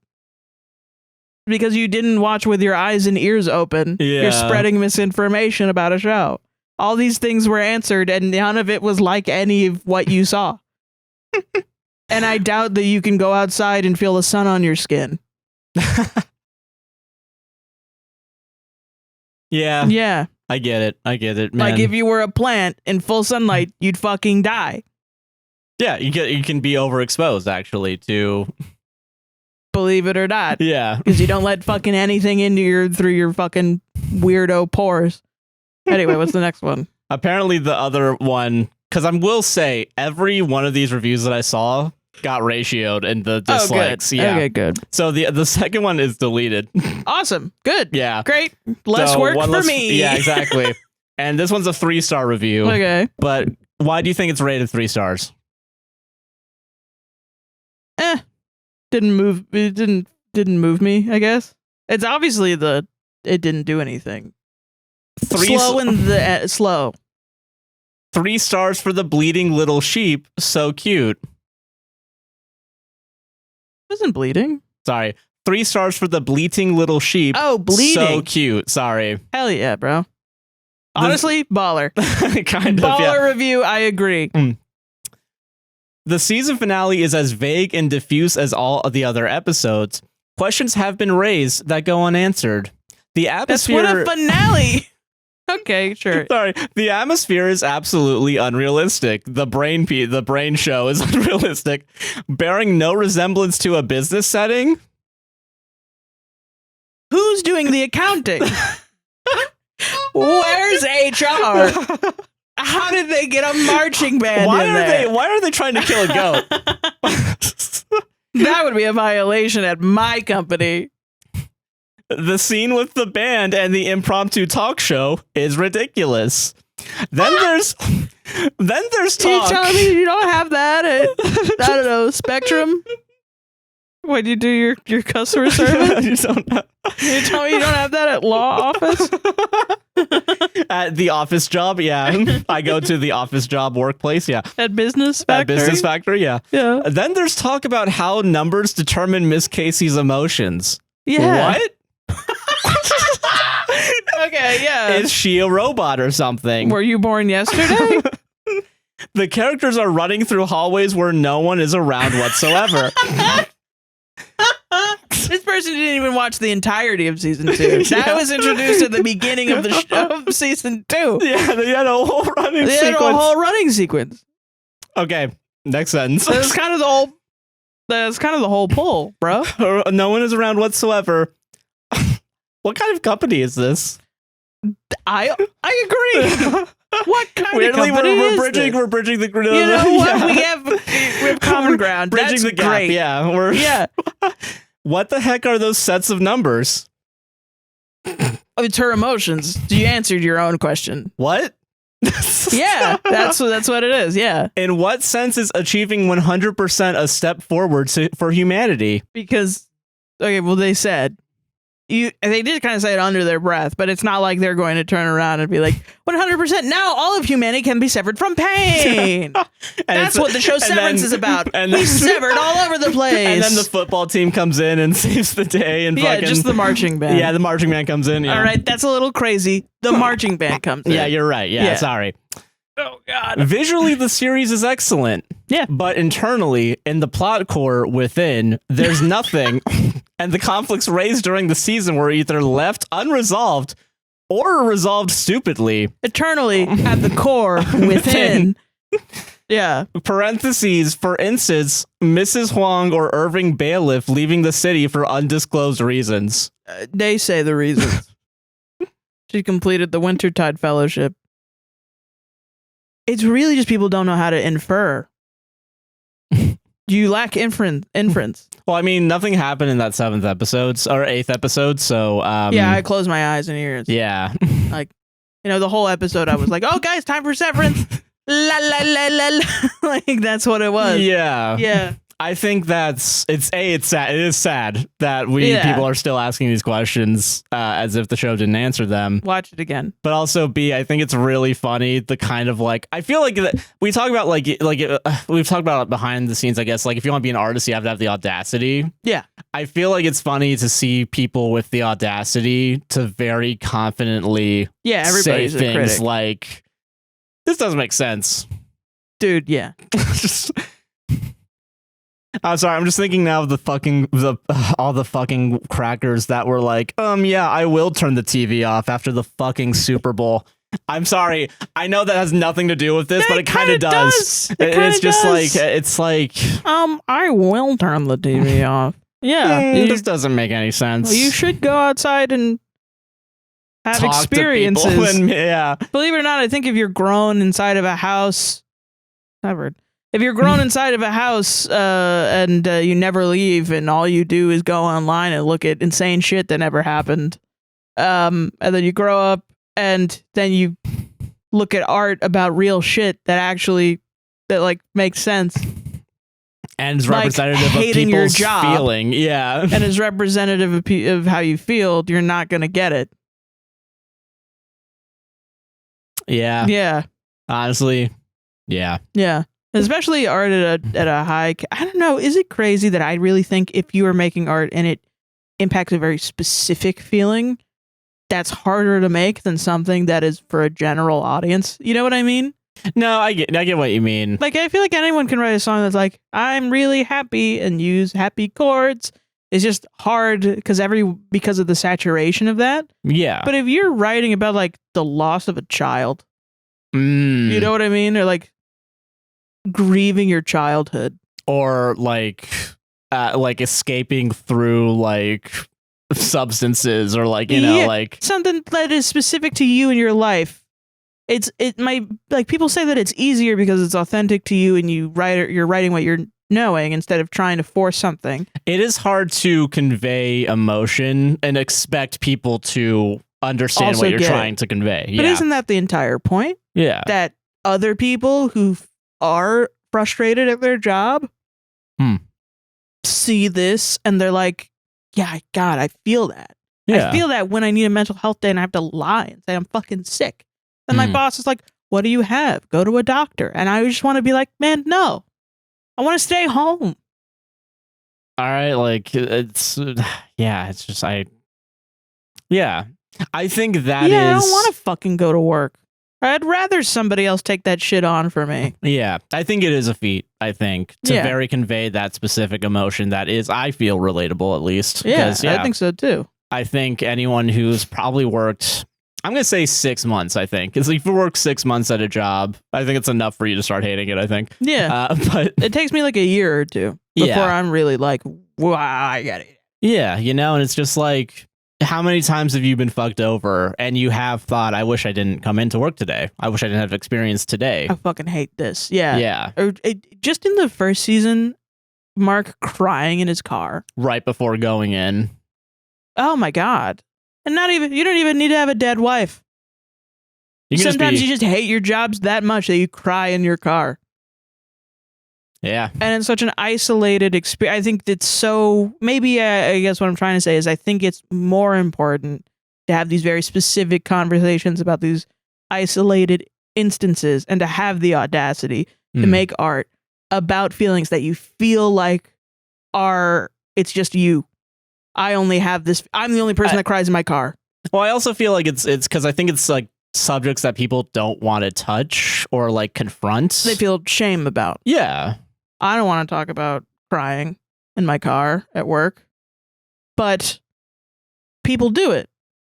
Because you didn't watch with your eyes and ears open. Yeah. You're spreading misinformation about a show. All these things were answered, and none of it was like any of what you saw. And I doubt that you can go outside and feel the sun on your skin. Yeah. Yeah. I get it, man. Like if you were a plant in full sunlight, you'd fucking die. Yeah, you can be overexposed actually to, believe it or not. Yeah. Because you don't let fucking anything into through your fucking weirdo pores. Anyway, what's the next one? Apparently the other one, because I will say every one of these reviews that I saw got ratioed in the dislikes. Oh, good. Yeah. Okay, good. So the second one is deleted. Awesome. Good. Yeah. Great. Less work for me. Yeah, exactly. And this one's a 3-star review. Okay. But why do you think it's rated 3 stars? Didn't move. It didn't move me, I guess. It's obviously it didn't do anything. Slow. 3 stars for the bleeding little sheep. So cute. Wasn't bleeding. Sorry. 3 stars for the bleating little sheep. Oh, bleeding. So cute. Sorry. Hell yeah, bro. Honestly, baller. Kind of. Baller review. I agree. The season finale is as vague and diffuse as all of the other episodes. Questions have been raised that go unanswered. The atmosphere. That's what a finale. Okay, sure. Sorry. The atmosphere is absolutely unrealistic. The brain show is unrealistic, bearing no resemblance to a business setting. Who's doing the accounting? Where's HR? How did they get a marching band in there? Why are they trying to kill a goat? That would be a violation at my company. The scene with the band and the impromptu talk show is ridiculous. Then there's You talk. telling me you don't have that at, I don't know, Spectrum? When you do your customer service? You don't know. You tell me you don't have that at law office? At the office job, yeah. I go to the office job workplace, yeah. At Business Factory? At Business Factory, yeah. Yeah. Then there's talk about how numbers determine Miss Casey's emotions. Yeah. What? Okay, yeah. Is she a robot or something? Were you born yesterday? The characters are running through hallways where no one is around whatsoever. This person didn't even watch the entirety of season 2. That was introduced at the beginning of the show of season 2. Yeah, they had a whole running They sequence. had a whole running sequence. Okay, next sentence. That's kind of the whole. That's kind of the whole pull, bro. No one is around whatsoever. What kind of company is this? I agree. What kind Weirdly, of company we're is bridging. this? We're bridging the. You know what? Yeah. We have common ground. Bridging That's the gap. great. Yeah, we're. Yeah. What the heck are those sets of numbers? It's her emotions. You answered your own question. What? Yeah, that's what it is. Yeah, In what sense is achieving 100% a step forward for humanity? because okay, well they said they did kind of say it under their breath, but it's not like they're going to turn around and be like 100%. Now all of humanity can be severed from pain. That's what the show Severance is about. And We then, severed all over the place. and then the football team comes in and saves the day. And yeah, fucking, just the marching band. Yeah, the marching band comes in. Yeah. All right, that's a little crazy. The marching band comes in. Yeah, you're right. Yeah, Yeah. sorry. Oh God. Visually, the series is excellent. Yeah. But internally, in the plot core within, there's nothing. And the conflicts raised during the season were either left unresolved or resolved stupidly. Eternally at the core within. Yeah. Parentheses, for instance, Mrs. Huang or Irving Bailiff leaving the city for undisclosed reasons. They say the reasons. She completed the Wintertide Fellowship. It's really just people don't know how to infer. You lack inference. Well, I mean, nothing happened in that 7th episode or 8th episode, so Yeah, I close my eyes and ears. yeah. The whole episode I was like, "Oh, guys, time for Severance." La la la la la. Like that's what it was. Yeah. Yeah. I think it's sad. It is sad that people are still asking these questions as if the show didn't answer them. Watch it again. But also, B, I think it's really funny. The kind of I feel like we talk about we've talked about it behind the scenes. I guess if you want to be an artist, you have to have the audacity. Yeah. I feel like it's funny to see people with the audacity to very confidently Yeah, say everybody's a things critic. like, "This doesn't make sense." Dude, yeah. Just. I'm sorry. I'm just thinking now of all the fucking crackers that were like, yeah, I will turn the TV off after the fucking Super Bowl. I'm sorry. I know that has nothing to do with this, but it kind of does. It's just like I will turn the TV off. Yeah, this doesn't make any sense. well, you should go outside and have Talk to people experiences. yeah. Believe it or not, I think if you're grown inside of a house, if you're grown inside of a house and you never leave and all you do is go online and look at insane shit that never happened, and then you grow up and then you look at art about real shit that makes sense And is Like representative of hating your people's job. feeling. Yeah. and is representative of how you feel, you're not gonna get it. Yeah. Yeah. Honestly. Yeah. Yeah. Especially art at a high. I don't know. Is it crazy that I really think if you are making art and it impacts a very specific feeling, that's harder to make than something that is for a general audience? You know what I mean? No, I get what you mean. Like, I feel like anyone can write a song that's like, I'm really happy and use happy chords. It's just hard because of the saturation of that. Yeah. But if you're writing about like the loss of a child, Mm. you know what I mean? Or like grieving your childhood. Or like escaping through like substances or like, you know, Yeah. like Something that is specific to you in your life. It might, like, people say that it's easier because it's authentic to you and you're writing what you're knowing instead of trying to force something. It is hard to convey emotion and expect people to understand Also what you're get it. trying to convey. But Yeah. isn't that the entire point? Yeah. That other people who are frustrated at their job see this and they're like, yeah, God, I feel that. Yeah. I feel that when I need a mental health day and I have to lie and say I'm fucking sick. Then my boss is like, what do you have? Go to a doctor. And I just want to be like, man, no. I want to stay home. All right, like it's it's just I think that is I don't want to fucking go to work. I'd rather somebody else take that shit on for me. Yeah, I think it is a feat, I think, to very convey that specific emotion that is, I feel, relatable at least. Yeah, I think so too. I think anyone who's probably worked, I'm going to say 6 months, I think. Because if you work 6 months at a job, I think it's enough for you to start hating it, I think. Yeah. But it takes me like a year or two before I'm really like, wow, I get it. Yeah, and it's just like, how many times have you been fucked over and you have thought, I wish I didn't come into work today. I wish I didn't have experience today. I fucking hate this. Yeah. Yeah. Or just in the first season, Mark crying in his car. Right before going in. Oh my God. And you don't even need to have a dead wife. Sometimes you just hate your jobs that much that you cry in your car. Yeah. And it's such an isolated experience. I think it's so, maybe I guess what I'm trying to say is I think it's more important to have these very specific conversations about these isolated instances and to have the audacity to make art about feelings that you feel like it's just you. I only have this, I'm the only person that cries in my car. Well, I also feel like it's because I think it's like subjects that people don't want to touch or like confront. They feel shame about. Yeah. I don't want to talk about crying in my car at work, but people do it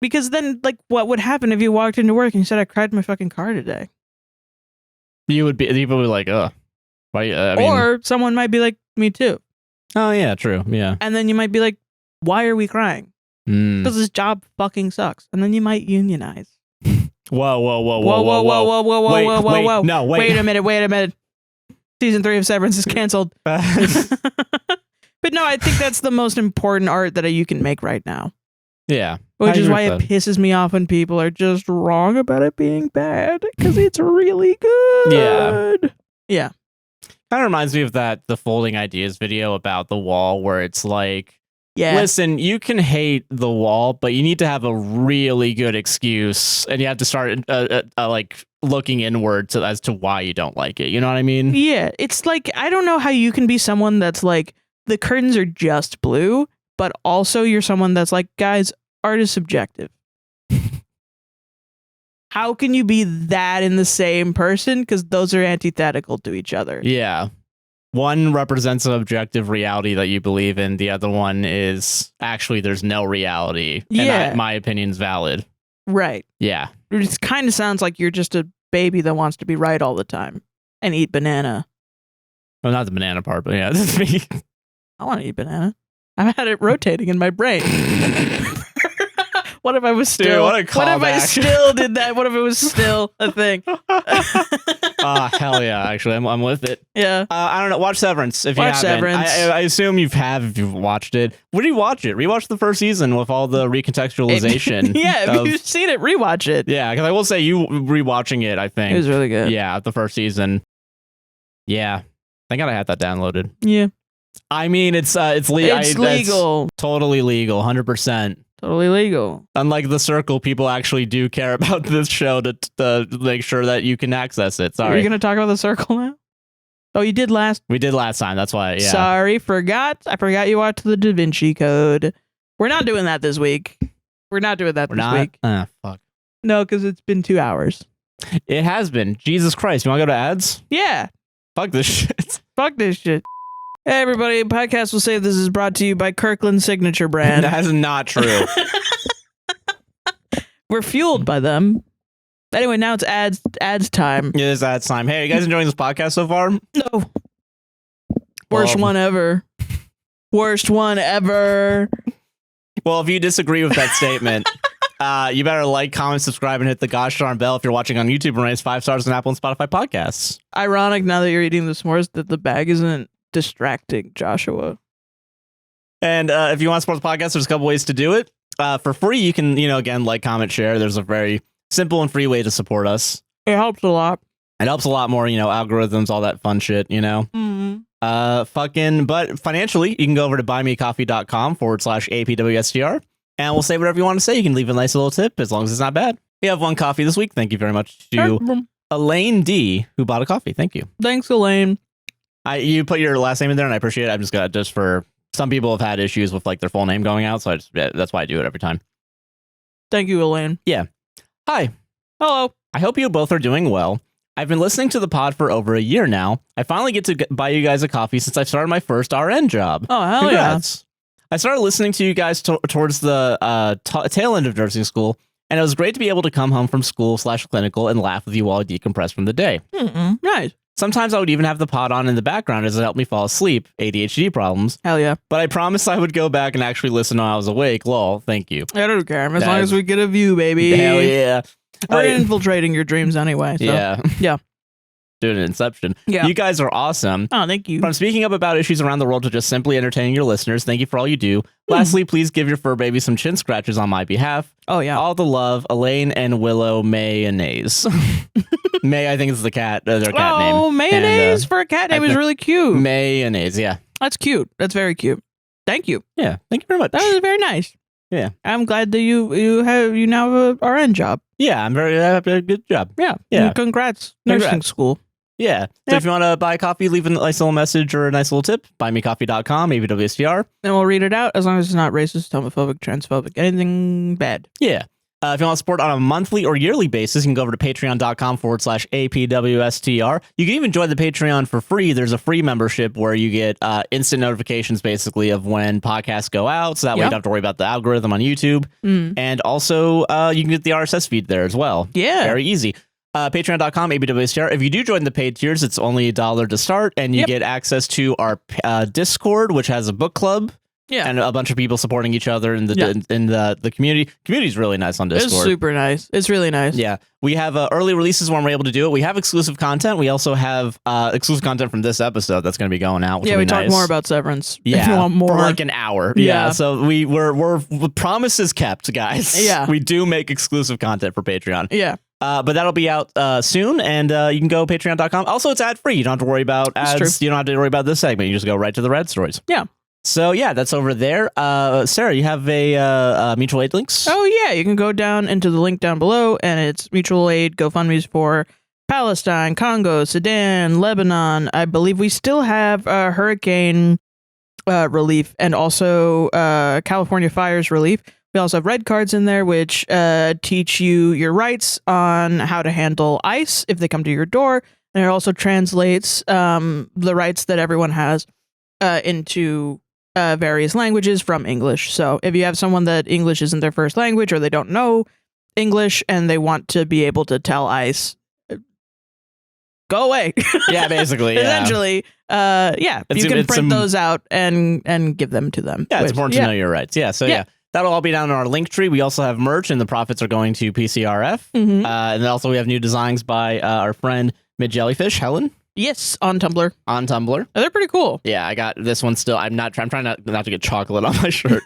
because then, like, what would happen if you walked into work and you said, I cried in my fucking car today? People would be like, ugh. Why? Or someone might be like, me too. Oh, yeah, true. Yeah. And then you might be like, why are we crying? Because this job fucking sucks. And then you might unionize. Whoa. No, wait. Wait a minute. Season 3 of Severance is canceled. But no, I think that's the most important art that you can make right now. Yeah. Which is why it pisses me off when people are just wrong about it being bad. Because it's really good. Yeah. Kind of reminds me of the Folding Ideas video about the wall where it's like, listen, you can hate the wall, but you need to have a really good excuse, and you have to start like looking inward as to why you don't like it. You know what I mean? Yeah, it's like, I don't know how you can be someone that's like, the curtains are just blue, but also you're someone that's like, guys, art is subjective. How can you be that in the same person? Because those are antithetical to each other. Yeah. One represents an objective reality that you believe in. The other one is actually there's no reality. Yeah. And my opinion's valid. Right. Yeah. It kind of sounds like you're just a baby that wants to be right all the time and eat banana. Well, not the banana part, but yeah, this is me. I want to eat banana. I've had it rotating in my brain. What if I was still? Dude, what if I still did that? What if it was still a thing? Hell yeah! Actually, I'm with it. Yeah. I don't know. Watch Severance if you haven't. Severance. I assume if you've watched it. Where do you watch it? Rewatch the first season with all the recontextualization. If you've seen it, rewatch it. Yeah, because I will say you rewatching it. I think it was really good. Yeah, the first season. Yeah, thank God I had that downloaded. Yeah. I mean, it's legal. Totally legal. 100%. Totally legal. Unlike The Circle, people actually do care about this show to make sure that you can access it. Sorry. Are you going to talk about The Circle now? Oh, you did last? We did last time. That's why, yeah. Sorry, forgot. I forgot you watched the Da Vinci Code. We're not doing that this week. Week. Fuck. No, because it's been 2 hours. It has been. Jesus Christ. You want to go to ads? Yeah. Fuck this shit. Fuck this shit. Hey everybody, podcast will say this is brought to you by Kirkland Signature Brand. That is not true. We're fueled by them. Anyway, now it's ads time. It is ads time. Hey, are you guys enjoying this podcast so far? No. Worst one ever. Worst one ever. Well, if you disagree with that statement, you better like, comment, subscribe, and hit the gosh darn bell if you're watching on YouTube and raise 5 stars on Apple and Spotify podcasts. Ironic now that you're eating the s'mores that the bag isn't distracting Joshua. And if you want to support the podcast, there's a couple ways to do it. For free, you can, again, like, comment, share. There's a very simple and free way to support us. It helps a lot. It helps a lot more, algorithms, all that fun shit, Mm-hmm. But financially, you can go over to buymeacoffee.com/APWSTR, and we'll say whatever you want to say. You can leave a nice little tip as long as it's not bad. We have one coffee this week. Thank you very much to Elaine D, who bought a coffee. Thank you. Thanks, Elaine. You put your last name in there, and I appreciate it. I'm just for some people have had issues with like their full name going out, so that's why I do it every time. Thank you, Elaine. Yeah. Hi. Hello. I hope you both are doing well. I've been listening to the pod for over a year now. I finally get to buy you guys a coffee since I started my first RN job. Oh, hell Congrats. Yeah. I started listening to you guys towards the tail end of nursing school, and it was great to be able to come home from school/clinical and laugh with you while I decompress from the day. Nice. Sometimes I would even have the pod on in the background as it helped me fall asleep, ADHD problems. Hell yeah. But I promised I would go back and actually listen when I was awake. Lol, thank you. I don't care. As long as we get a view, baby. Hell yeah. We're infiltrating your dreams anyway. So. Yeah. Yeah. Doing an Inception. Yeah. You guys are awesome. Oh, thank you. From speaking up about issues around the world to just simply entertaining your listeners, thank you for all you do. Lastly, please give your fur baby some chin scratches on my behalf. Oh, yeah. All the love, Elaine and Willow Mayonnaise. May, I think, is the cat, their cat name. Oh, mayonnaise for a cat name is really cute. Mayonnaise, yeah. That's cute. That's very cute. Thank you. Yeah, thank you very much. That was very nice. Yeah. I'm glad that you now have a RN job. Yeah, I'm very happy. Good job. Yeah. Yeah. And congrats. Nursing school. Yeah. So if you want to buy coffee, leave a nice little message or a nice little tip, buymeacoffee.com, APWSTR. And we'll read it out as long as it's not racist, homophobic, transphobic, anything bad. Yeah. If you want to support on a monthly or yearly basis, you can go over to patreon.com/APWSTR. You can even join the Patreon for free. There's a free membership where you get instant notifications, basically, of when podcasts go out. So that way you don't have to worry about the algorithm on YouTube. And also, you can get the RSS feed there as well. Yeah. Very easy. Patreon.com, APWSTR. If you do join the paid tiers, it's only $1 to start, and you get access to our Discord, which has a book club. Yeah, and a bunch of people supporting each other in the community. Community's really nice on Discord. It's super nice. It's really nice. Yeah, we have early releases when we're able to do it. We have exclusive content. We also have exclusive content from this episode that's going to be going out. Yeah, we talk more about Severance. Yeah, if you want more, for like an hour. Yeah, so we're promises kept, guys. Yeah, we do make exclusive content for Patreon. Yeah. But that'll be out soon, and you can go patreon.com. Also, it's ad-free. You don't have to worry about ads. You don't have to worry about this segment. You just go right to the Red Stories. Yeah. So, yeah, that's over there. Sarah, you have a mutual aid links? Oh, yeah. You can go down into the link down below, and it's mutual aid GoFundMe's for Palestine, Congo, Sudan, Lebanon. I believe we still have hurricane relief and also California fires relief. We also have red cards in there, which teach you your rights on how to handle ICE if they come to your door. And it also translates the rights that everyone has into various languages from English. So if you have someone that English isn't their first language or they don't know English and they want to be able to tell ICE, go away. Yeah, basically. Essentially, you can print those out and give them to them. Yeah, it's important to know your rights. Yeah, so yeah. That'll all be down in our link tree. We also have merch, and the profits are going to PCRF. And then also we have new designs by our friend Midgellyfish, Helen. Yes, on Tumblr. On Tumblr. Oh, they're pretty cool. Yeah, I got this one still. I'm trying not to get chocolate on my shirt.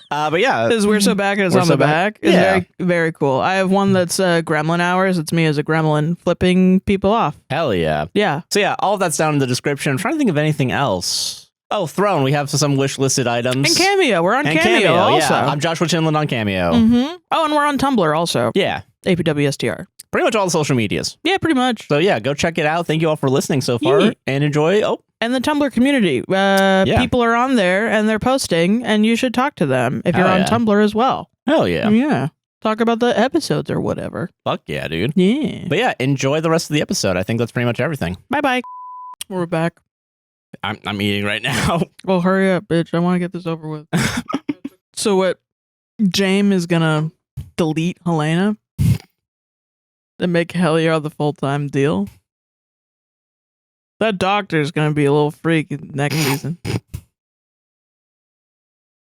But yeah. Because we're so back and it's on the back. It's very, very cool. I have one that's Gremlin Hours. It's me as a gremlin flipping people off. Hell yeah. Yeah. So yeah, all of that's down in the description. I'm trying to think of anything else. Oh, Throne. We have some wish-listed items. And Cameo. We're on Cameo also. Yeah. I'm Joshua Chinland on Cameo. Oh, and we're on Tumblr also. Yeah. APWSTR. Pretty much all the social medias. Yeah, pretty much. So yeah, go check it out. Thank you all for listening so far and enjoy. Oh. And the Tumblr community. People are on there and they're posting and you should talk to them if you're on Tumblr as well. Hell yeah. Yeah. Talk about the episodes or whatever. Fuck yeah, dude. Yeah. But yeah, enjoy the rest of the episode. I think that's pretty much everything. Bye-bye. We're back. I'm eating right now. Well, hurry up, bitch. I want to get this over with. So what? James is going to delete Helena and make Hellier the full-time deal? That doctor's going to be a little freak next season.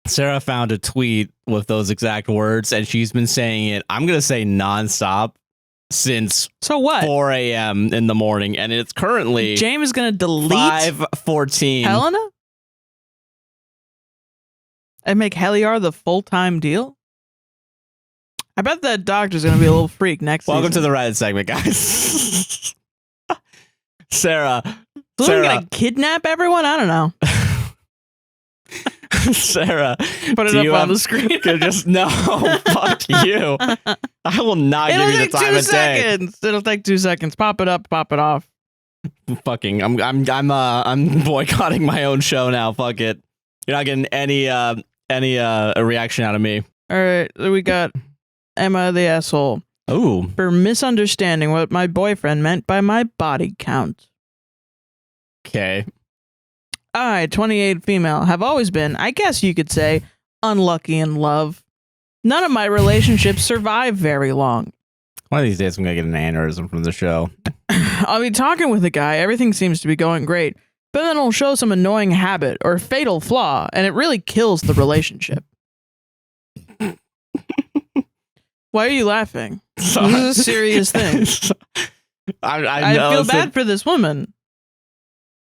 Sarah found a tweet with those exact words, and she's been saying it, I'm going to say nonstop, since So what? 4 a.m. in the morning, and it's currently James is going to delete 5:14. Helena? And make Heliar the full-time deal? I bet that doctor's going to be a little freak next Welcome season. to the Reddit segment, guys. Sarah. So we're going to kidnap everyone? I don't know. Sarah, Put it up on the screen. Just no, fuck you. I will not give you the time of day. It'll take 2 seconds. Pop it up, pop it off. Fucking, I'm boycotting my own show now. Fuck it. You're not getting any reaction out of me. All right, we got Emma the asshole. Ooh. For misunderstanding what my boyfriend meant by my body count. Okay. I, 28 female, have always been, I guess you could say, unlucky in love. None of my relationships survive very long. One of these days I'm going to get an aneurysm from the show. I'll be talking with a guy, everything seems to be going great, but then he'll show some annoying habit or fatal flaw, and it really kills the relationship. Why are you laughing? This is a serious thing. I feel bad for this woman.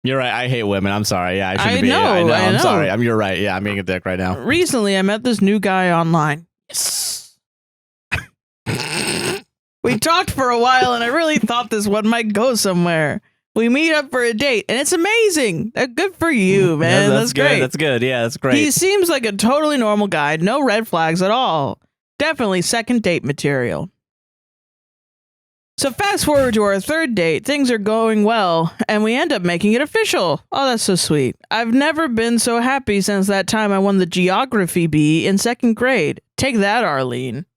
You're right. I hate women. I'm sorry. Yeah, I shouldn't be. I know. I'm sorry. You're right. Yeah, I'm being a dick right now. Recently, I met this new guy online. Yes. We talked for a while, and I really thought this one might go somewhere. We meet up for a date, and it's amazing. Good for you, man. That's good. great. That's good. Yeah, that's great. He seems like a totally normal guy. No red flags at all. Definitely second date material. So fast forward to our third date, things are going well, and we end up making it official. Oh, that's so sweet. I've never been so happy since that time I won the geography bee in 2nd grade. Take that, Arlene.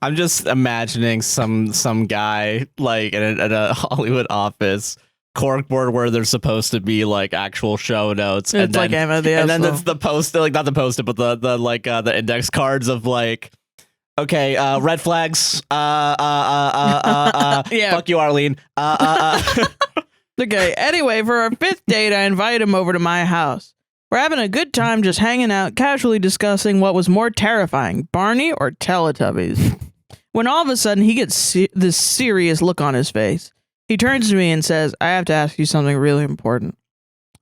I'm just imagining some guy like at a Hollywood office, corkboard where there's supposed to be like actual show notes, It's like Emma the and then asshole. it's the post, like not the post-it, but the index cards of like. Okay, red flags. Yeah. Fuck you, Arlene. Okay, anyway, for our 5th date, I invited him over to my house. We're having a good time just hanging out, casually discussing what was more terrifying, Barney or Teletubbies. When all of a sudden, he gets this serious look on his face. He turns to me and says, I have to ask you something really important.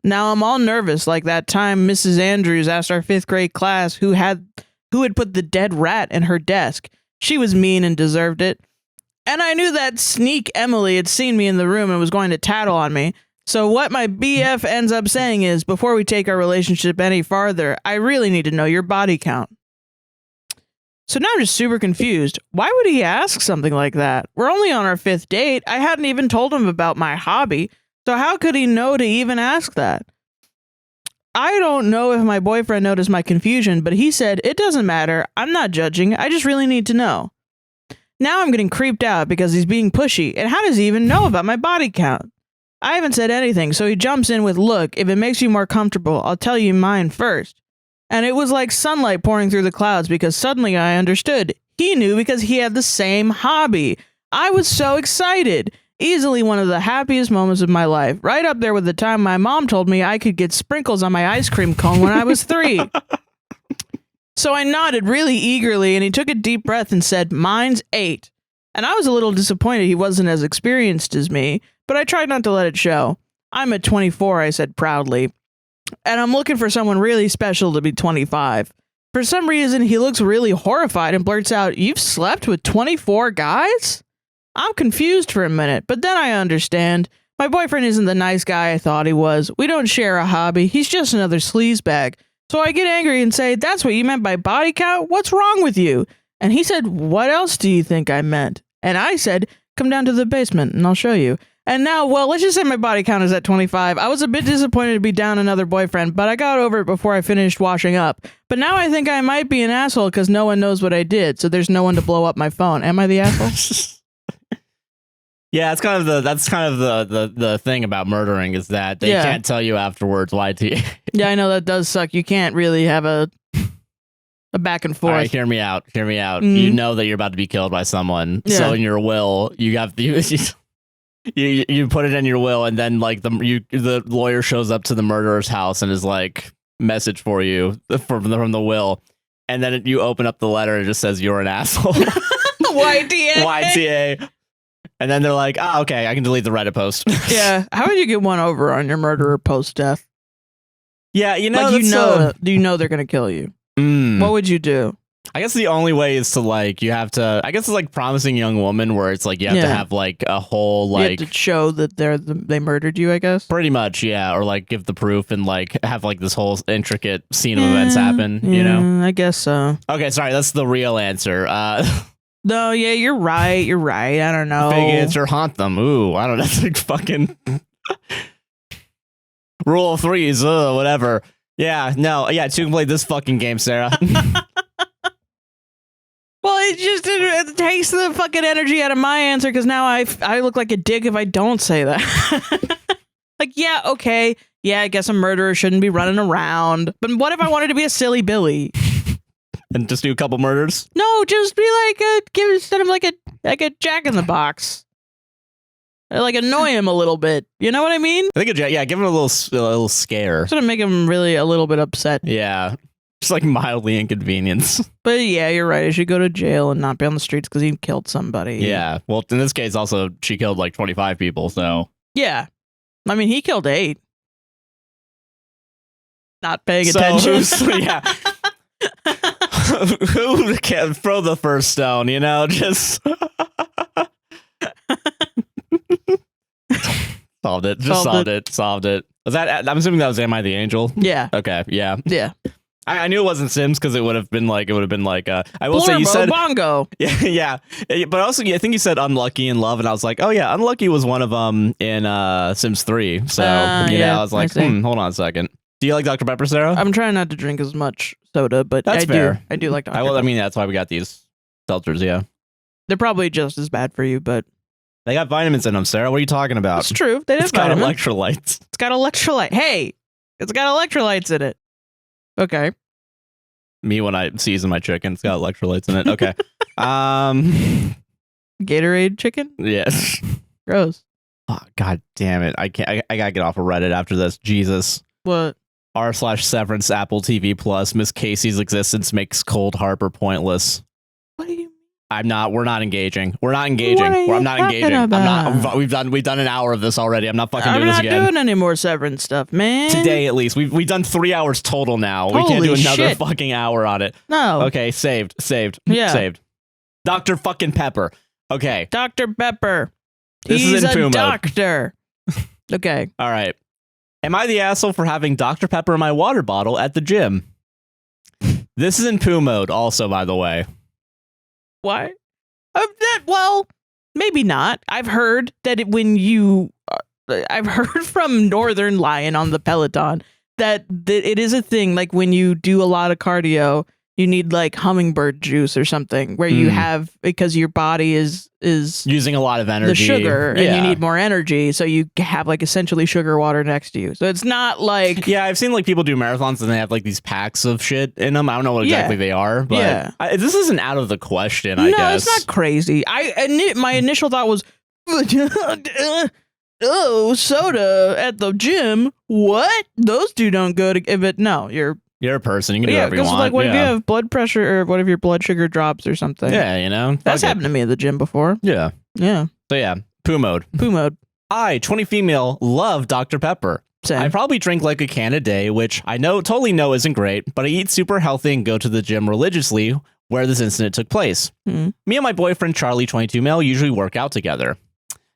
Now, I'm all nervous, like that time Mrs. Andrews asked our 5th grade class who had put the dead rat in her desk. She was mean and deserved it. And I knew that sneak Emily had seen me in the room and was going to tattle on me. So what my BF ends up saying is, before we take our relationship any farther, I really need to know your body count. So now I'm just super confused. Why would he ask something like that? We're only on our 5th date. I hadn't even told him about my hobby. So how could he know to even ask that? I don't know if my boyfriend noticed my confusion, but he said, it doesn't matter. I'm not judging. I just really need to know. Now I'm getting creeped out because he's being pushy. And how does he even know about my body count? I haven't said anything, so he jumps in with, look, if it makes you more comfortable, I'll tell you mine first. And it was like sunlight pouring through the clouds because suddenly I understood. He knew because he had the same hobby. I was so excited. Easily one of the happiest moments of my life. Right up there with the time my mom told me I could get sprinkles on my ice cream cone when I was 3. So I nodded really eagerly and he took a deep breath and said, mine's 8. And I was a little disappointed he wasn't as experienced as me, but I tried not to let it show. I'm at 24, I said proudly. And I'm looking for someone really special to be 25. For some reason, he looks really horrified and blurts out, you've slept with 24 guys? I'm confused for a minute, but then I understand. My boyfriend isn't the nice guy I thought he was. We don't share a hobby. He's just another sleazebag. So I get angry and say, that's what you meant by body count? What's wrong with you? And he said, what else do you think I meant? And I said, come down to the basement and I'll show you. And now, well, let's just say my body count is at 25. I was a bit disappointed to be down another boyfriend, but I got over it before I finished washing up. But now I think I might be an asshole because no one knows what I did, so there's no one to blow up my phone. Am I the asshole? Yeah, it's kind of the thing about murdering is that they can't tell you afterwards why to you. Yeah, I know that does suck. You can't really have a back and forth. All right, hear me out. You know that you're about to be killed by someone. Yeah. So in your will, you have you put it in your will, and then like the lawyer shows up to the murderer's house and is like, message for you from the will, and then you open up the letter and it just says you're an asshole. YTA. YTA. And then they're like, okay, I can delete the Reddit post. Yeah. How would you get one over on your murderer post-death? Yeah, you know, like, do you know they're going to kill you? What would you do? I guess the only way is to like, you have to, I guess it's like Promising Young Woman, where it's like you have to have like a whole like, you have to show that they murdered you, I guess. Pretty much, yeah, or like give the proof and like have like this whole intricate scene of events happen. You know, I guess so. Okay, sorry, that's the real answer. No, yeah, you're right. I don't know. Big answer, haunt them. Ooh, I don't know. That's like fucking rule of threes. Whatever. Yeah, no, yeah, two can play this fucking game, Sarah. Well, it takes the fucking energy out of my answer because now I look like a dick if I don't say that. Like, yeah, okay. Yeah, I guess a murderer shouldn't be running around. But what if I wanted to be a silly Billy? And just do a couple murders? No, just be like instead of like a Jack in the Box. Like annoy him a little bit. You know what I mean? I think give him a little scare. Sort of make him really a little bit upset. Yeah. Just like mildly inconvenience. But yeah, you're right. I should go to jail and not be on the streets because he killed somebody. Yeah. Well, in this case, also, she killed like 25 people, so. Yeah. I mean, he killed 8. Not paying attention. Yeah. Who can throw the first stone, you know? Just. Solved it. Just solved it. Was that? I'm assuming that was Am I the Angel? Yeah. Okay. Yeah. Yeah. I knew it wasn't Sims because it would have been like I will say you said bongo. Yeah. But also I think you said unlucky in love, and I was like, oh yeah, unlucky was one of them in Sims 3. So I was like, hold on a second. Do you like Dr. Pepper, Sarah? I'm trying not to drink as much soda, but that's fair. I do like Dr. Pepper. I mean, that's why we got these seltzers. Yeah, they're probably just as bad for you, but they got vitamins in them, Sarah. What are you talking about? It's true. They have vitamins. Got electrolytes. It's got electrolyte. Hey, it's got electrolytes in it. Okay. Me when I season my chicken, it's got electrolytes in it. Okay. Gatorade chicken? Yes. Gross. Oh, God damn it. I can't. I gotta get off of Reddit after this. Jesus. What? r/Severance Apple TV Plus. Miss Casey's existence makes Cold Harbor pointless. What do you mean? We're not engaging. I'm not engaging. We've done an hour of this already. I'm not fucking doing this again. I'm not doing any more Severance stuff, man. Today, at least. We've done 3 hours total now. We can't do another fucking hour on it. No. Okay, saved. Yeah. Saved. Dr. fucking Pepper. Okay. Dr. Pepper. He's a doctor. Okay. All right. Am I the asshole for having Dr. Pepper in my water bottle at the gym? This is in poo mode also, by the way. Why? Well, maybe not. I've heard that I've heard from Northern Lion on the Peloton that it is a thing. Like when you do a lot of cardio, you need like hummingbird juice or something where you have, because your body is using a lot of energy, the sugar, and you need more energy. So you have like essentially sugar water next to you. So it's not like, yeah, I've seen like people do marathons and they have like these packs of shit in them. I don't know what exactly they are, but this isn't out of the question. I guess. No, it's not crazy. My initial thought was, oh, soda at the gym. What? Those two don't go to. But no, you're a person. You can do whatever you want. Like, what if you have blood pressure, or what if your blood sugar drops or something? Yeah, you know, that's happened to me at the gym before. Yeah. So yeah, poo mode. I, 20 female, love Dr. Pepper. Same. I probably drink like a can a day, which I totally know isn't great, but I eat super healthy and go to the gym religiously where this incident took place. Me and my boyfriend, Charlie, 22 male, usually work out together.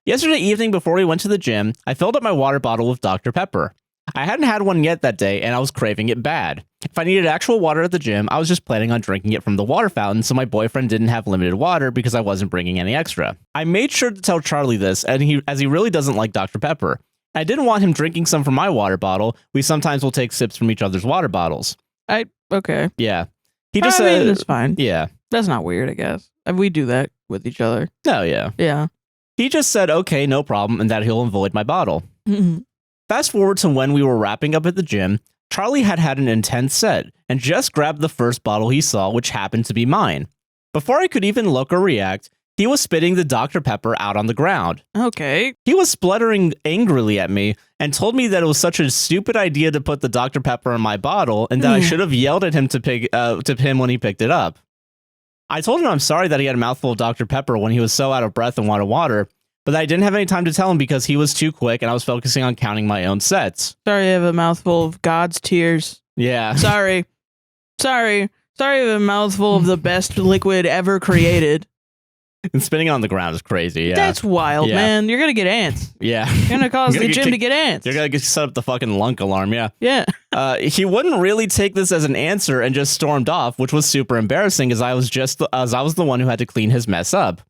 Yesterday evening before we went to the gym, I filled up my water bottle with Dr. Pepper. I hadn't had one yet that day, and I was craving it bad. If I needed actual water at the gym, I was just planning on drinking it from the water fountain, so my boyfriend didn't have limited water because I wasn't bringing any extra. I made sure to tell Charlie this, and as he really doesn't like Dr. Pepper. I didn't want him drinking some from my water bottle. We sometimes will take sips from each other's water bottles. Okay. Yeah. He just said... it's fine. Yeah. That's not weird, I guess. We do that with each other. Oh, yeah. Yeah. He just said, okay, no problem, and that he'll avoid my bottle. Fast forward to when we were wrapping up at the gym, Charlie had an intense set and just grabbed the first bottle he saw, which happened to be mine. Before I could even look or react, he was spitting the Dr. Pepper out on the ground. Okay. He was spluttering angrily at me and told me that it was such a stupid idea to put the Dr. Pepper in my bottle and that I should have yelled at him to him when he picked it up. I told him I'm sorry that he had a mouthful of Dr. Pepper when he was so out of breath and wanted water, but that I didn't have any time to tell him because he was too quick and I was focusing on counting my own sets. Sorry, I have a mouthful of God's tears. Yeah. Sorry, I have a mouthful of the best liquid ever created. And spinning on the ground is crazy. Yeah. That's wild, man. You're gonna get ants. Yeah. You're gonna cause the gym to get ants. You're gonna set up the fucking lunk alarm. Yeah. Yeah. He wouldn't really take this as an answer and just stormed off, which was super embarrassing as I was the one who had to clean his mess up.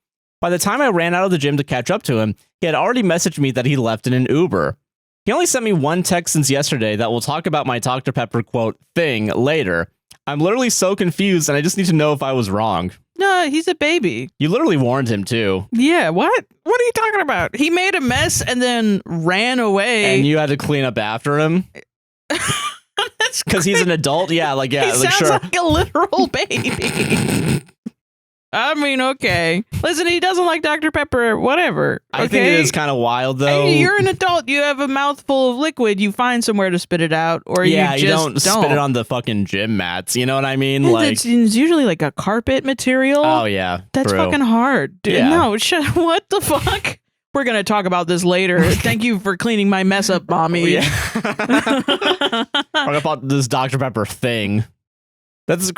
By the time I ran out of the gym to catch up to him, he had already messaged me that he left in an Uber. He only sent me one text since yesterday that will talk about my Dr. Pepper quote thing later. I'm literally so confused and I just need to know if I was wrong. No, he's a baby. You literally warned him too. Yeah, what? What are you talking about? He made a mess and then ran away. And you had to clean up after him? That's because he's an adult? Yeah, he sounds sure. like a literal baby. I mean, okay. Listen, he doesn't like Dr. Pepper, whatever. Okay? I think it is kind of wild, though. Hey, you're an adult. You have a mouthful of liquid. You find somewhere to spit it out, or you don't spit it on the fucking gym mats. You know what I mean? It's usually like a carpet material. Oh, yeah. That's true. fucking hard. Dude, Yeah. No, what the fuck? We're going to talk about this later. Thank you for cleaning my mess up, mommy. Yeah. Talk about this Dr. Pepper thing. That's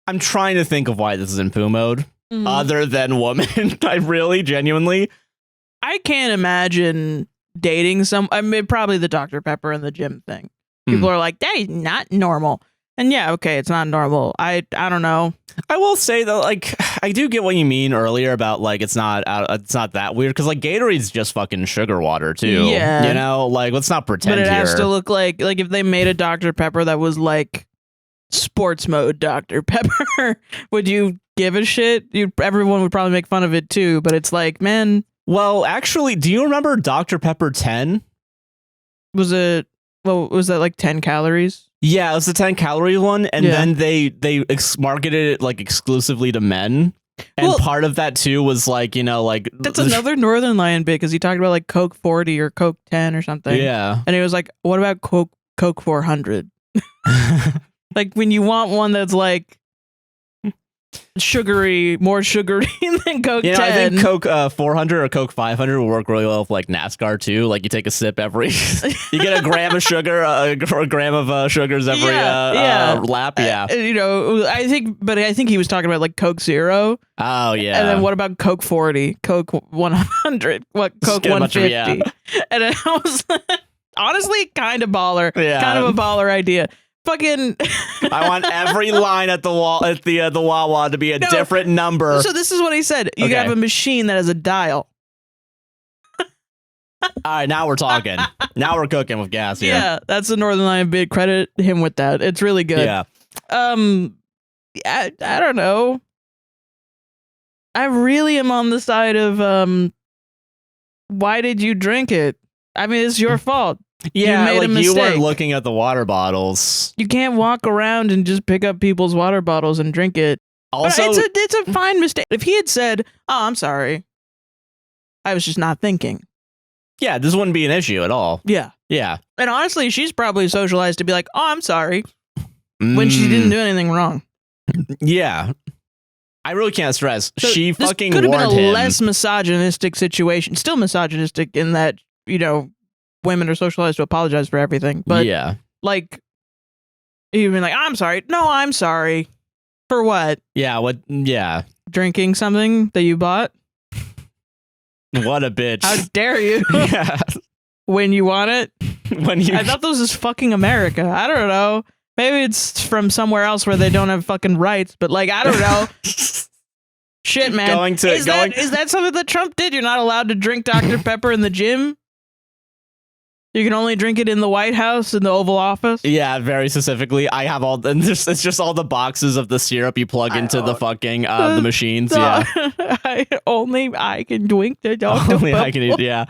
I'm trying to think of why this is in poo mode, other than woman. I really, genuinely. I can't imagine dating probably the Dr. Pepper and the gym thing. People are like, that is not normal. And yeah, okay, it's not normal. I don't know. I will say though, like, I do get what you mean earlier about like it's not that weird because like Gatorade's just fucking sugar water too. Yeah, you know, like let's not pretend. But it has here. to look like if they made a Dr. Pepper that was like sports mode Dr. Pepper, would you give a shit? Everyone would probably make fun of it too. But it's like, man. Well, actually, do you remember Dr. Pepper 10? Was that like 10 calories? Yeah, it was the 10-calorie one, and then they marketed it like exclusively to men. And part of that too was like, you know, like that's another Northern Lion bit because he talked about like Coke 40 or Coke 10 or something. Yeah, and he was like, "What about Coke 400?" Like when you want one that's like more sugary than Coke 10. I think Coke 400 or Coke 500 will work really well for like NASCAR too. Like you take a sip every, you get a gram of sugar, a gram of sugars every lap. Yeah, you know, I think he was talking about like Coke Zero. Oh yeah, and then what about Coke 40, Coke 100, what Coke 150? And I was honestly kind of baller, kind of a baller idea. Fucking I want every line at the wall at the Wawa to be a different number. So this is what he said. You have a machine that has a dial. All right, now we're talking. Now we're cooking with gas here. Yeah, that's the Northern Lion bid. Credit him with that. It's really good. Yeah. I don't know. I really am on the side of why did you drink it? I mean, it's your fault. Yeah, you made a mistake. You weren't looking at the water bottles. You can't walk around and just pick up people's water bottles and drink it. Also, but it's a fine mistake. If he had said, "Oh, I'm sorry, I was just not thinking," yeah, this wouldn't be an issue at all. Yeah, yeah. And honestly, she's probably socialized to be like, "Oh, I'm sorry," when she didn't do anything wrong. Yeah. I really can't stress. So she fucking could have been warned a him. less misogynistic situation. Still misogynistic in that, you know, women are socialized to apologize for everything. But yeah, like, you've been like, I'm sorry. No, I'm sorry. For what? Yeah, what? Yeah. Drinking something that you bought? What a bitch. How dare you? Yeah. When you want it? I thought this was fucking America. I don't know. Maybe it's from somewhere else where they don't have fucking rights, but like, I don't know. Shit, man. Is that something that Trump did? You're not allowed to drink Dr. Pepper in the gym? You can only drink it in the White House, in the Oval Office? Yeah, very specifically. I have it's just all the boxes of the syrup you plug into the fucking, the machines. Yeah. I can drink the Dr. Pepper. Only I can eat, yeah.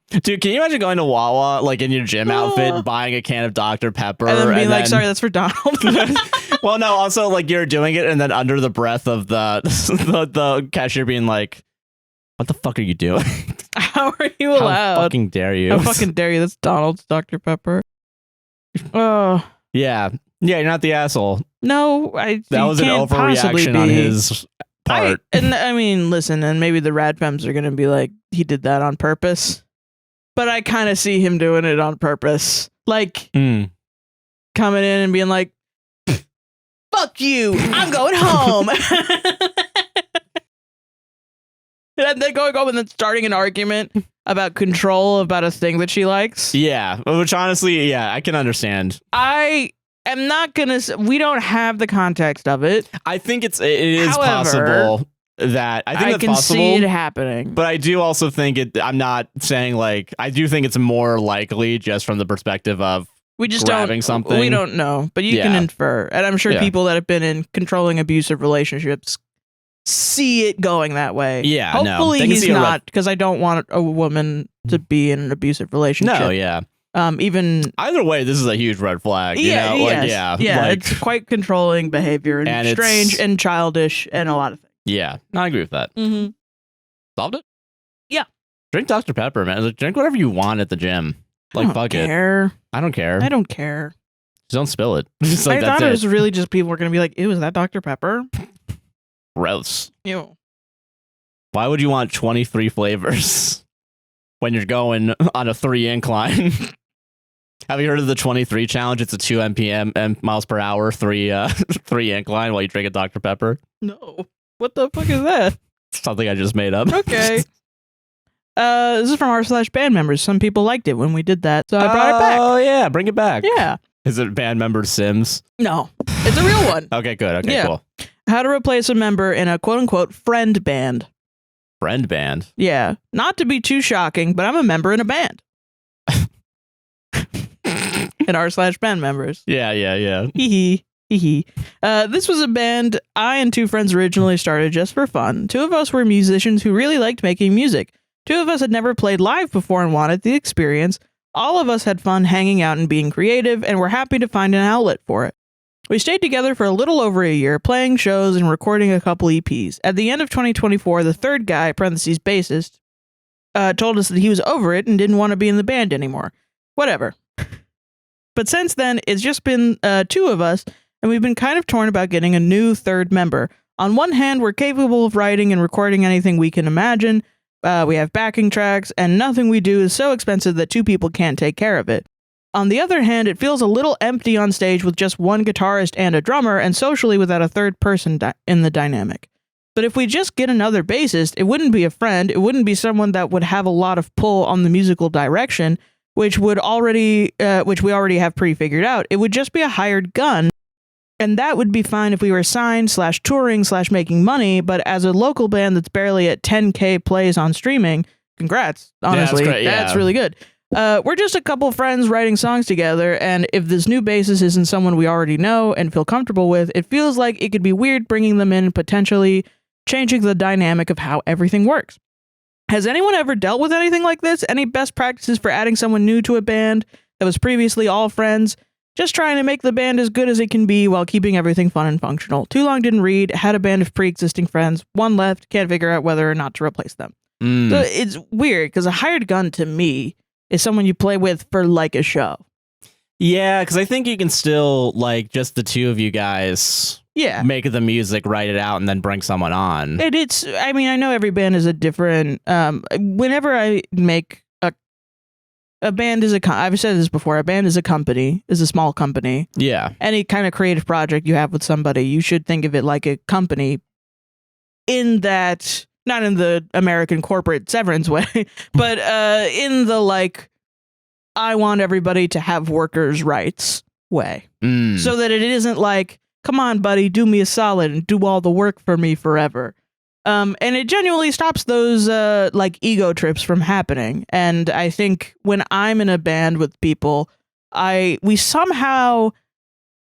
Dude, can you imagine going to Wawa, like in your gym outfit, buying a can of Dr. Pepper, and then being like, "Sorry, that's for Donald." Well, no, also like you're doing it, and then under the breath of the cashier being like, "What the fuck are you doing? How are you allowed? How fucking dare you? How fucking dare you? That's Donald's Dr. Pepper." Oh yeah. Yeah, you're not the asshole. No, That was an overreaction on his part. I mean, listen, and maybe the Radfems are gonna be like, he did that on purpose. But I kind of see him doing it on purpose, like coming in and being like, "Fuck you, I'm going home." And then going home and then starting an argument about control about a thing that she likes. Yeah, which honestly, yeah, I can understand. I am not gonna. We don't have the context of it. I think it is possible that I can see it happening. But I do also think it. I'm not saying like I do think it's more likely just from the perspective of we just grabbing something. We don't know, but you can infer, and I'm sure people that have been in controlling abusive relationships see it going that way. Yeah, hopefully he's not, because I don't want a woman to be in an abusive relationship. No, yeah. Even either way, this is a huge red flag. You know? Like, it's quite controlling behavior and strange and childish and a lot of things. Yeah, I agree with that. Mm-hmm. Solved it. Yeah. Drink Dr. Pepper, man. Like, drink whatever you want at the gym. Like, fuck it. I don't care. I don't care. Just don't spill it. I thought it was really just people were gonna be like, "Ew, is that Dr. Pepper?" Gross. Ew. Why would you want 23 flavors when you're going on a 3 incline? Have you heard of the 23 challenge? It's a 2 mpm miles per hour, 3 incline while you drink a Dr. Pepper. No. What the fuck is that? Something I just made up. Okay. This is from r/band members. Some people liked it when we did that, so I brought it back. Oh yeah, bring it back. Yeah. Is it band member Sims? No. It's a real one. Okay, good. Okay, cool. How to replace a member in a quote-unquote friend band. Friend band? Yeah. Not to be too shocking, but I'm a member in a band. In r/band members. Yeah. Hee hee. This was a band I and 2 friends originally started just for fun. 2 of us were musicians who really liked making music. 2 of us had never played live before and wanted the experience. All of us had fun hanging out and being creative, and were happy to find an outlet for it. We stayed together for a little over a year, playing shows and recording a couple EPs. At the end of 2024, the third guy, parentheses bassist, told us that he was over it and didn't want to be in the band anymore. Whatever. But since then, it's just been 2 of us, and we've been kind of torn about getting a new third member. On one hand, we're capable of writing and recording anything we can imagine. We have backing tracks, and nothing we do is so expensive that 2 people can't take care of it. On the other hand, it feels a little empty on stage with just one guitarist and a drummer, and socially without a third person in the dynamic. But if we just get another bassist, it wouldn't be a friend, it wouldn't be someone that would have a lot of pull on the musical direction, which we already have pre-figured out. It would just be a hired gun, and that would be fine if we were signed / touring / making money, but as a local band that's barely at 10K plays on streaming, congrats, honestly. Yeah, that's great, that's really good. We're just a couple friends writing songs together, and if this new bassist isn't someone we already know and feel comfortable with, it feels like it could be weird bringing them in and potentially changing the dynamic of how everything works. Has anyone ever dealt with anything like this? Any best practices for adding someone new to a band that was previously all friends? Just trying to make the band as good as it can be while keeping everything fun and functional. Too long didn't read, had a band of pre-existing friends, 1 left, can't figure out whether or not to replace them. So it's weird, because a hired gun to me is someone you play with for like a show. Yeah, because I think you can still, like, just the 2 of you guys make the music, write it out, and then bring someone on. I mean, I know every band is a different... whenever I make a band is I've said this before, a band is a company, is a small company. Yeah. Any kind of creative project you have with somebody, you should think of it like a company in that... Not in the American corporate Severance way, but in the, like, I want everybody to have workers' rights way. So that it isn't like, come on, buddy, do me a solid and do all the work for me forever. And it genuinely stops those, like, ego trips from happening. And I think when I'm in a band with people, we somehow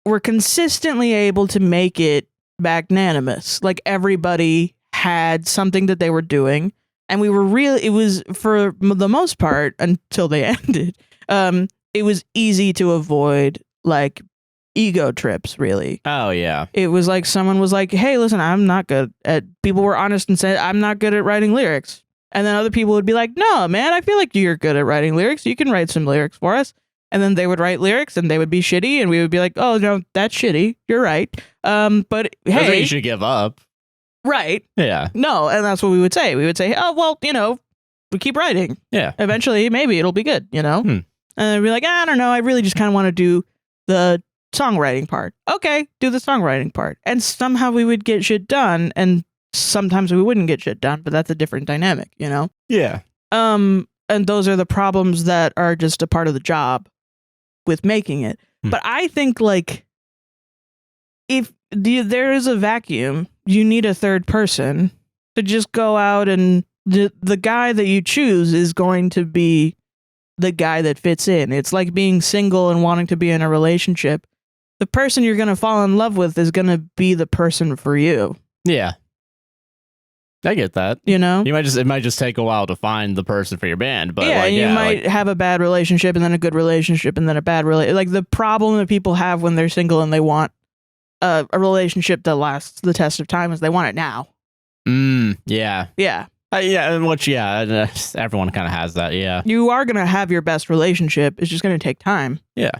were consistently able to make it magnanimous. Like, everybody had something that they were doing, and it was, for the most part, until they ended, it was easy to avoid, like, ego trips, really. Oh, yeah. It was like someone was like, hey, listen, I'm not good at... People were honest and said, I'm not good at writing lyrics. And then other people would be like, no, man, I feel like you're good at writing lyrics. You can write some lyrics for us. and then they would write lyrics and they would be shitty and we would be like, oh no, that's shitty, you're right, but hey, you should give up. Right. Yeah. No, and that's what we would say. We would say, oh well, we keep writing. Yeah. Eventually maybe it'll be good, and then we'd be like, I don't know, I really just kind of want to do the songwriting part. Okay, do the songwriting part. And somehow we would get shit done, and sometimes we wouldn't get shit done, but that's a different dynamic, Yeah. And those are the problems that are just a part of the job with making it. But I think, like, if there is a vacuum, you need a third person to just go out, and the guy that you choose is going to be the guy that fits in. It's like being single and wanting to be in a relationship. The person you're going to fall in love with is going to be the person for you. Yeah. I get that. It might just take a while to find the person for your band, but you might have a bad relationship and then a good relationship and then a bad relationship. Like the problem that people have when they're single and they want a relationship that lasts the test of time is they want it now. Yeah. Yeah. Everyone kind of has that. Yeah. You are going to have your best relationship. It's just going to take time. Yeah.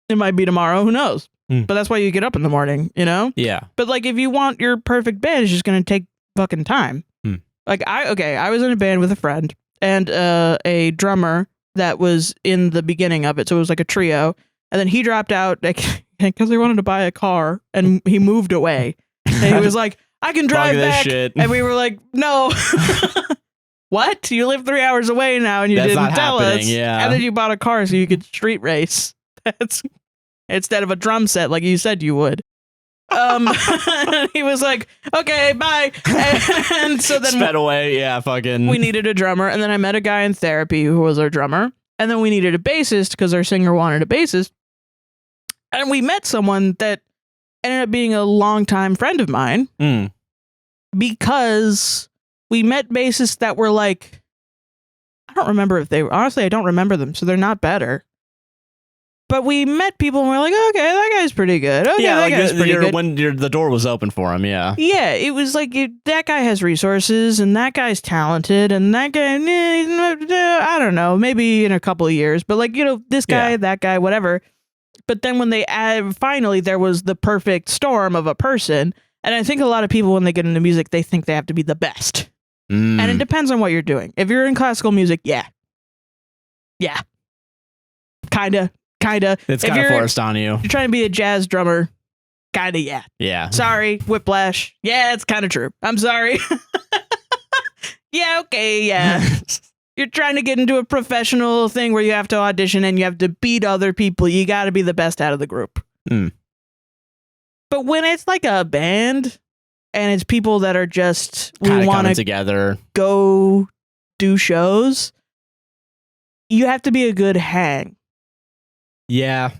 It might be tomorrow. Who knows? But that's why you get up in the morning, Yeah. But like, if you want your perfect band, it's just going to take fucking time. Like I was in a band with a friend and a drummer that was in the beginning of it, so it was like a trio, and then he dropped out because he wanted to buy a car and he moved away, and he was like, I can drive back, and we were like, no. What? You live 3 hours away now and you didn't tell us. Yeah. And then you bought a car so you could street race. That's instead of a drum set like you said you would. He was like, okay, bye. And so then sped away. Yeah, fucking. We needed a drummer, and then I met a guy in therapy who was our drummer, and then we needed a bassist because our singer wanted a bassist, and we met someone that ended up being a longtime friend of mine because we met bassists that were like, I don't remember if they were, honestly, I don't remember them, so they're not better. But we met people and we're like, okay, that guy's pretty good. Okay, yeah, that guy's pretty good. When the door was open for him, yeah. Yeah, it was like, that guy has resources, and that guy's talented, and that guy, I don't know, maybe in a couple of years, but like, this guy, that guy, whatever. But then when they finally, there was the perfect storm of a person, and I think a lot of people, when they get into music, they think they have to be the best. And it depends on what you're doing. If you're in classical music, yeah. Kinda. It's kind of forced on you. You're trying to be a jazz drummer. Kinda, yeah. Yeah. Sorry, whiplash. Yeah, it's kind of true. I'm sorry. Yeah, okay, yeah. You're trying to get into a professional thing where you have to audition and you have to beat other people. You got to be the best out of the group. But when it's like a band and it's people that are just, we want to together, go do shows, you have to be a good hang. Yeah.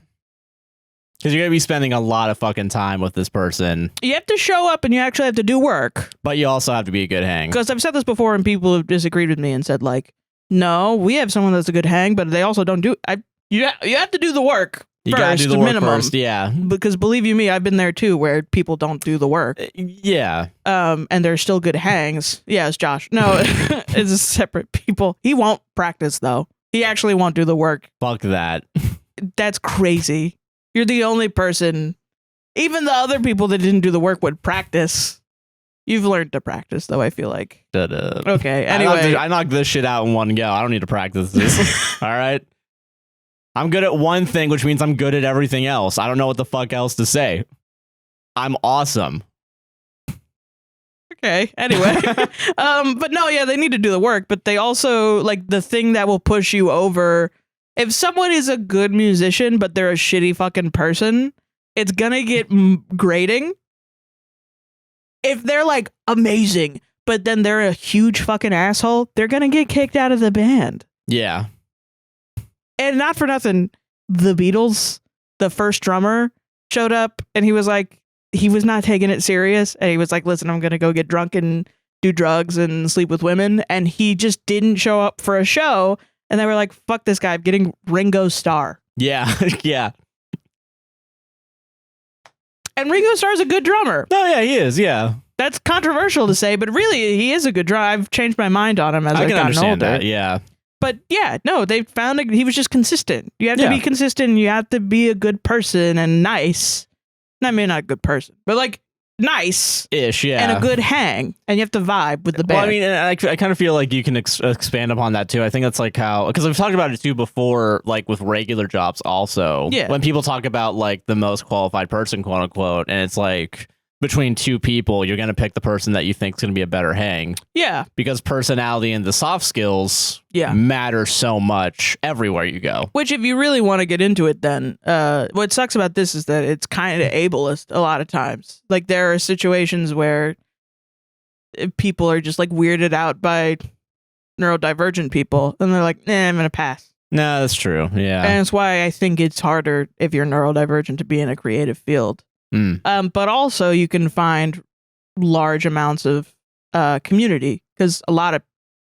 Because you're going to be spending a lot of fucking time with this person. You have to show up and you actually have to do work. But you also have to be a good hang. Because I've said this before and people have disagreed with me and said like, no, we have someone that's a good hang, but they also don't do you have to do the work. You got to do the work first, yeah. Because believe you me, I've been there too where people don't do the work. Yeah. And they're still good hangs. Yeah, it's Josh. No, it's a separate people. He won't practice though. He actually won't do the work. Fuck that. That's crazy. You're the only person. Even the other people that didn't do the work would practice. You've learned to practice, though, I feel like. Shut up. Okay, anyway. I knocked this shit out in one go. I don't need to practice this. All right? I'm good at one thing, which means I'm good at everything else. I don't know what the fuck else to say. I'm awesome. Okay, anyway. But no, yeah, they need to do the work, but they also, like, the thing that will push you over... If someone is a good musician, but they're a shitty fucking person, it's gonna get grating. If they're like amazing, but then they're a huge fucking asshole, they're gonna get kicked out of the band. Yeah. And not for nothing, the Beatles, the first drummer showed up and he was like, he was not taking it serious. And he was like, listen, I'm gonna go get drunk and do drugs and sleep with women. And he just didn't show up for a show. And they were like, fuck this guy, I'm getting Ringo Starr. Yeah, yeah. And Ringo Starr's a good drummer. Oh, yeah, he is, yeah. That's controversial to say, but really, he is a good drummer. I've changed my mind on him as I've gotten older. That, yeah. But yeah, no, they found he was just consistent. You have to be consistent. You have to be a good person and nice. I mean, not a good person, but like nice-ish, and a good hang, and you have to vibe with the band. Well, I mean, I kind of feel like you can expand upon that too. I think that's like how, because I've talked about it too before, like with regular jobs also. Yeah. When people talk about like the most qualified person, quote unquote, and it's like between two people, you're going to pick the person that you think is going to be a better hang. Yeah. Because personality and the soft skills matter so much everywhere you go. Which, if you really want to get into it, then what sucks about this is that it's kind of ableist a lot of times. Like, there are situations where people are just like weirded out by neurodivergent people, and they're like, I'm going to pass. No, that's true. Yeah. And it's why I think it's harder if you're neurodivergent to be in a creative field. But also you can find large amounts of community, because a lot of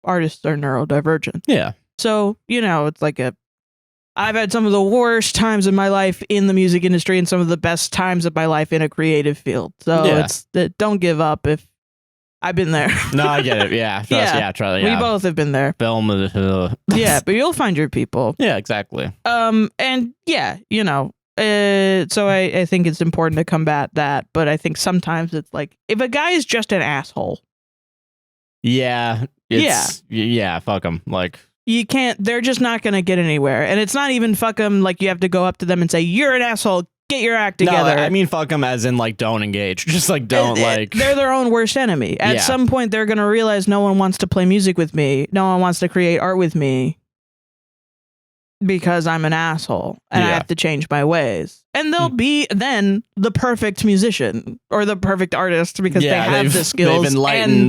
artists are neurodivergent. Yeah. So, it's like I've had some of the worst times in my life in the music industry and some of the best times of my life in a creative field. So don't give up if I've been there. No, I get it. Yeah. We both have been there. Film. Yeah, but you'll find your people. Yeah, exactly. And yeah, so I think it's important to combat that, but I think sometimes it's like, if a guy is just an asshole. Yeah. Fuck him. Like, you can't, they're just not going to get anywhere. And it's not even fuck them like you have to go up to them and say, you're an asshole, get your act together. No, I mean fuck them as in like don't engage. Just like don't like. They're their own worst enemy. At some point they're going to realize no one wants to play music with me. No one wants to create art with me. Because I'm an asshole and I have to change my ways. And they'll be then the perfect musician or the perfect artist because they have the skills and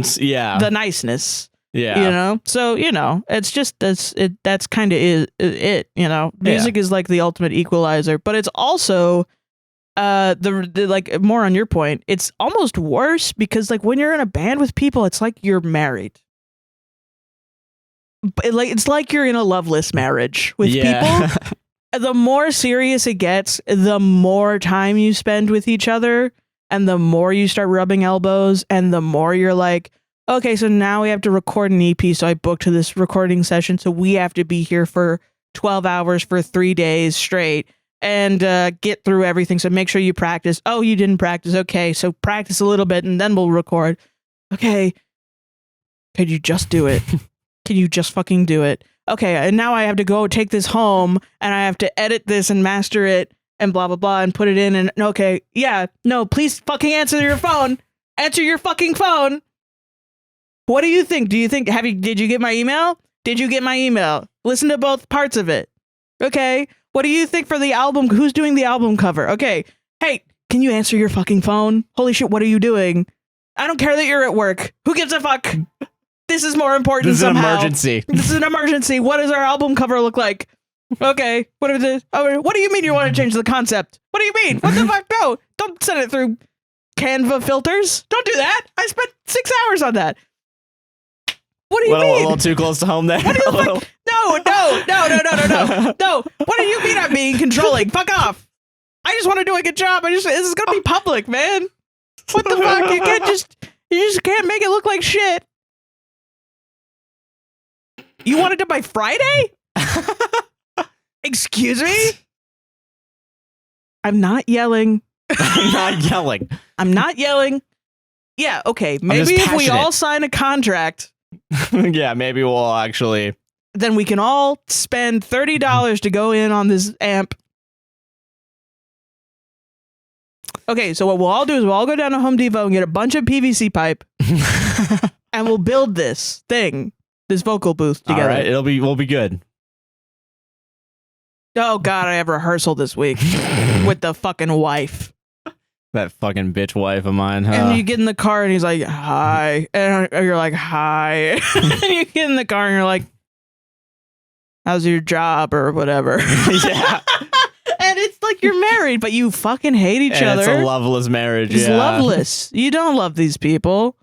the niceness. Yeah. So, it's just that's kind of it, Music is like the ultimate equalizer, but it's also the like, more on your point, it's almost worse because like when you're in a band with people, it's like you're married. It's like you're in a loveless marriage with people. The more serious it gets, the more time you spend with each other, and the more you start rubbing elbows, and the more you're like, okay, so now we have to record an EP, so I booked this recording session, so we have to be here for 12 hours for 3 days straight, and get through everything, so make sure you practice. Oh, you didn't practice. Okay, so practice a little bit, and then we'll record. Okay, could you just do it? Can you just fucking do it? Okay, and now I have to go take this home, and I have to edit this and master it, and blah, blah, blah, and put it in, and okay, no, please fucking answer your phone. Answer your fucking phone. What do you think? Did you get my email? Did you get my email? Listen to both parts of it. Okay, what do you think for the album? Who's doing the album cover? Okay, hey, can you answer your fucking phone? Holy shit, what are you doing? I don't care that you're at work. Who gives a fuck? This is more important. This is somehow. An emergency. This is an emergency. What does our album cover look like? Okay. What do you mean you want to change the concept? What do you mean? What the fuck? No. Don't send it through Canva filters. Don't do that. I spent 6 hours on that. What do you mean? A little too close to home there. What do you think? No. No. What do you mean I'm being controlling? Fuck off. I just want to do a good job. This is going to be public, man. What the fuck? You just can't make it look like shit. You want it done by Friday? Excuse me? I'm not yelling. I'm not yelling. Yeah, okay. Maybe if we all sign a contract. Yeah, maybe we'll actually. Then we can all spend $30 to go in on this amp. Okay, so what we'll all do is we'll all go down to Home Depot and get a bunch of PVC pipe. And we'll build this thing. This vocal booth together. All right, we'll be good. Oh God, I have rehearsal this week with the fucking wife. That fucking bitch wife of mine. And you get in the car and he's like, "Hi," and you're like, "Hi." And you get in the car and you're like, "How's your job?" or whatever. Yeah. And it's like you're married, but you fucking hate each other. It's a loveless marriage. It's loveless. You don't love these people.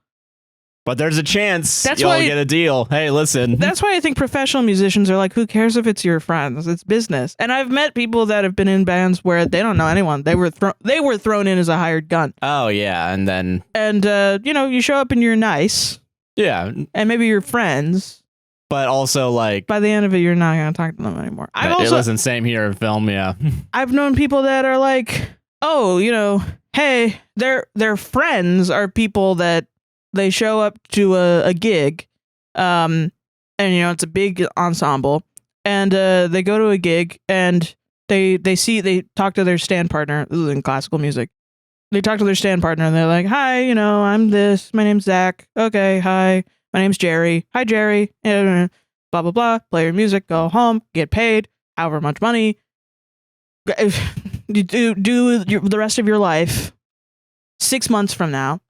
But there's a chance you'll get a deal. Hey, listen. That's why I think professional musicians are like, who cares if it's your friends? It's business. And I've met people that have been in bands where they don't know anyone. They were thrown in as a hired gun. Oh, yeah. And then... And, you show up and you're nice. Yeah. And maybe you're friends. but also like by the end of it, you're not going to talk to them anymore. listen, same here in film. Yeah. I've known people that are like, oh, you know, hey, their friends are people that they show up to a gig, and you know it's a big ensemble, and they go to a gig and they talk to their stand partner. This is in classical music. They talk to their stand partner and they're like, hi, you know, I'm this. My name's Zach. Okay, hi. My name's Jerry. Hi, Jerry. Blah, blah, blah. Play your music. Go home. Get paid. However much money. You do the rest of your life. 6 months from now,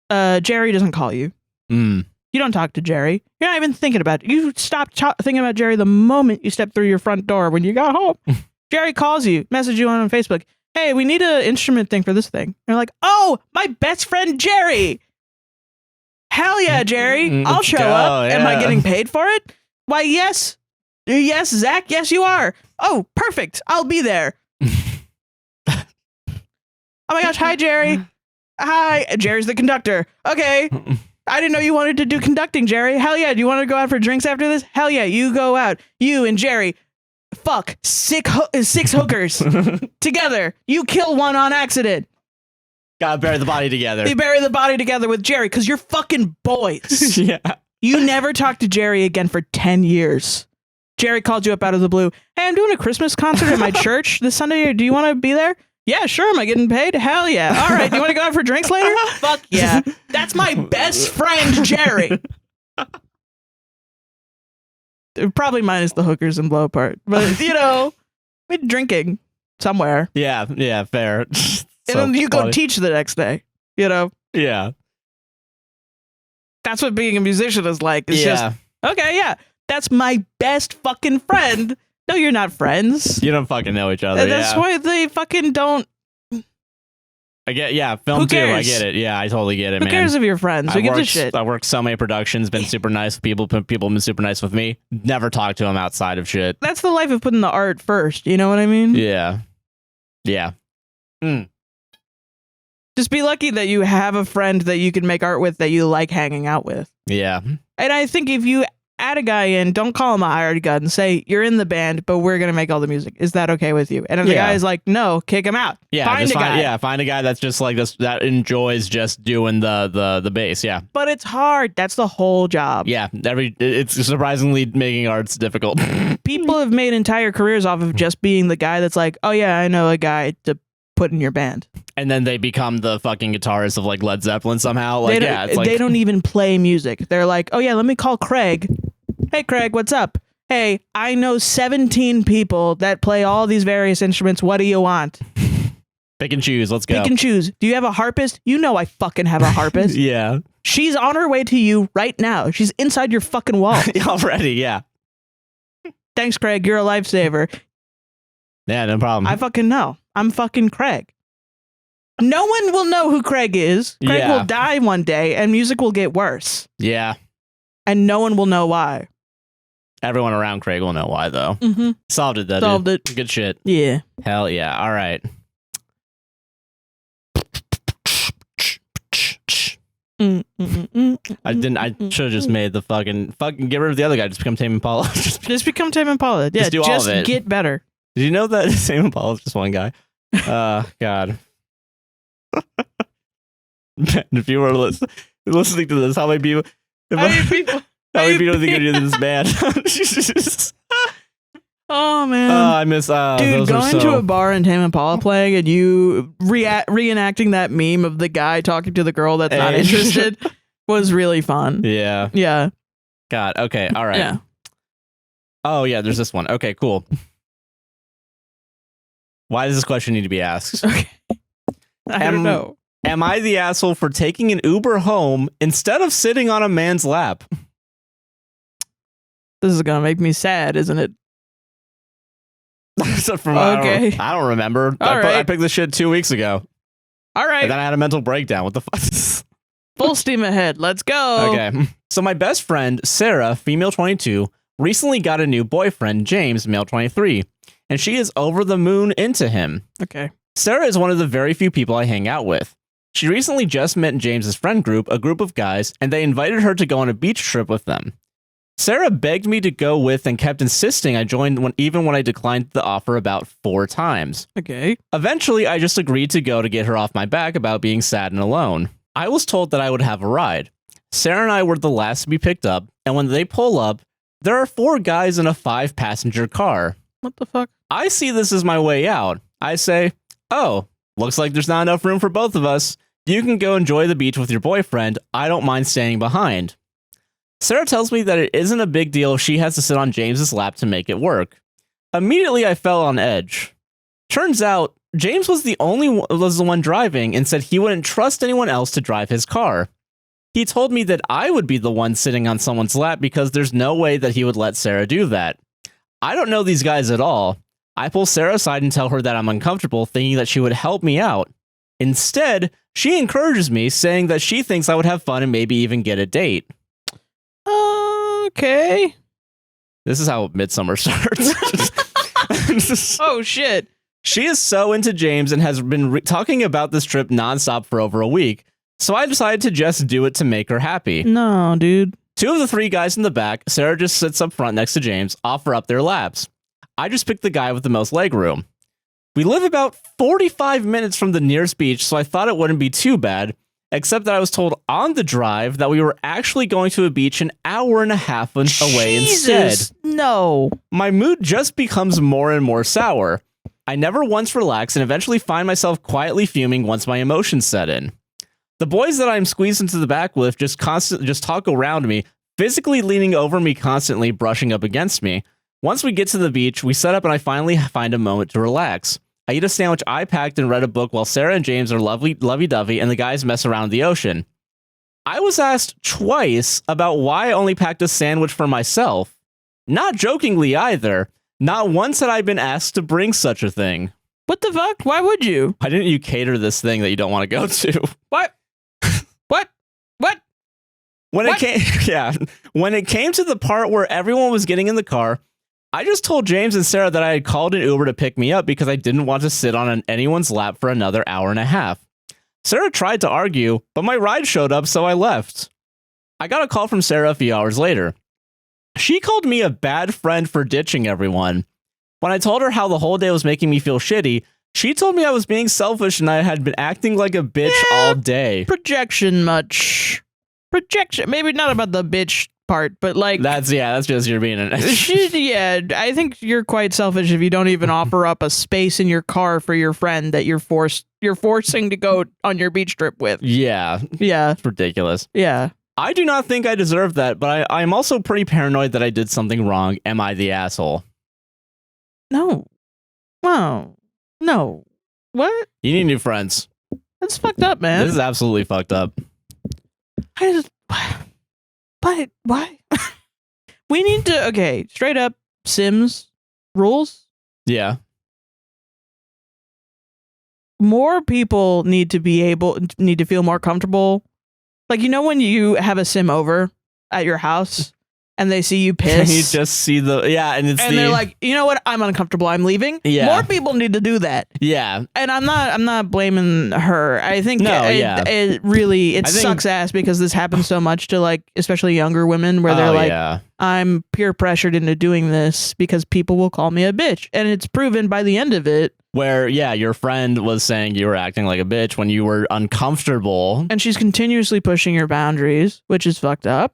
Jerry doesn't call you. You don't talk to Jerry. You're not even thinking about it. You stopped thinking about Jerry the moment you stepped through your front door when you got home. Jerry calls you, message you on Facebook. Hey, we need an instrument thing for this thing. You're like, oh, my best friend Jerry. Hell yeah, Jerry. I'll show up. Yeah. Am I getting paid for it? Why, yes. Yes, Zach. Yes, you are. Oh, perfect. I'll be there. Oh my gosh. Hi, Jerry. Hi. Jerry's the conductor. Okay. I didn't know you wanted to do conducting, Jerry. Hell yeah. Do you want to go out for drinks after this? Hell yeah. You go out. You and Jerry. Fuck. Six hookers together. You kill one on accident. Gotta bury the body together. You bury the body together with Jerry because you're fucking boys. Yeah. You never talk to Jerry again for 10 years. Jerry called you up out of the blue. Hey, I'm doing a Christmas concert at my church this Sunday. Do you want to be there? Yeah, sure. Am I getting paid? Hell yeah. All right. Do you want to go out for drinks later? Fuck yeah. That's my best friend, Jerry. Probably minus the hookers and blow part. But, you know, we're drinking somewhere. Yeah, fair. And then you go teach the next day, you know? Yeah. That's what being a musician is like. It's just, okay, yeah. That's my best fucking friend. No, you're not friends. You don't fucking know each other. That's why they fucking don't. I get, film too. I get it. Yeah, I totally get it, man. Who cares if you're friends? Who gives a shit? I worked so many productions, been super nice with people. People have been super nice with me. Never talked to them outside of shit. That's the life of putting the art first. You know what I mean? Yeah. Just be lucky that you have a friend that you can make art with that you like hanging out with. Yeah. And I think if you add a guy in, don't call him a hired gun. Say, you're in the band, but we're going to make all the music. Is that okay with you? And if the guy is like, no, kick him out. Yeah, find a guy. Yeah, find a guy that's just like this, that enjoys just doing the bass. Yeah. But it's hard. That's the whole job. Yeah. It's surprisingly making arts difficult. People have made entire careers off of just being the guy that's like, oh yeah, I know a guy to put in your band. And then they become the fucking guitarist of like Led Zeppelin somehow. Like, they don't even play music. They're like, oh yeah, let me call Craig. Hey, Craig, what's up? Hey, I know 17 people that play all these various instruments. What do you want? Pick and choose. Let's go. Pick and choose. Do you have a harpist? You know I fucking have a harpist. Yeah. She's on her way to you right now. She's inside your fucking wall. Already, yeah. Thanks, Craig. You're a lifesaver. Yeah, no problem. I fucking know. I'm fucking Craig. No one will know who Craig is. Craig will die one day and music will get worse. Yeah. And no one will know why. Everyone around Craig will know why, though. Mm-hmm. Solved it, though. Solved it. Good shit. Yeah. Hell yeah. All right. I should have just made the fucking get rid of the other guy. Just become Tame Impala. just become Tame Impala. Yeah, just do all of it. Get better. Did you know that Tame Impala is just one guy? God. If you were listening to this, how many people think you're in this band? Oh man. I miss dude, going to a bar and Tame Impala playing and you reenacting that meme of the guy talking to the girl that's not interested was really fun. Yeah. Yeah. God. Okay. All right. Yeah. Oh yeah, there's this one. Okay, cool. Why does this question need to be asked? Okay. I don't know. Am I the asshole for taking an Uber home instead of sitting on a man's lap? This is gonna make me sad, isn't it? Okay. I don't remember. I picked this shit 2 weeks ago. All right. And then I had a mental breakdown. What the fuck? Full steam ahead. Let's go. Okay. So my best friend, Sarah, female 22, recently got a new boyfriend, James, male 23, and she is over the moon into him. Okay. Sarah is one of the very few people I hang out with. She recently just met James's friend group, a group of guys, and they invited her to go on a beach trip with them. Sarah begged me to go with and kept insisting I joined even when I declined the offer about 4 times. Okay. Eventually, I just agreed to go to get her off my back about being sad and alone. I was told that I would have a ride. Sarah and I were the last to be picked up, and when they pull up, there are 4 guys in a 5-passenger car. What the fuck? I see this as my way out. I say, oh, looks like there's not enough room for both of us. You can go enjoy the beach with your boyfriend. I don't mind staying behind. Sarah tells me that it isn't a big deal if she has to sit on James's lap to make it work. Immediately, I fell on edge. Turns out, James was the one driving and said he wouldn't trust anyone else to drive his car. He told me that I would be the one sitting on someone's lap because there's no way that he would let Sarah do that. I don't know these guys at all. I pull Sarah aside and tell her that I'm uncomfortable, thinking that she would help me out. Instead, she encourages me, saying that she thinks I would have fun and maybe even get a date. Okay. This is how Midsummer starts. Oh, shit. She is so into James and has been talking about this trip nonstop for over a week, so I decided to just do it to make her happy. No, dude. 2 of the 3 guys in the back, Sarah just sits up front next to James, offer up their laps. I just picked the guy with the most legroom. We live about 45 minutes from the nearest beach, so I thought it wouldn't be too bad, except that I was told on the drive that we were actually going to a beach an hour and a half away instead. No. My mood just becomes more and more sour. I never once relax and eventually find myself quietly fuming once my emotions set in. The boys that I'm squeezed into the back with just talk around me, physically leaning over me constantly, brushing up against me. Once we get to the beach, we set up and I finally find a moment to relax. I eat a sandwich I packed and read a book while Sarah and James are lovey-dovey and the guys mess around in the ocean. I was asked twice about why I only packed a sandwich for myself. Not jokingly either. Not once had I been asked to bring such a thing. What the fuck? Why would you? Why didn't you cater this thing that you don't want to go to? What? What? When What? When it came to the part where everyone was getting in the car, I just told James and Sarah that I had called an Uber to pick me up because I didn't want to sit on anyone's lap for another hour and a half. Sarah tried to argue, but my ride showed up, so I left. I got a call from Sarah a few hours later. She called me a bad friend for ditching everyone. When I told her how the whole day was making me feel shitty, she told me I was being selfish and I had been acting like a bitch all day. Projection. Maybe not about the bitch part, but like that's just you're being an I think you're quite selfish if you don't even offer up a space in your car for your friend that you're forcing to go on your beach trip with. Yeah. It's ridiculous. Yeah. I do not think I deserve that, but I'm also pretty paranoid that I did something wrong. Am I the asshole? No. Wow. No. What? You need new friends. That's fucked up, man. This is absolutely fucked up. But why? We need to, straight up Sims rules. Yeah. More people need to feel more comfortable. Like, you know, when you have a Sim over at your house and they see you piss. And you just see and they're like, you know what? I'm uncomfortable. I'm leaving. Yeah. More people need to do that. Yeah. And I'm not blaming her. I think it sucks ass because this happens so much to, like, especially younger women where they're like, I'm peer pressured into doing this because people will call me a bitch. And it's proven by the end of it. Where, your friend was saying you were acting like a bitch when you were uncomfortable. And she's continuously pushing your boundaries, which is fucked up.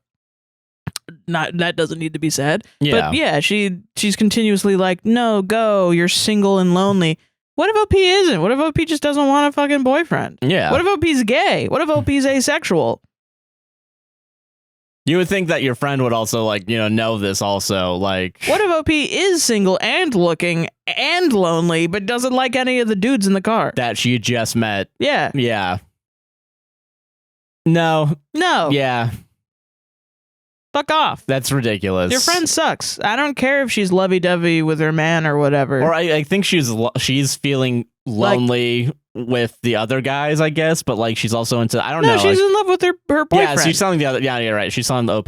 That doesn't need to be said. Yeah. But she's continuously like, no, go, you're single and lonely. What if OP isn't? What if OP just doesn't want a fucking boyfriend? Yeah. What if OP's gay? What if OP's asexual? You would think that your friend would also, like, know this also. Like, what if OP is single and looking and lonely, but doesn't like any of the dudes in the car that she just met? Yeah. Yeah. No. Yeah. Fuck off. That's ridiculous. Your friend sucks. I don't care if she's lovey-dovey with her man or whatever. Or I think she's feeling lonely with the other guys, I guess, but like she's also into, I don't know. No, she's in love with her boyfriend. Yeah, she's telling the other, you're right. She's telling the OP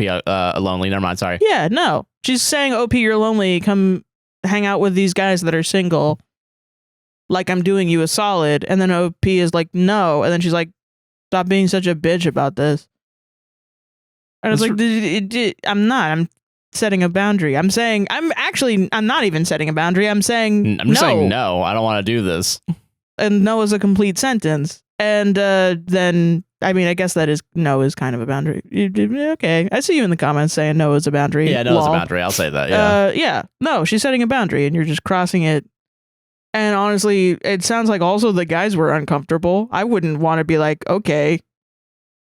lonely. Never mind, sorry. Yeah, no. She's saying, OP, you're lonely. Come hang out with these guys that are single. Like, I'm doing you a solid. And then OP is like, no. And then she's like, stop being such a bitch about this. And it's like, I'm not. setting a boundary. I'm not even setting a boundary. I'm saying I'm just saying no. I don't want to do this. And no is a complete sentence. And then, I mean, I guess that is no is kind of a boundary. Okay, I see you in the comments saying no is a boundary. Yeah, no is a boundary. I'll say that. Yeah. No, she's setting a boundary, and you're just crossing it. And honestly, it sounds like also the guys were uncomfortable. I wouldn't want to be like, okay.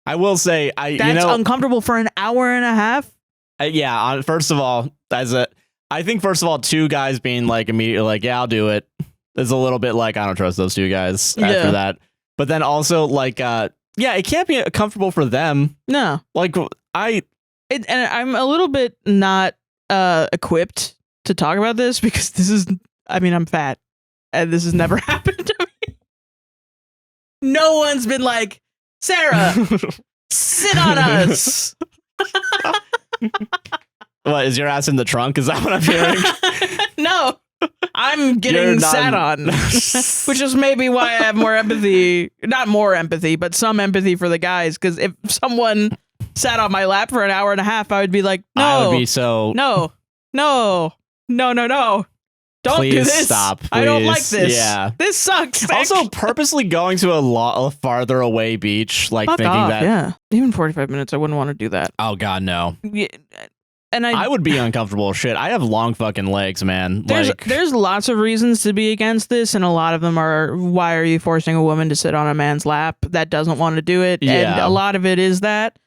I will say, that's uncomfortable for an hour and a half. First of all, I think first of all, two guys being like immediately like, yeah, I'll do it. Is a little bit like I don't trust those two guys after that. But then also like, it can't be comfortable for them. No, like and I'm a little bit not equipped to talk about this because I'm fat and this has never happened to me. No one's been like, Sarah, sit on us. What, is your ass in the trunk? Is that what I'm hearing? No, I'm getting sat on, which is maybe why I have more empathy. Not more empathy, but some empathy for the guys. Because if someone sat on my lap for an hour and a half, I would be like, no, I would be so no. Don't please do this. Stop. Please. I don't like this. Yeah, this sucks. Also, purposely going to a farther away beach, like Fuck thinking off, that. Yeah, even 45 minutes, I wouldn't want to do that. Oh God, no. Yeah, and I would be uncomfortable. Shit, I have long fucking legs, man. There's lots of reasons to be against this, and a lot of them are, why are you forcing a woman to sit on a man's lap that doesn't want to do it? Yeah. And a lot of it is that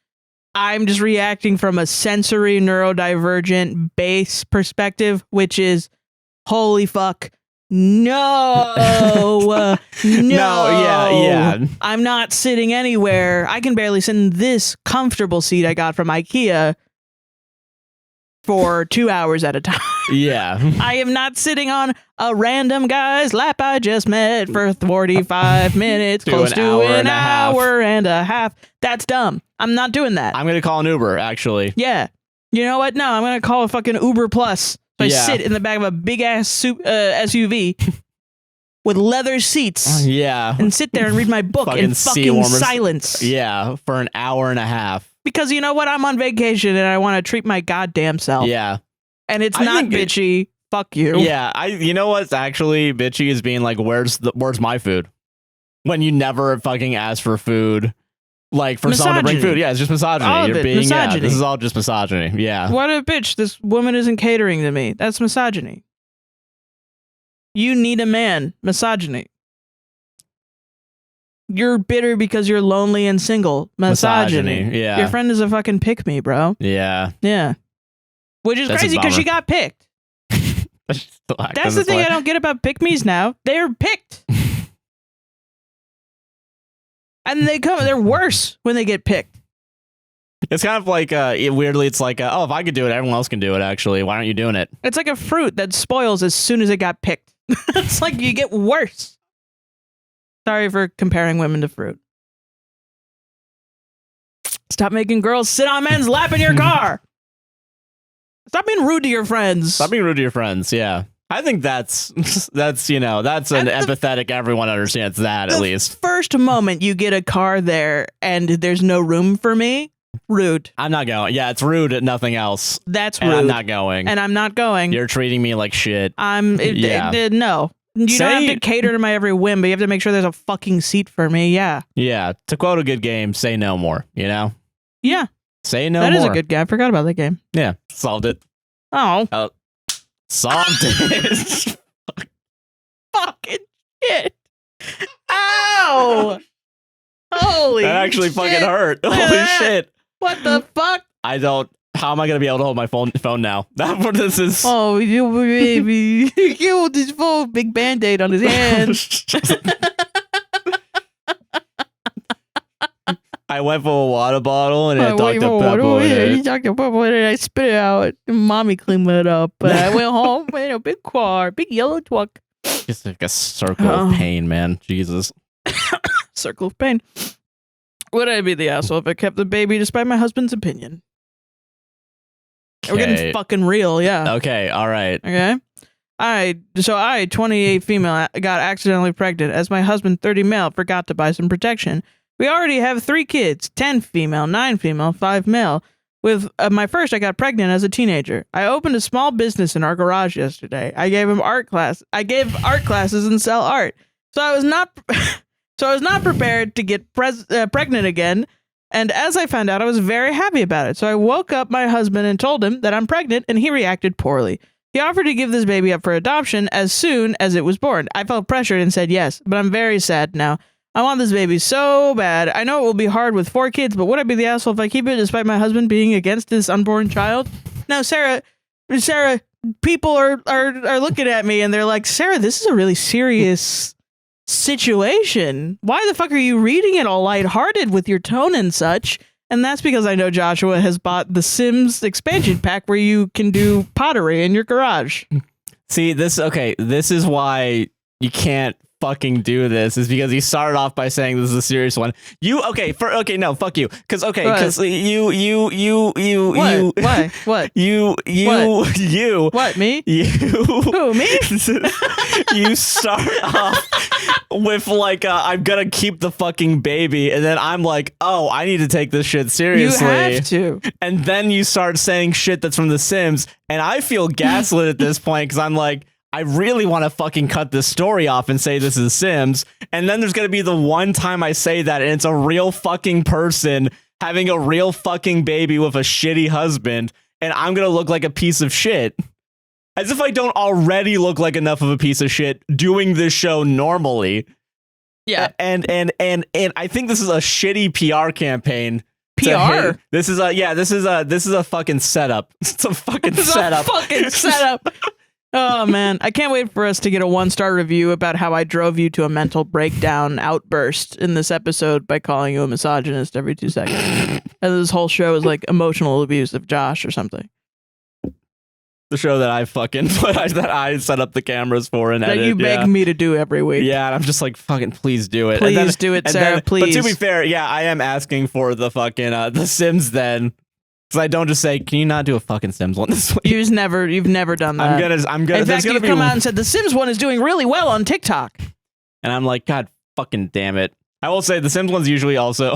I'm just reacting from a sensory neurodivergent base perspective, which is, holy fuck, no. No, yeah. I'm not sitting anywhere. I can barely sit in this comfortable seat I got from IKEA for 2 hours at a time. Yeah. I am not sitting on a random guy's lap I just met for 45 minutes, close to an hour and a half. That's dumb. I'm not doing that. I'm going to call an Uber, actually. Yeah. You know what? No, I'm going to call a fucking Uber Plus. So I sit in the back of a big ass SUV with leather seats. Yeah. And sit there and read my book in fucking silence. Yeah, for an hour and a half. Because you know what? I'm on vacation and I want to treat my goddamn self. Yeah. And it's not bitchy. Fuck you. Yeah. You know what's actually bitchy is being like, where's my food? When you never fucking ask for food. Like for someone to bring food. Yeah, it's just misogyny. All of it. Misogyny. Yeah, this is all just misogyny. Yeah. What a bitch. This woman isn't catering to me. That's misogyny. You need a man. Misogyny. You're bitter because you're lonely and single. Misogyny. Yeah. Your friend is a fucking pick me, bro. Yeah. Yeah. Which is crazy because she got picked. That's the thing I don't get about pick me's now. They're picked. And they're worse when they get picked. It's kind of like, weirdly, it's like, oh, if I could do it, everyone else can do it, actually. Why aren't you doing it? It's like a fruit that spoils as soon as it got picked. It's like you get worse. Sorry for comparing women to fruit. Stop making girls sit on men's lap in your car. Stop being rude to your friends. Stop being rude to your friends, yeah. I think that's an empathetic, everyone understands that at least. First moment you get a car there and there's no room for me, rude. I'm not going. Yeah, it's rude at nothing else. That's rude. And I'm not going. And I'm not going. You're treating me like shit. No. You don't have to cater to my every whim, but you have to make sure there's a fucking seat for me, yeah. Yeah, to quote a good game, say no more, you know? Yeah. Say no more. That is a good game. I forgot about that game. Yeah, solved it. Oh. Solved it. Fucking shit. Ow. Holy that actually shit. Fucking hurt. Holy shit. What the fuck? How am I going to be able to hold my phone now? That's what this is. Oh, you baby. He killed his phone. Big Band-Aid on his hand. I went for a water bottle and it Dr. Pepper in it. Dr. Pepper in it. I spit it out. Mommy cleaned it up. But I went home in a big car, big yellow truck. Just like a circle of pain, man. Jesus. Circle of pain. Would I be the asshole if I kept the baby despite my husband's opinion? Okay. We're getting fucking real, yeah. Okay, all right. Okay. I, 28 female, got accidentally pregnant as my husband, 30 male, forgot to buy some protection. We already have 3 kids, 10 female, 9 female, 5 male. With my first, I got pregnant as a teenager. I opened a small business in our garage yesterday. I gave art classes and sell art. So I was not prepared to get pregnant again. And as I found out, I was very happy about it. So I woke up my husband and told him that I'm pregnant, and he reacted poorly. He offered to give this baby up for adoption as soon as it was born. I felt pressured and said yes, but I'm very sad now. I want this baby so bad. I know it will be hard with 4 kids, but would I be the asshole if I keep it despite my husband being against this unborn child? Now, Sarah, people are looking at me and they're like, Sarah, this is a really serious situation. Why the fuck are you reading it all lighthearted with your tone and such? And that's because I know Joshua has bought the Sims expansion pack where you can do pottery in your garage. See, this is why you can't fucking do this, is because he started off by saying this is a serious one. Fuck you. Because you What? you Why? What, me? Who, me? You start off with like I'm gonna keep the fucking baby, and then I'm like, oh, I need to take this shit seriously. You have to. And then you start saying shit that's from The Sims, and I feel gaslit at this point because I'm like, I really want to fucking cut this story off and say this is Sims. And then there's going to be the one time I say that and it's a real fucking person having a real fucking baby with a shitty husband. And I'm going to look like a piece of shit. As if I don't already look like enough of a piece of shit doing this show normally. Yeah. And I think this is a shitty PR campaign. PR? This is a fucking setup. It's a fucking setup. Oh, man. I can't wait for us to get a 1-star review about how I drove you to a mental breakdown outburst in this episode by calling you a misogynist every 2 seconds. And this whole show is like emotional abuse of Josh or something. The show that I fucking that I set up the cameras for and edit. That you beg me to do every week. Yeah, and I'm just like, fucking please do it. Please do it, Sarah, please. But to be fair, yeah, I am asking for the fucking The Sims then. Because I don't just say, can you not do a fucking Sims one this week? You've never done that. I'm gonna. In fact, you've come out and said the Sims one is doing really well on TikTok. And I'm like, God fucking damn it. I will say the Sims one's usually also.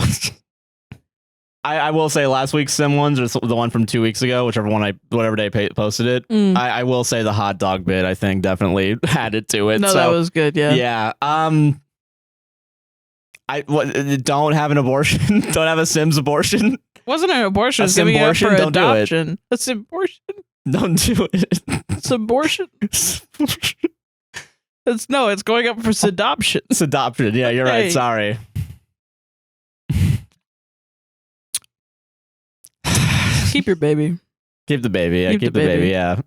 I will say last week's Sim ones, or the one from 2 weeks ago, whatever day posted it. I will say the hot dog bit, I think, definitely added to it. No, that was good. Yeah. Yeah. Don't have an abortion. Don't have a Sims abortion. Wasn't an abortion. It's giving it for don't adoption. Do it. That's abortion. Don't do it. It's abortion. It's going up for adoption. It's adoption. Yeah, you're right. Sorry. Keep your baby. Keep the baby. Yeah, keep the baby. Yeah.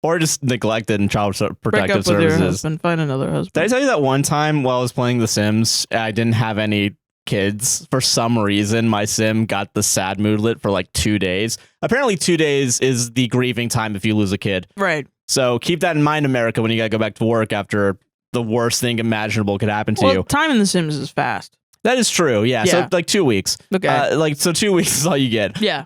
Or just neglect it in child protective services. Break up with your husband. Find another husband. Did I tell you that one time while I was playing The Sims, I didn't have any kids? For some reason, my sim got the sad moodlet for like 2 days. Apparently 2 days is the grieving time if you lose a kid. Right. So keep that in mind, America, when you gotta go back to work after the worst thing imaginable could happen to you. Time in The Sims is fast. That is true. Yeah. So like 2 weeks. Okay. So 2 weeks is all you get. Yeah.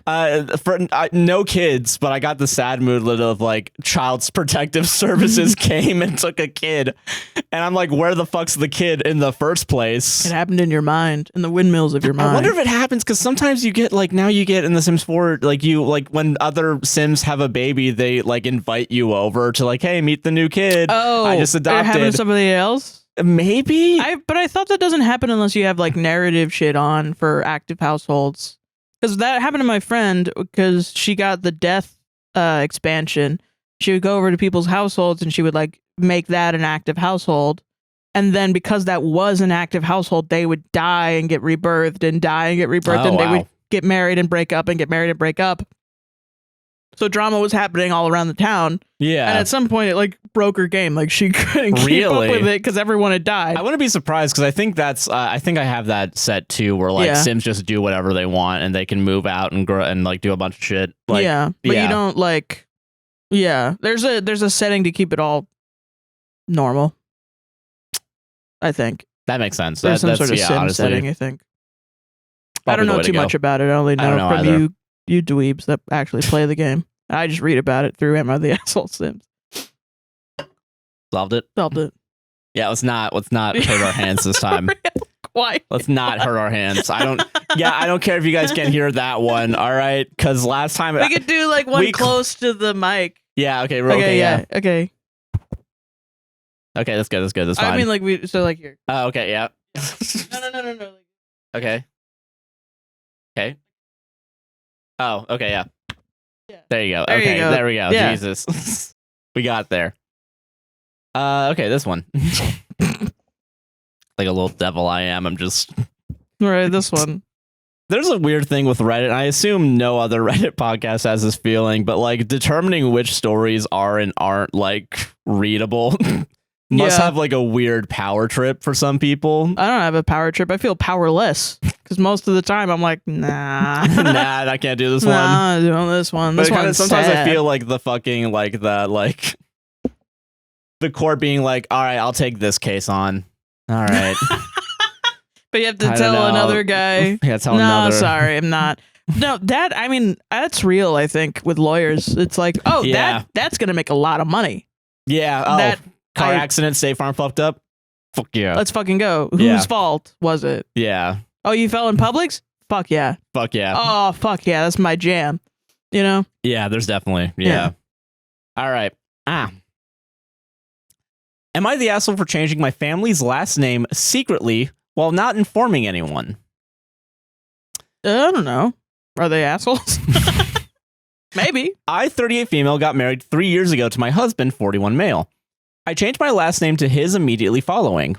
For no kids, but I got the sad moodlet of like Child's Protective Services came and took a kid, and I'm like, where the fuck's the kid in the first place? It happened in your mind, in the windmills of your mind. I wonder if it happens because sometimes you get like now you get in The Sims 4 like when other Sims have a baby, they like invite you over to like, hey, meet the new kid. Oh, I just adopted. It happened to somebody else. Maybe, but I thought that doesn't happen unless you have like narrative shit on for active households. Because that happened to my friend because she got the death expansion. She would go over to people's households and she would like make that an active household. And then because that was an active household, they would die and get rebirthed and die and get rebirthed, and they would get married and break up and get married and break up. So drama was happening all around the town. Yeah. And at some point it like broke her game. Like she couldn't keep up with it because everyone had died. I wouldn't be surprised because I think I think I have that set too, where like Sims just do whatever they want and they can move out and grow and like do a bunch of shit. Like, but you don't like. Yeah. There's a setting to keep it all normal. I think that makes sense. There's some sort of Sim honestly, setting. I think. I don't know too much about it. I only know from you dweebs that actually play the game. I just read about it through Emma the Asshole Sims. Solved it. Yeah, let's not hurt our hands this time. Why? Let's not hurt our hands. I don't. Yeah, I don't care if you guys can't hear that one. All right, because last time We could do like one close to the mic. Yeah. Okay. Okay. Yeah. Okay. Okay. That's good. That's good. That's fine. I mean, like here. Oh. Okay. Yeah. No. Okay. Okay. Oh. Okay. Yeah. There you go. There Okay. you go. There we go. Yeah. Jesus. We got there. Okay. This one. Like a little devil I am. I'm just. All right. This one. There's a weird thing with Reddit. I assume no other Reddit podcast has this feeling, but like determining which stories are and aren't like readable must have like a weird power trip for some people. I don't have a power trip. I feel powerless because most of the time I'm like, nah, nah, I can't do this one. Nah, I'm doing this one. This one's sometimes sad. I feel like the fucking like the court being like, all right, I'll take this case on. All right. But you have to tell another guy. Yeah, tell no, another. Sorry, I'm not. No, I mean, that's real, I think, with lawyers. It's like, oh, that's going to make a lot of money. Yeah. Oh, car accident, State Farm fucked up. Fuck yeah. Let's fucking go. Whose fault was it? Yeah. Oh, you fell in Publix? Fuck yeah. Fuck yeah. Oh, fuck yeah. That's my jam. You know? Yeah, there's definitely. Yeah. All right. Am I the asshole for changing my family's last name secretly while not informing anyone? I don't know. Are they assholes? Maybe. I, 38 female, got married 3 years ago to my husband, 41 male. I changed my last name to his immediately following.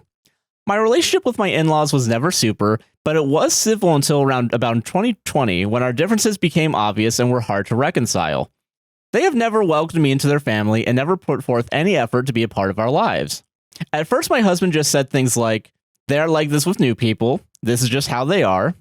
My relationship with my in-laws was never super, but it was civil until around about 2020 when our differences became obvious and were hard to reconcile. They have never welcomed me into their family and never put forth any effort to be a part of our lives. At first, my husband just said things like, they're like this with new people. This is just how they are.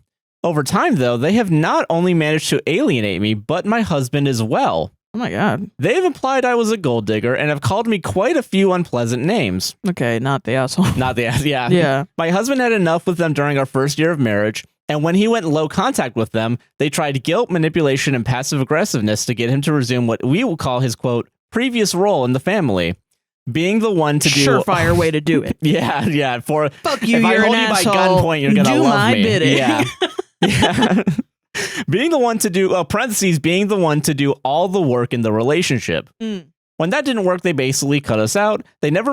Over time, though, they have not only managed to alienate me, but my husband as well. Oh my God. They've implied I was a gold digger and have called me quite a few unpleasant names. Okay, not the asshole. Not the ass, yeah. Yeah. My husband had enough with them during our first year of marriage, and when he went low contact with them, they tried guilt, manipulation, and passive aggressiveness to get him to resume what we will call his, quote, previous role in the family. Being the one to do surefire way to do it. Yeah. For fuck you, if you're I hold an you asshole. by gunpoint, you're gonna do love my me. bidding. Yeah. Yeah. Being the one to do parentheses, being the one to do all the work in the relationship. When that didn't work, they basically cut us out. They never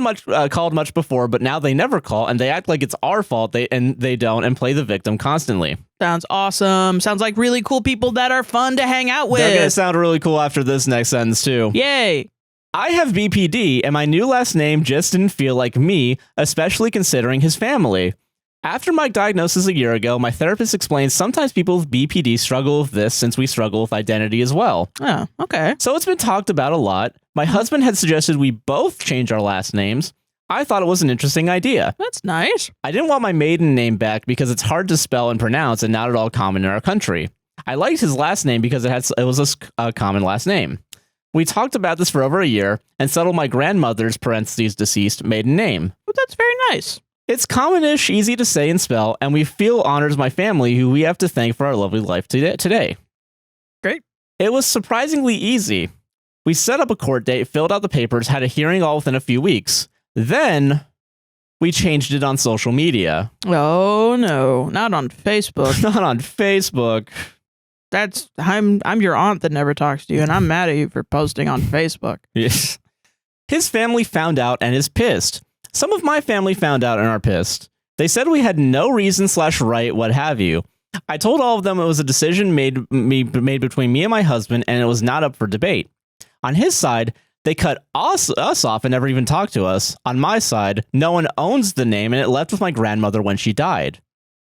called much before, but now they never call, and they act like it's our fault. They don't, and play the victim constantly. Sounds awesome. Sounds like really cool people that are fun to hang out with. They're gonna sound really cool after this next sentence too. Yay. I have BPD, and my new last name just didn't feel like me, especially considering his family. After my diagnosis a year ago, my therapist explains sometimes people with BPD struggle with this since we struggle with identity as well. Oh, okay. So it's been talked about a lot. My husband had suggested we both change our last names. I thought it was an interesting idea. That's nice. I didn't want my maiden name back because it's hard to spell and pronounce and not at all common in our country. I liked his last name because it was a common last name. We talked about this for over a year and settled my grandmother's parentheses deceased maiden name. Well, that's very nice. It's common-ish, easy to say and spell, and we feel honors my family, who we have to thank for our lovely life today. Great. It was surprisingly easy. We set up a court date, filled out the papers, had a hearing all within a few weeks. Then we changed it on social media. Oh no, not on Facebook. Not on Facebook. I'm your aunt that never talks to you, and I'm mad at you for posting on Facebook. Yes. His family found out and is pissed. Some of my family found out and are pissed. They said we had no reason / right, what have you. I told all of them it was a decision made between me and my husband, and it was not up for debate. On his side, they cut us off and never even talked to us. On my side, no one owns the name, and it left with my grandmother when she died.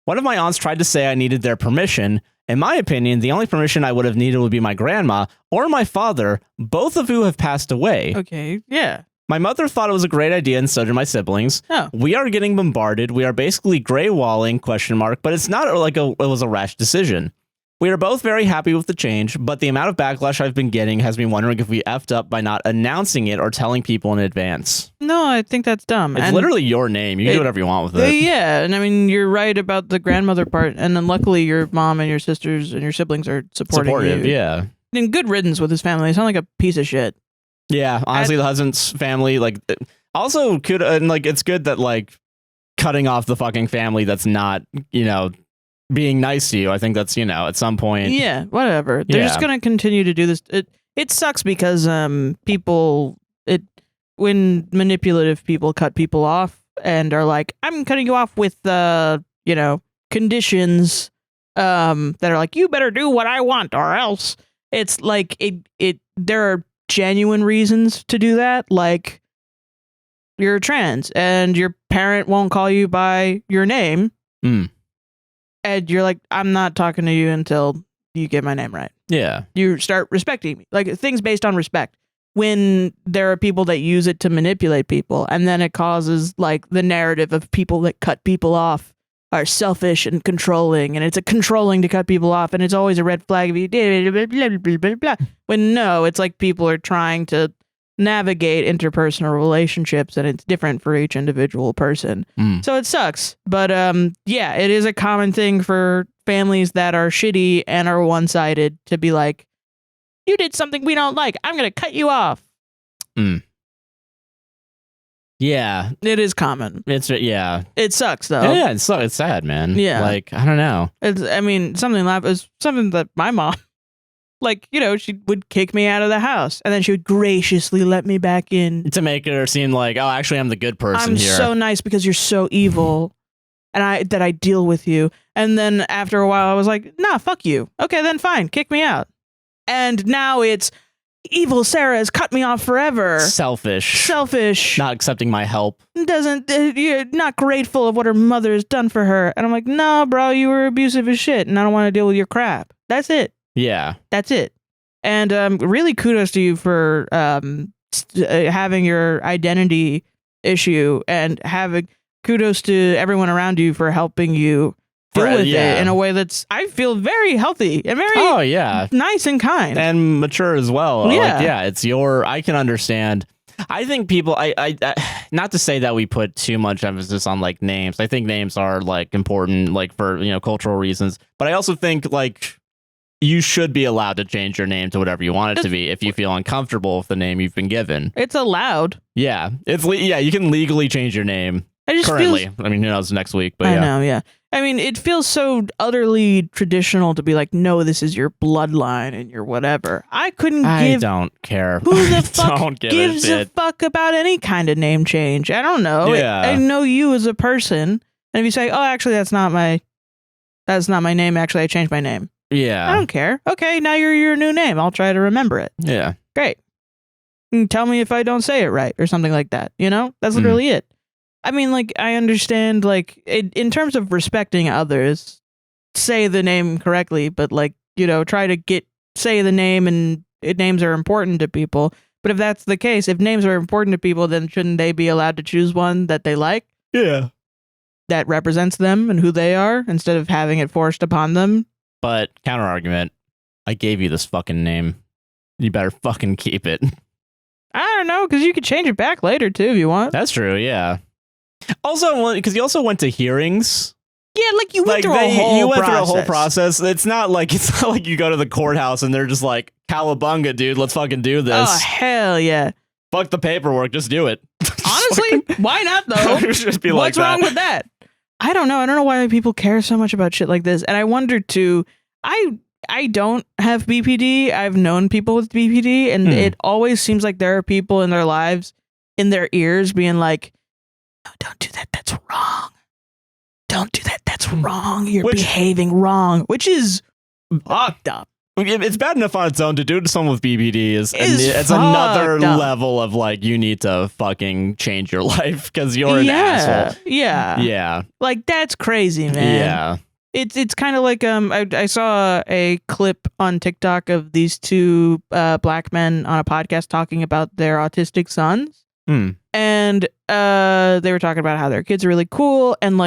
One of my aunts tried to say I needed their permission. In my opinion, the only permission I would have needed would be my grandma or my father, both of who have passed away. Okay, yeah. My mother thought it was a great idea, and so did my siblings. Oh. We are getting bombarded. We are basically gray walling, but it's not like it was a rash decision. We are both very happy with the change, but the amount of backlash I've been getting has me wondering if we effed up by not announcing it or telling people in advance. No, I think that's dumb. It's literally your name. You can do whatever you want with it. Yeah, and I mean, you're right about the grandmother part, and then luckily your mom and your sisters and your siblings are supportive, you. Yeah. And good riddance with his family. They sound like a piece of shit. Yeah, honestly, the husband's family, also could, and it's good that, cutting off the fucking family that's not, being nice to you. I think that's, at some point. Yeah, whatever. They're just going to continue to do this. It sucks because when manipulative people cut people off and are like, I'm cutting you off with, conditions that are like, you better do what I want or else. It's like there are genuine reasons to do that. Like, you're trans and your parent won't call you by your name. And you're like, I'm not talking to you until you get my name right. Yeah. You start respecting me. Like, things based on respect. When there are people that use it to manipulate people, and then it causes like the narrative of people that cut people off are selfish and controlling, and it's a controlling to cut people off, and it's always a red flag if you did blah, blah, blah, blah, blah. When no, it's like people are trying to navigate interpersonal relationships, and it's different for each individual person. So it sucks. But yeah, it is a common thing for families that are shitty and are one-sided to be like, you did something we don't like, I'm gonna cut you off. Yeah, it is common. It sucks though. Yeah, it's sad, man. Yeah, like, I don't know. Something that my mom, she would kick me out of the house, and then she would graciously let me back in to make it seem like, oh, actually, I'm the good person here. I'm so nice because you're so evil, and I deal with you. And then after a while, I was like, nah, fuck you. Okay, then fine, kick me out. And now it's evil Sarah has cut me off forever. Selfish. Not accepting my help. You're not grateful of what her mother has done for her. And I'm like, no, bro, you were abusive as shit, and I don't want to deal with your crap. That's it. Yeah. That's it. And really kudos to you for having your identity issue, and kudos to everyone around you for helping you deal with it in a way that's, I feel, very healthy and very nice and kind. And mature as well. Yeah. It's I can understand. I think people, I not to say that we put too much emphasis on like names. I think names are like important, like for, cultural reasons. But I also think like you should be allowed to change your name to whatever you want it to be if you feel uncomfortable with the name you've been given. It's allowed. Yeah. You can legally change your name. Currently. Who knows next week, but I know, yeah. It feels so utterly traditional to be like, no, this is your bloodline and your whatever. I don't care. Who the fuck gives a fuck about any kind of name change? I don't know. Yeah. I know you as a person, and if you say, oh, actually, that's not my name. Actually, I changed my name. Yeah. I don't care. Okay, now you're your new name. I'll try to remember it. Yeah. Great. Tell me if I don't say it right or something like that. That's literally it. I understand, in terms of respecting others, say the name correctly, but, try to say the name, and names are important to people. But if that's the case, if names are important to people, then shouldn't they be allowed to choose one that they like? Yeah. That represents them and who they are, instead of having it forced upon them? But, counter argument, I gave you this fucking name. You better fucking keep it. I don't know, because you could change it back later, too, if you want. That's true, yeah. Also, because you also went to hearings. Yeah, you went through a whole process. It's not like you go to the courthouse and they're just like, "Cowabunga, dude, let's fucking do this." Oh, hell yeah. Fuck the paperwork, just do it. Honestly, why not though? Just be What's wrong with that? I don't know. I don't know why people care so much about shit like this. And I wonder too, I don't have BPD. I've known people with BPD, and it always seems like there are people in their lives, in their ears, being like, no, don't do that. That's wrong. Don't do that. That's wrong. You're behaving wrong, which is fucked up. It's bad enough on its own. To do it to someone with BPD it's another level of you need to fucking change your life because you're an asshole. Yeah. Yeah. That's crazy, man. Yeah. It's kind of like I saw a clip on TikTok of these two black men on a podcast talking about their autistic sons. And they were talking about how their kids are really cool, and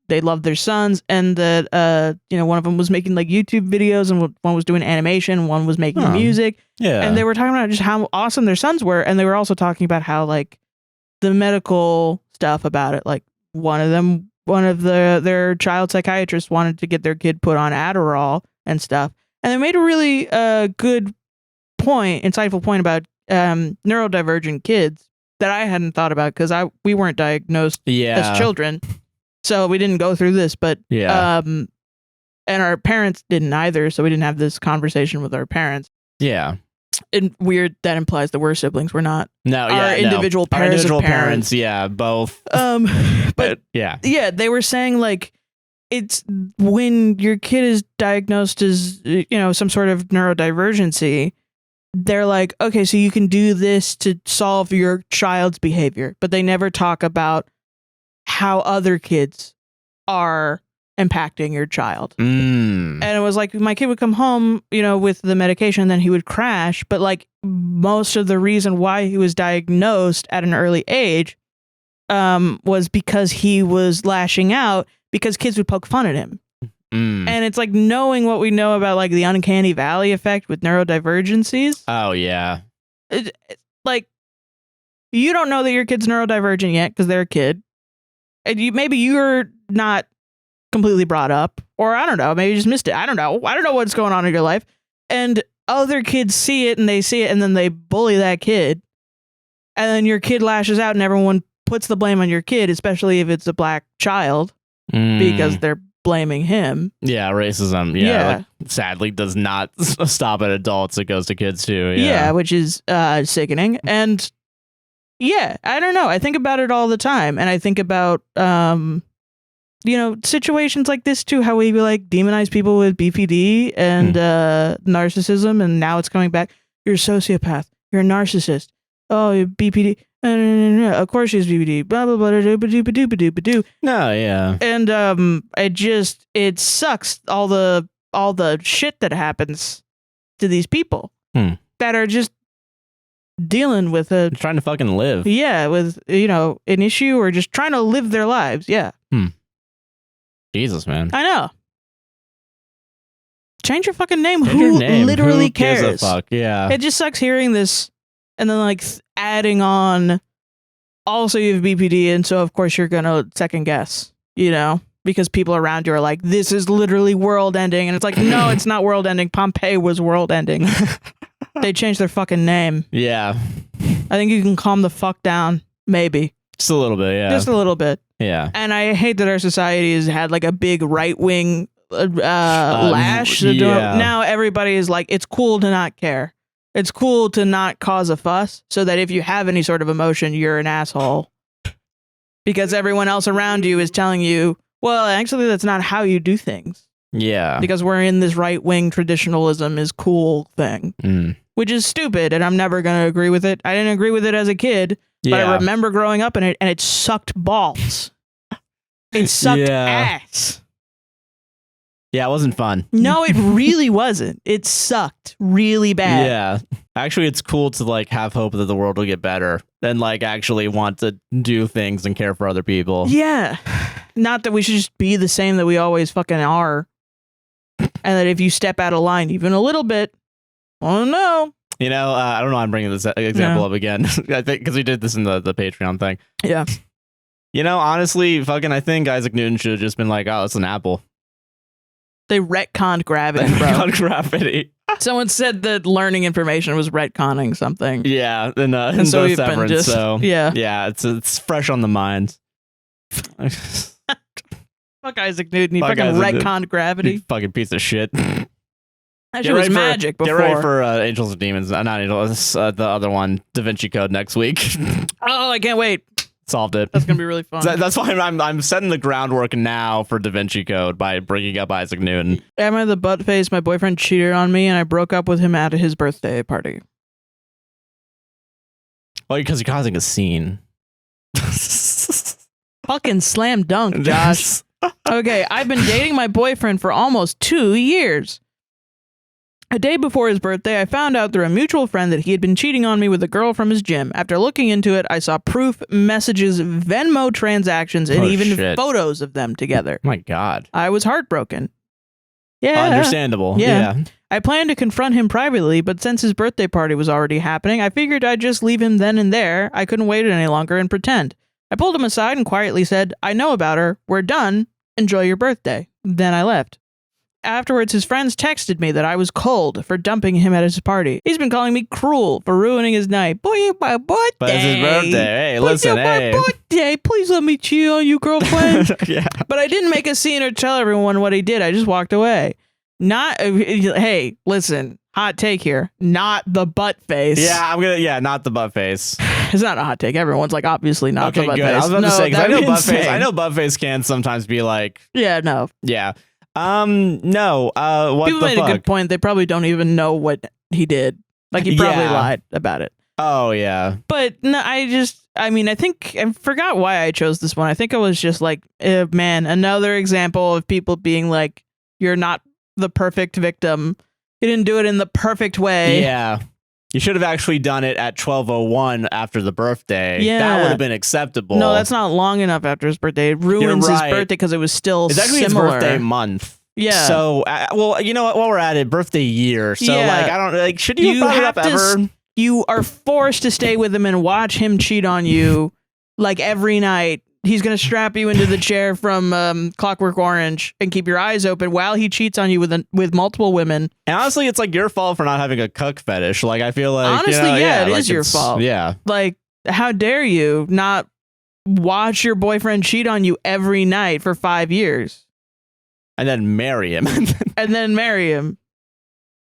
they love their sons, and that one of them was making YouTube videos, and one was doing animation, one was making music. Yeah. And they were talking about just how awesome their sons were, and they were also talking about how the medical stuff about it. One of their child psychiatrists wanted to get their kid put on Adderall and stuff, and they made a really good insightful point about neurodivergent kids that I hadn't thought about, because we weren't diagnosed as children, so we didn't go through this. But And our parents didn't either, so we didn't have this conversation with our parents. Yeah. And weird, that implies that we're siblings. We're not. No, yeah, Our individual Our pairs individual of parents. yeah, both. But yeah. yeah, they were saying like it's when your kid is diagnosed as some sort of neurodivergency, they're like, okay, so you can do this to solve your child's behavior, but they never talk about how other kids are impacting your child. And it was like my kid would come home, with the medication, and then he would crash, but like most of the reason why he was diagnosed at an early age was because he was lashing out because kids would poke fun at him. And it's like knowing what we know about like the uncanny valley effect with neurodivergencies. Oh yeah. Like you don't know that your kid's neurodivergent yet because they're a kid. And maybe you're not completely brought up, or I don't know, maybe you just missed it. I don't know what's going on in your life. And other kids see it and then they bully that kid. And then your kid lashes out and everyone puts the blame on your kid, especially if it's a black child, because they're blaming him. Yeah, racism. Yeah. Like, sadly does not stop at adults. It goes to kids too. Yeah, which is sickening. And yeah, I don't know. I think about it all the time. And I think about, situations like this too, how we like demonize people with BPD and narcissism. And now it's coming back. You're a sociopath. You're a narcissist. Oh, you're BPD. Of course she's BPD. Blah, blah, blah, blah. No, yeah. And it sucks all the shit that happens to these people that are just dealing with trying to fucking live. Yeah, with an issue or just trying to live their lives. Yeah. Jesus, man. I know. Change your fucking name. Change Who your name. literally Who gives cares? a fuck? Yeah. It just sucks hearing this and then like adding on also you have BPD and so of course you're gonna second guess, because people around you are like, this is literally world ending, and it's like, no, it's not world ending. Pompeii was world ending. They changed their fucking name. Yeah. I think you can calm the fuck down. Maybe. Just a little bit, yeah. Just a little bit. Yeah. And I hate that our society has had like a big right wing lash. Yeah. Now everybody is like, it's cool to not care. It's cool to not cause a fuss, so that if you have any sort of emotion, you're an asshole. Because everyone else around you is telling you, well, actually, that's not how you do things. Yeah. Because we're in this right-wing traditionalism is cool thing, which is stupid, and I'm never going to agree with it. I didn't agree with it as a kid, but I remember growing up in it, and it sucked balls. It sucked ass. Yeah, it wasn't fun. No, it really wasn't. It sucked really bad. Yeah. Actually, it's cool to like have hope that the world will get better and like actually want to do things and care for other people. Yeah. Not that we should just be the same that we always fucking are. And that if you step out of line even a little bit, oh no. I don't know why I'm bringing this example up again. I think because we did this in the Patreon thing. Yeah. Honestly, I think Isaac Newton should have just been like, oh, it's an apple. They retconned gravity, bro. Retconned gravity. Someone said that learning information was retconning something. Yeah, and so we've Severance, been just, yeah, it's fresh on the mind. Fuck Isaac Newton, he fucking retconned gravity. You fucking pice of shit. That shit was magic before. Get ready for Angels and Demons. Not Angels, the other one, Da Vinci Code next week. Oh, I can't wait. Solved it. That's gonna be really fun. That's why I'm setting the groundwork now for Da Vinci Code by bringing up Isaac Newton. Am I the butt face? My boyfriend cheated on me, and I broke up with him at his birthday party. Well, because you're causing a scene. Fucking slam dunk, Josh. Okay, I've been dating my boyfriend for almost 2 years. A day before his birthday, I found out through a mutual friend that he had been cheating on me with a girl from his gym. After looking into it, I saw proof, messages, Venmo transactions, and even photos of them together. My God. I was heartbroken. Yeah. Understandable. Yeah. I planned to confront him privately, but since his birthday party was already happening, I figured I'd just leave him then and there. I couldn't wait any longer and pretend. I pulled him aside and quietly said, I know about her. We're done. Enjoy your birthday. Then I left. afterwards, his friends texted me that I was cold for dumping him at his party. He's been calling me cruel for ruining his night. Boy, it's my birthday. But it's his birthday. Hey, listen, hey. My birthday. Please let me cheat on you, girlfriend. Yeah. But I didn't make a scene or tell everyone what he did. I just walked away. Hey, listen, hot take here. Not the butt face. Yeah, not the butt face. It's not a hot take. Everyone's like, obviously not the butt face. I was about to say, 'cause I know insane. butt face can sometimes be like, Yeah, no. yeah. No. What People the made fuck? a good point. They probably don't even know what he did. Like, he probably Yeah. lied about it. Oh, yeah. But no, I think I forgot why I chose this one. I think I was just like, man, another example of people being like, you're not the perfect victim. You didn't do it in the perfect way. Yeah. You should have actually done it at 12:01 after the birthday. Yeah. That would have been acceptable. No, that's not long enough after his birthday. It ruins his right. birthday because it was still It's actually similar. his birthday month. Yeah. So, well, you know what? While we're at it, birthday year. So, Yeah. like, I don't like. Should you brought it up ever? You are forced to stay with him and watch him cheat on you, like every night. He's gonna strap you into the chair from Clockwork Orange and keep your eyes open while he cheats on you with multiple women. And honestly, it's like your fault for not having a cuck fetish. Like, I feel like Honestly, it like is your fault. Yeah. Like, how dare you not watch your boyfriend cheat on you every night for 5 years And then marry him. and then marry him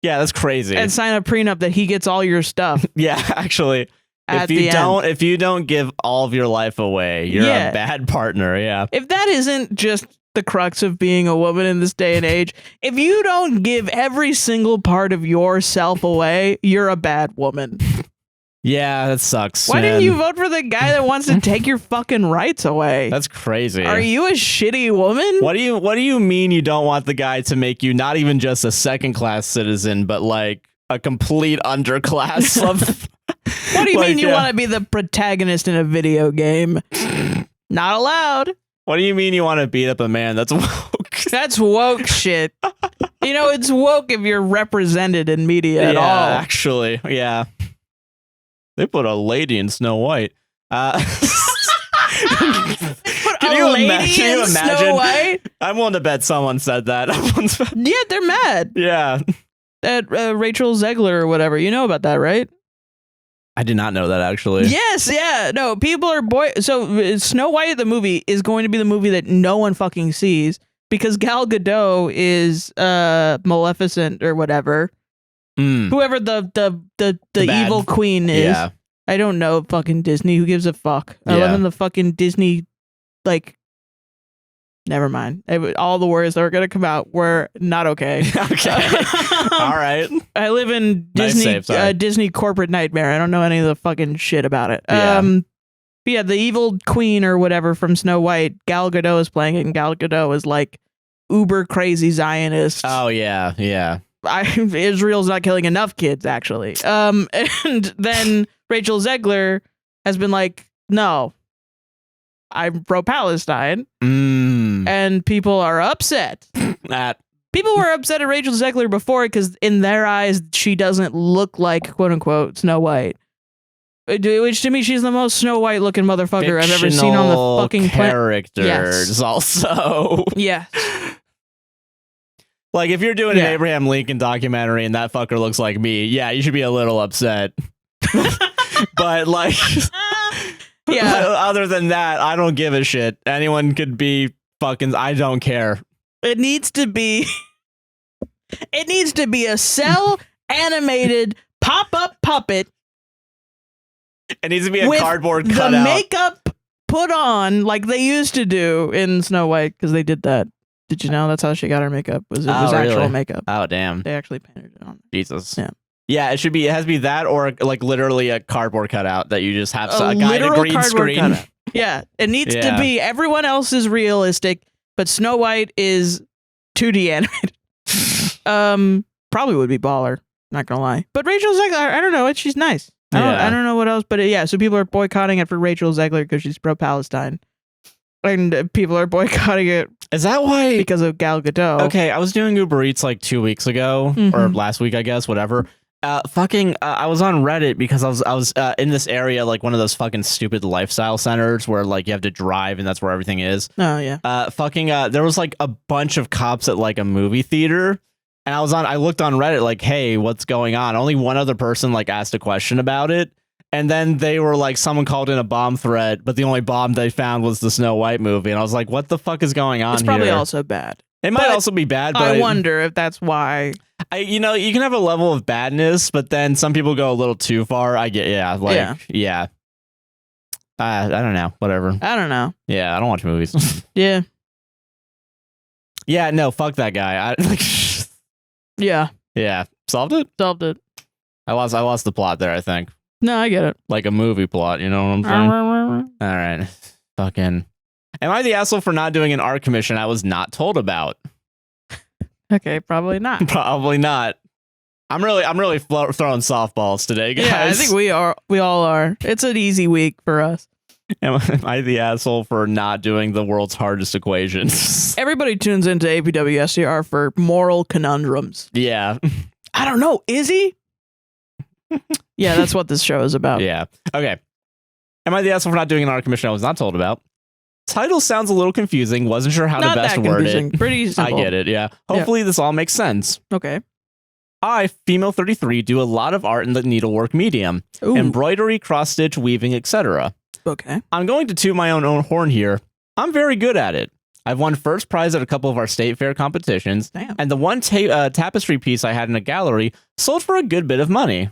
Yeah, that's crazy. and sign a prenup that he gets all your stuff Yeah, actually. at If you don't give all of your life away, you're Yeah. a bad partner. Yeah. If that isn't just the crux of being a woman in this day and age, if you don't give every single part of yourself away, you're a bad woman. Yeah, that sucks. Why man. didn't you vote for the guy that wants to take your fucking rights away? That's crazy. Are you a shitty woman? What do you mean you don't want the guy to make you not even just a second-class citizen, but like a complete underclass of What do you like, mean you yeah. want to be the protagonist in a video game? Not allowed. What do you mean you want to beat up a man that's woke? That's woke shit. You know, it's woke if you're represented in media at yeah, all. actually. Yeah. They put a lady in Snow White. Put Can a you lady in imagine? Snow White? I'm willing to bet someone said that. Yeah, they're mad Yeah. at Rachel Zegler or whatever. You know about that, right? I did not know that, actually. Yes, yeah. No, people are So Snow White, the movie, is going to be the movie that no one fucking sees because Gal Gadot is Maleficent or whatever. Mm. Whoever the bad- evil queen is. Yeah. I don't know fucking Disney. Who gives a fuck? I Yeah. live in the fucking Disney, like, never mind. All the words that were going to come out were not okay. Okay. All right. I live in Nice Disney, save, sorry. Disney corporate nightmare. I don't know any of the fucking shit about it. Yeah. But yeah, the evil queen or whatever from Snow White, Gal Gadot is playing it, and Gal Gadot is like uber crazy Zionist. Oh, yeah. Yeah. Israel's not killing enough kids, actually. And then Rachel Zegler has been like, no, I'm pro-Palestine. And people are upset. People were upset at Rachel Zegler before because in their eyes, she doesn't look like, quote unquote, Snow White. Which to me, she's the most Snow White looking motherfucker I've ever seen on the fucking planet. Characters Yes. also. Yeah. Like, if you're doing an Yeah. Abraham Lincoln documentary and that fucker looks like me, yeah, you should be a little upset. But, like, Yeah. other than that, I don't give a shit. Anyone could be fucking, I don't care. It needs to be a cell animated pop-up puppet. It needs to be a with cardboard the cutout. makeup put on like they used to do in Snow White because they did that. Did you know that's how she got her makeup? It was actual really? makeup. Oh, damn. They actually painted it on. Jesus. Yeah. Yeah, it has to be that or like literally a cardboard cutout that you just have a guy in a literal green cardboard screen. cutout. Yeah, it needs to Yeah. be. Everyone else is realistic, but Snow White is 2D animated. Probably would be baller. Not gonna lie, but Rachel Zegler, I don't know. She's nice. I don't know what else, but yeah. So people are boycotting it for Rachel Zegler because she's pro-Palestine, and people are boycotting it Is that why? because of Gal Gadot. Okay, I was doing Uber Eats like 2 weeks ago or Mhm. last week, I guess, whatever. I was on Reddit because I was in this area, like one of those fucking stupid lifestyle centers where like you have to drive and that's where everything is. Oh yeah. There was like a bunch of cops at like a movie theater, and I looked on Reddit like, hey, what's going on? Only one other person like asked a question about it, and then they were like, someone called in a bomb threat, but the only bomb they found was the Snow White movie, and I was like, what the fuck is going on? It's probably here? also bad. It might also be bad, but I wonder if that's why. You can have a level of badness, but then some people go a little too far. I get, yeah. I don't know. Whatever. I don't know. Yeah, I don't watch movies. Yeah. Yeah, no, fuck that guy. Yeah. Yeah. Solved it? Solved it. I lost the plot there, I think. No, I get it. Like a movie plot, you know what I'm saying? All right. Fucking. Am I the asshole for not doing an art commission I was not told about? Okay, probably not. Probably not. I'm really throwing softballs today, guys. Yeah, I think we all are. It's an easy week for us. Am I the asshole for not doing the world's hardest equations? Everybody tunes into APWSTR for moral conundrums. Yeah. I don't know. Is he? Yeah, that's what this show is about. Yeah. Okay. Am I the asshole for not doing an art commission I was not told about? Title sounds a little confusing. Wasn't sure how Not to best that word confusing. it. Pretty simple. I get it. Yeah. Hopefully this all makes sense. Okay. I, female 33, do a lot of art in the needlework medium. Ooh. Embroidery, cross-stitch, weaving, etc. Okay. I'm going to toot my own horn here. I'm very good at it. I've won first prize at a couple of our state fair competitions. Damn. And the one tapestry piece I had in a gallery sold for a good bit of money.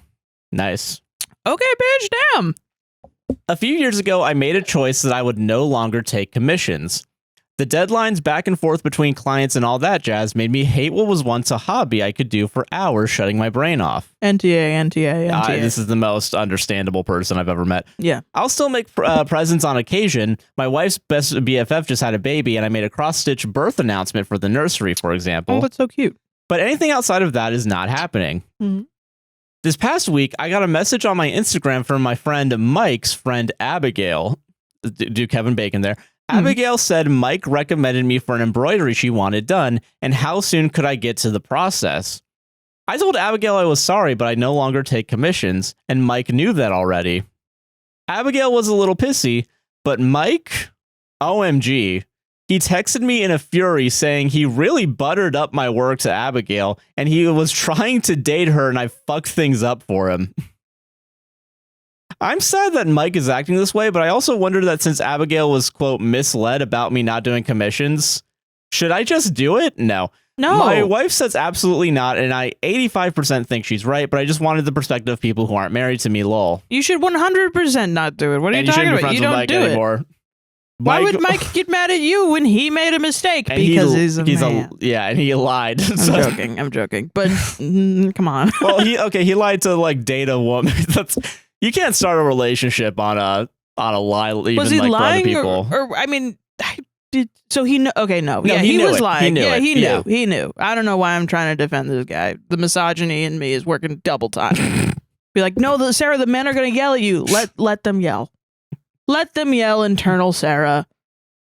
Nice. Okay, bitch, damn. A few years ago, I made a choice that I would no longer take commissions. The deadlines back and forth between clients and all that jazz made me hate what was once a hobby I could do for hours shutting my brain off. NTA. This is the most understandable person I've ever met. Yeah. I'll still make presents on occasion. My wife's best BFF just had a baby, and I made a cross-stitch birth announcement for the nursery, for example. Oh, that's so cute. But anything outside of that is not happening. Mm-hmm. This past week, I got a message on my Instagram from my friend Mike's friend Abigail. Do Kevin Bacon there. Abigail said Mike recommended me for an embroidery she wanted done, and how soon could I get to the process? I told Abigail I was sorry, but I no longer take commissions, and Mike knew that already. Abigail was a little pissy, but Mike, OMG, he texted me in a fury saying he really buttered up my work to Abigail, and he was trying to date her, and I fucked things up for him. I'm sad that Mike is acting this way, but I also wonder that since Abigail was, quote, misled about me not doing commissions, should I just do it? No. My wife says absolutely not, and I 85% think she's right, but I just wanted the perspective of people who aren't married to me, lol. You should 100% not do it. What are you talking about? You don't do it. Why would Mike get mad at you when he made a mistake? Because he's a man. And he lied. I'm joking. But come on. Well, he lied to like date a woman. You can't start a relationship on a lie. Even Was he like lying for other people? or I mean, so he knew. Okay, no. Yeah, he was it. lying. He knew. He knew. I don't know why I'm trying to defend this guy. The misogyny in me is working double time. Be like, no, Sarah, the men are going to yell at you. Let them yell. Let them yell, internal Sarah.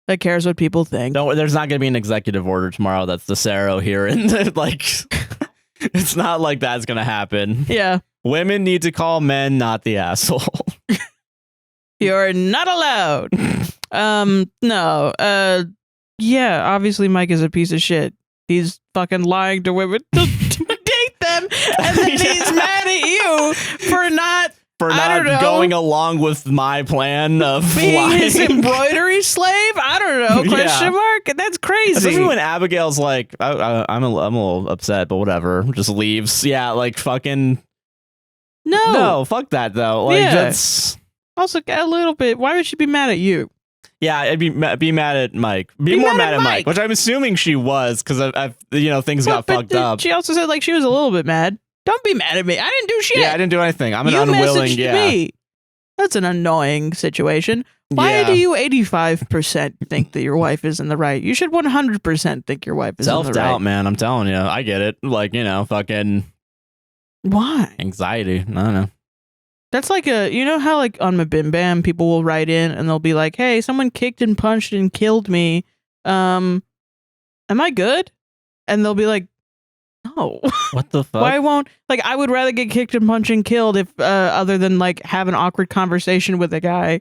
That cares what people think. No, there's not going to be an executive order tomorrow. That's the Sarah here, and like, it's not like that's going to happen. Yeah. Women need to call men not the asshole. You're not allowed. No. Yeah, obviously Mike is a piece of shit. He's fucking lying to women to date them, and then he's mad at you for not going along with my plan of being lying. his embroidery slave. I don't know. Question mark. That's crazy. Especially when Abigail's like, I'm a little upset, but whatever. Just leaves. Yeah, like fucking. No, fuck that though. Like that's also a little bit. Why would she be mad at you? Yeah, I'd be mad at Mike. Be more mad at Mike, which I'm assuming she was because I've things got fucked up. She also said like she was a little bit mad. Don't be mad at me. I didn't do shit. Yeah, I didn't do anything. I'm an you unwilling. Messaged me. That's an annoying situation. Why do you 85% think that your wife is in the right? You should 100% think your wife is in the right. Self-doubt, man. I'm telling you. I get it. Like, fucking. Why? Anxiety. I don't know. That's like how like on Mabim Bam people will write in and they'll be like, hey, someone kicked and punched and killed me. Am I good? And they'll be like, No. What the fuck? Why won't like I would rather get kicked and punched and killed if other than like have an awkward conversation with a guy.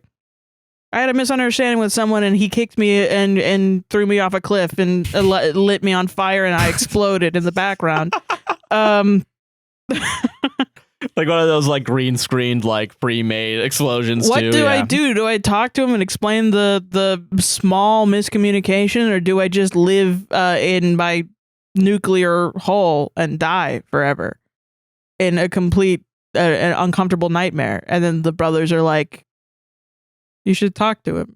I had a misunderstanding with someone and he kicked me and threw me off a cliff and lit me on fire and I exploded in the background. Like one of those like green screened like pre-made explosions. What too, do yeah. I do? Do I talk to him and explain the small miscommunication, or do I just live in my nuclear hole and die forever in a complete an uncomfortable nightmare? And then the brothers are like, you should talk to him.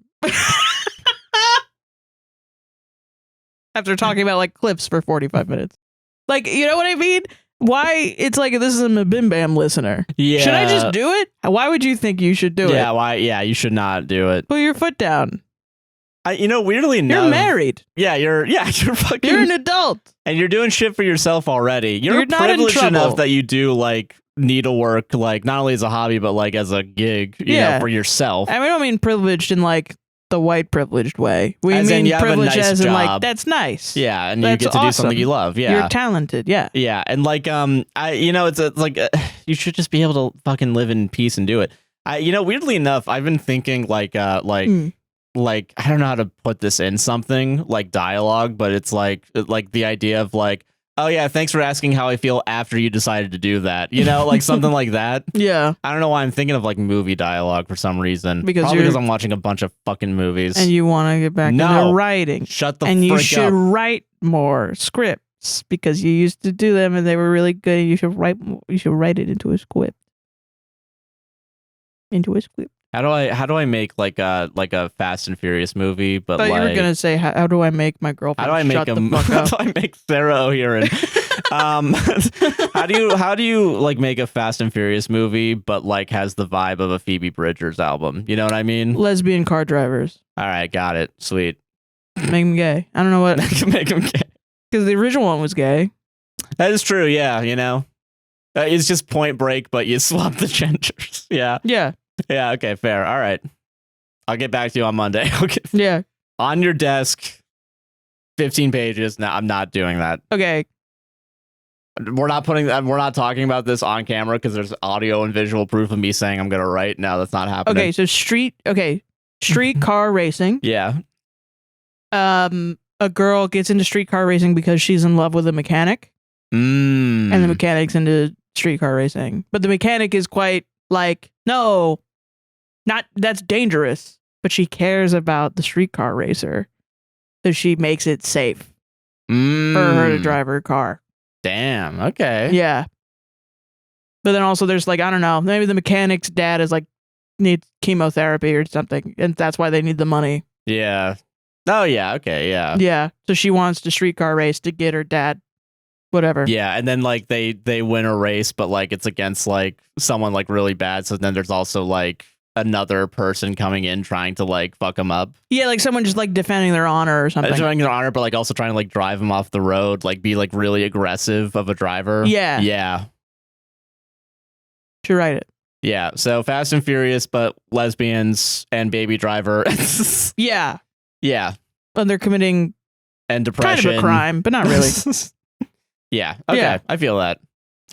After talking about like clips for 45 minutes. Like, you know what I mean? Why? It's like, this is a Mabim Bam listener. Yeah. Should I just do it? Why would you think you should do it? Yeah, why? Yeah, you should not do it. Put your foot down. Weirdly enough, You're married. you're fucking. You're an adult. And you're doing shit for yourself already. You're not in privileged trouble. enough that you do like needlework, like not only as a hobby but like as a gig, you know, for yourself. And we don't mean privileged in like the white privileged way. We As in mean you have a privileged nice as in like job. that's nice. Yeah, and you That's get to do awesome. something you love. Yeah, You're talented. Yeah. yeah, and like it's like you should just be able to fucking live in peace and do it. Weirdly enough, I've been thinking like I don't know how to put this in something like dialogue, but it's like the idea of like, oh yeah, thanks for asking how I feel after you decided to do that. You know, like something like that. Yeah. I don't know why I'm thinking of like movie dialogue for some reason. Because Probably you're- because I'm watching a bunch of fucking movies. And you want to get back No. into writing. Shut the And you frick should up. write more scripts because you used to do them and they were really good. And you should write it into a script. How do I make like a Fast and Furious movie? But But like, you were gonna say, how do I make my girlfriend? how do I make shut a the fuck how up? do I make Sarah O'Heron? How do you like make a Fast and Furious movie, but like has the vibe of a Phoebe Bridgers album? You know what I mean? Lesbian car drivers. All right, got it. Sweet. Make them gay. I don't know what, Make him gay. because the original one was gay. That is true. Yeah, it's just Point Break, but you swap the genders. Yeah. Yeah. Yeah. Okay. Fair. All right. I'll get back to you on Monday. Okay. Yeah. On your desk, 15 pages. No, I'm not doing that. Okay. We're not talking about this on camera because there's audio and visual proof of me saying I'm gonna write. No, that's not happening. Okay. So street car racing. Yeah. A girl gets into streetcar racing because she's in love with a mechanic, and the mechanic's into streetcar racing. But the mechanic is quite like, no, not that's dangerous. But she cares about the streetcar racer, so she makes it safe for her to drive her car. Damn. Okay. Yeah. But then also there's like, I don't know, maybe the mechanic's dad is like needs chemotherapy or something, and that's why they need the money. Yeah. Oh yeah. Okay. Yeah. Yeah. So she wants to streetcar race to get her dad, whatever. Yeah, and then like they win a race, but like it's against like someone like really bad. So then there's also like another person coming in trying to like fuck them up. Yeah, like someone just like defending their honor or something. Trying their honor, but like also trying to like drive them off the road, like be like really aggressive of a driver. Yeah. Yeah. Should write it. Yeah. So Fast and Furious, but lesbians and Baby Driver. Yeah. Yeah. And they're committing And depression. kind of a crime, but not really. Yeah. Okay. Yeah. I feel that.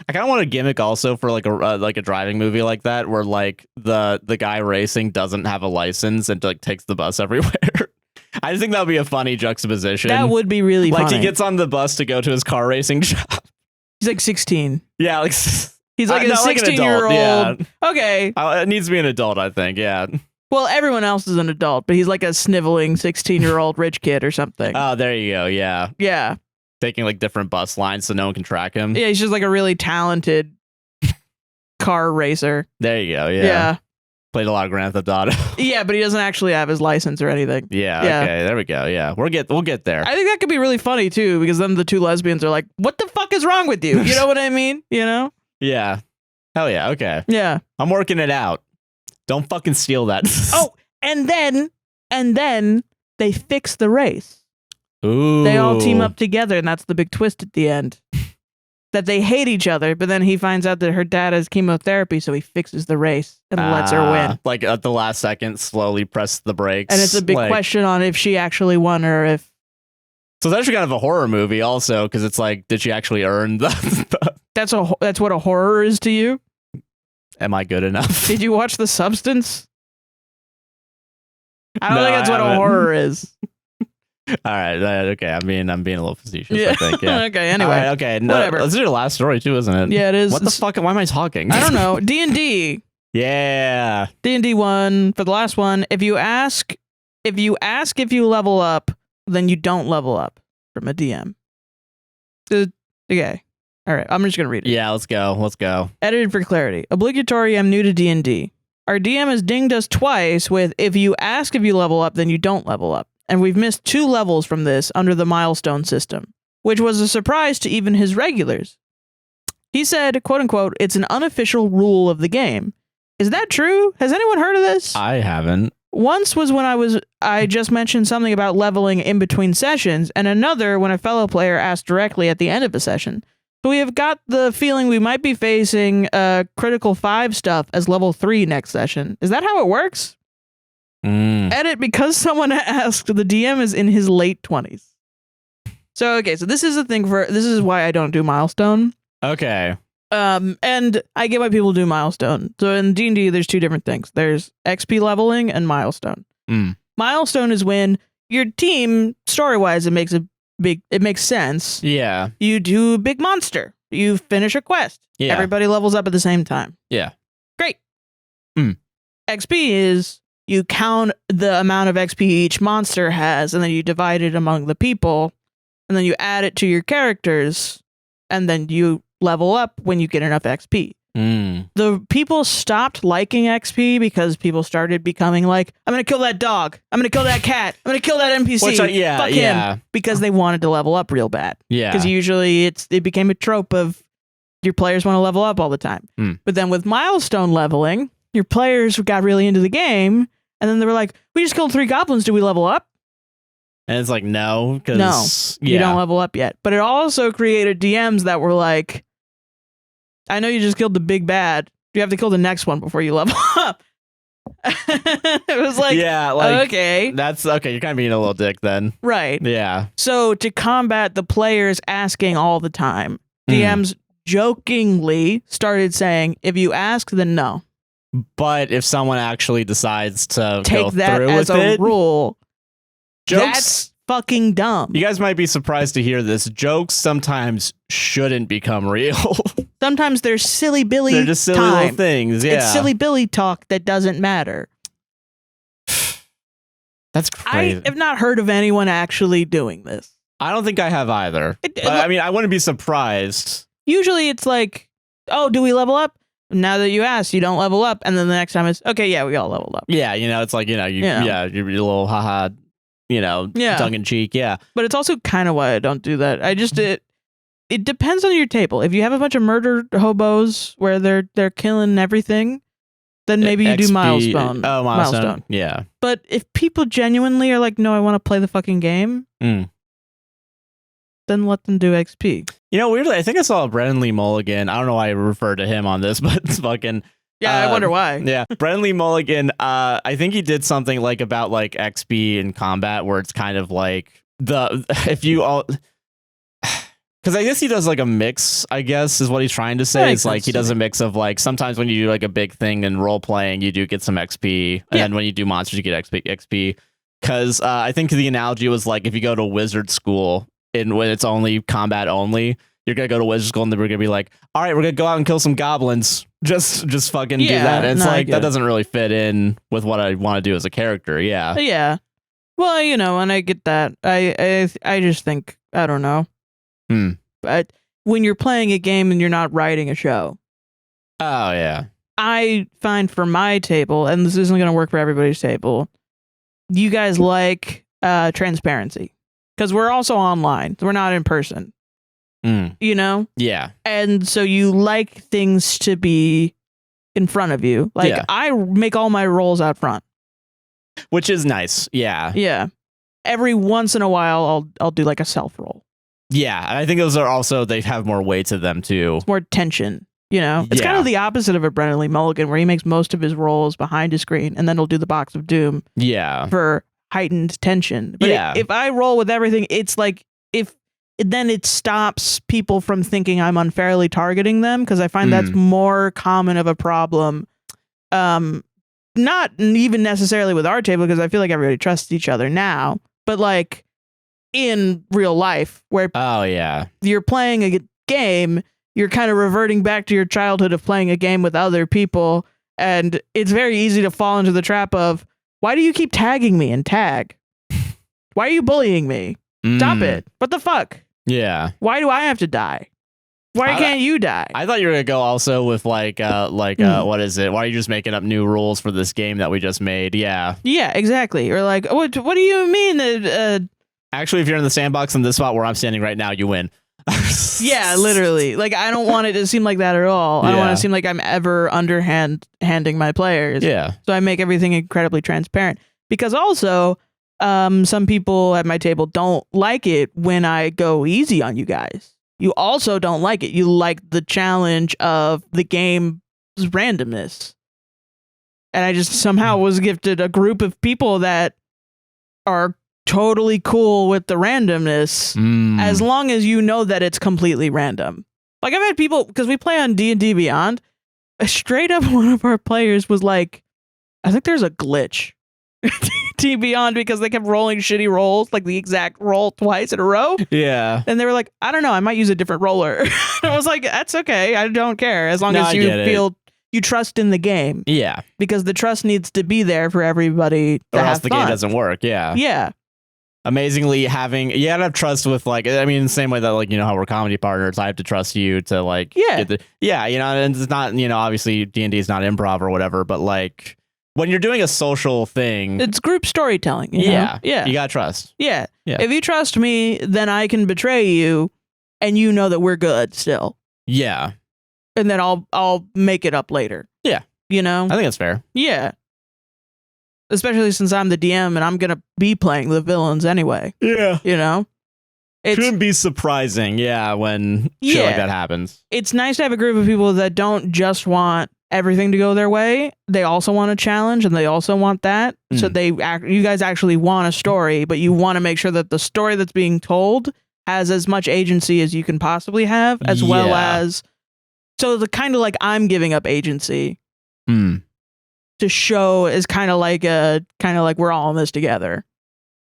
I kind of want a gimmick also for like a driving movie like that, where like the guy racing doesn't have a license and like takes the bus everywhere. I just think that would be a funny juxtaposition. That would be really like funny. he gets on the bus to go to his car racing job. He's like 16. Yeah, like He's like a not like an adult, 16-year-old. yeah. Okay. It needs to be an adult, I think. Yeah. Well, everyone else is an adult, but he's like a sniveling 16-year-old rich kid or something. Oh, there you go. Yeah. Yeah. Taking like different bus lines so no one can track him. Yeah, he's just like a really talented car racer. There you go. Yeah. Yeah. Played a lot of Grand Theft Auto. Yeah, but he doesn't actually have his license or anything. Yeah. Yeah. Okay. There we go. Yeah. We'll get there. I think that could be really funny too, because then the two lesbians are like, "What the fuck is wrong with you?" You know what I mean? You know? Yeah. Hell yeah. Okay. Yeah. I'm working it out. Don't fucking steal that. Oh, and then they fix the race. Ooh. They all team up together, and that's the big twist at the end. That they hate each other, but then he finds out that her dad has chemotherapy, so he fixes the race and lets her win. Like at the last second, slowly press the brakes. And it's a big like, question on if she actually won or if So it's actually kind of a horror movie also, because it's like, did she actually earn the That's what a horror is to you? Am I good enough? Did you watch The Substance? I don't No, think that's I what a haven't. horror is. All right, okay. I'm being a little facetious. Yeah. I think. Yeah. Okay. Anyway. All right, okay. No, whatever. This is your last story too, isn't it? Yeah, it is. What the fuck? Why am I talking? I don't know. D&D. Yeah. D&D 1 for the last one. If you ask if you level up, then you don't level up from a DM. Okay. All right. I'm just gonna read it. Yeah. Let's go. Edited for clarity. Obligatory. I'm new to D&D. Our DM has dinged us twice with if you ask if you level up, then you don't level up. And we've missed 2 levels from this under the milestone system, which was a surprise to even his regulars. He said, quote unquote, it's an unofficial rule of the game. Is that true? Has anyone heard of this? I haven't. Once was when I just mentioned something about leveling in between sessions, and another when a fellow player asked directly at the end of a session. So we have got the feeling we might be facing critical 5 stuff as level 3 next session. Is that how it works? Edit, because someone asked, the DM is in his late 20s. So, okay, so this is why I don't do milestone. Okay. And I get why people do milestone. So in D&D, there's 2 different things. There's XP leveling and milestone. Milestone is when your team, story-wise, it makes sense. Yeah. You do a big monster. You finish a quest. Yeah. Everybody levels up at the same time. Yeah. Great. XP is you count the amount of XP each monster has, and then you divide it among the people, and then you add it to your characters, and then you level up when you get enough XP. The people stopped liking XP because people started becoming like, I'm going to kill that dog. I'm going to kill that cat. I'm going to kill that NPC. Fuck him. Because they wanted to level up real bad. Yeah. Because usually it became a trope of your players want to level up all the time. But then with milestone leveling, your players got really into the game, and then they were like, we just killed 3 goblins. Do we level up? And it's like, no, because No, you don't level up yet. But it also created DMs that were like, I know you just killed the big bad. You have to kill the next one before you level up. It was like, yeah, like, okay. That's okay. You're kind of being a little dick then. Right. Yeah. So to combat the players asking all the time, DMs jokingly started saying, if you ask, then no. But if someone actually decides to take go that through as with a it, rule, jokes. That's fucking dumb. You guys might be surprised to hear this. Jokes sometimes shouldn't become real. Sometimes they're silly Billy. They're just silly little things. Yeah. It's silly Billy talk that doesn't matter. That's crazy. I have not heard of anyone actually doing this. I don't think I have either. I mean, I wouldn't be surprised. Usually it's like, oh, do we level up? Now that you asked, you don't level up. And then the next time it's, okay, yeah, we all leveled up. Yeah, it's like, you're a little haha, tongue in cheek. Yeah. But it's also kind of why I don't do that. It depends on your table. If you have a bunch of murder hobos where they're killing everything, then maybe you do milestone. Oh, milestone. Yeah. But if people genuinely are like, no, I want to play the fucking game, then let them do XP. Weirdly, I think I saw Brennan Lee Mulligan. I don't know why I refer to him on this, but it's fucking... Yeah, I wonder why. Yeah. Brennan Lee Mulligan, I think he did something like about like XP in combat where it's kind of like if you all... Because I guess he does like a mix, I guess, is what he's trying to say. It's like he does a mix of like sometimes when you do like a big thing in role playing, you do get some XP. And then when you do monsters, you get XP. Because I think the analogy was like if you go to wizard school when it's only combat only, you're going to go to wizard school and then we're going to be like, all right, we're going to go out and kill some goblins. Just fucking do that. And it's like, that doesn't really fit in with what I want to do as a character. Yeah. Yeah. Well, and I get that. I just think, I don't know. But when you're playing a game and you're not writing a show. Oh, yeah. I find for my table, and this isn't going to work for everybody's table, you guys like transparency. Because we're also online. We're not in person. Yeah. And so you like things to be in front of you. Like, I make all my rolls out front. Which is nice. Yeah. Yeah. Every once in a while, I'll do like a self roll. Yeah. And I think those are also, they have more weight to them too. It's more tension. It's kind of the opposite of a Brennan Lee Mulligan, where he makes most of his rolls behind his screen, and then he'll do the box of doom. Yeah. For heightened tension. But if I roll with everything, it's like if then it stops people from thinking I'm unfairly targeting them, because I find that's more common of a problem. Not even necessarily with our table, because I feel like everybody trusts each other now, but like in real life where you're playing a game, you're kind of reverting back to your childhood of playing a game with other people, and it's very easy to fall into the trap of, why do you keep tagging me in tag? Why are you bullying me? Stop it. What the fuck? Yeah. Why do I have to die? Why can't you die? I thought you were gonna go also with what is it? Why are you just making up new rules for this game that we just made? Yeah. Yeah, exactly. Or like, what do you mean? Actually, if you're in the sandbox in this spot where I'm standing right now, you win. Yeah, literally. Like, I don't want it to seem like that at all. I don't want to seem like I'm ever handing my players. Yeah. So I make everything incredibly transparent. Because also, some people at my table don't like it when I go easy on you guys. You also don't like it. You like the challenge of the game's randomness. And I just somehow was gifted a group of people that are totally cool with the randomness, as long as you know that it's completely random. Like, I've had people, because we play on D&D Beyond, straight up one of our players was like, I think there's a glitch. D&D Beyond, because they kept rolling shitty rolls, like the exact roll twice in a row. Yeah. And they were like, I don't know, I might use a different roller. And I was like, that's okay, I don't care, as long as you feel you trust in the game. Yeah. Because the trust needs to be there for everybody to have or else the fun. game doesn't work. Yeah. Yeah. Amazingly, you gotta have trust with, like, I mean, the same way that, like, you know how we're comedy partners, I have to trust you to, like, get the, you know, and it's not, you know, obviously D&D is not improv or whatever, but like when you're doing a social thing, it's group storytelling. You know? Yeah. You gotta trust. Yeah. If you trust me, then I can betray you, and you know that we're good still. Yeah. And then I'll make it up later. Yeah. You know? I think that's fair. Yeah. Especially since I'm the DM and I'm going to be playing the villains anyway. Yeah. You know? It shouldn't be surprising, when shit like that happens. It's nice to have a group of people that don't just want everything to go their way. They also want a challenge, and they also want that. So you guys actually want a story, but you want to make sure that the story that's being told has as much agency as you can possibly have, as well as, so the kind of like I'm giving up agency to show is kind of like we're all in this together.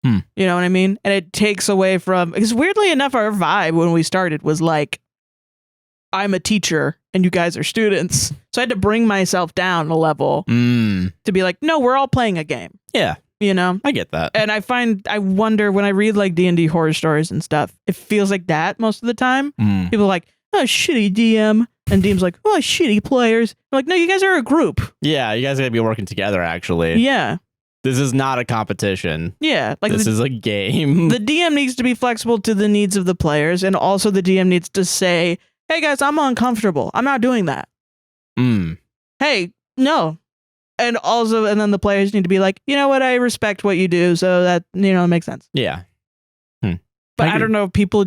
You know what I mean? And it takes away from, because weirdly enough, our vibe when we started was like, I'm a teacher and you guys are students. So I had to bring myself down a level to be like, no, we're all playing a game. Yeah. You know? I get that. And I wonder when I read like D&D horror stories and stuff, it feels like that most of the time. People are like, oh, shitty DM. And DM's like, oh, shitty players. I'm like, no, you guys are a group. Yeah, you guys gotta be working together, actually. Yeah. This is not a competition. Yeah. Like this is a game. The DM needs to be flexible to the needs of the players. And also the DM needs to say, hey, guys, I'm uncomfortable. I'm not doing that. Hey, no. And then the players need to be like, you know what? I respect what you do. So that, you know, it makes sense. Yeah. But I don't know. People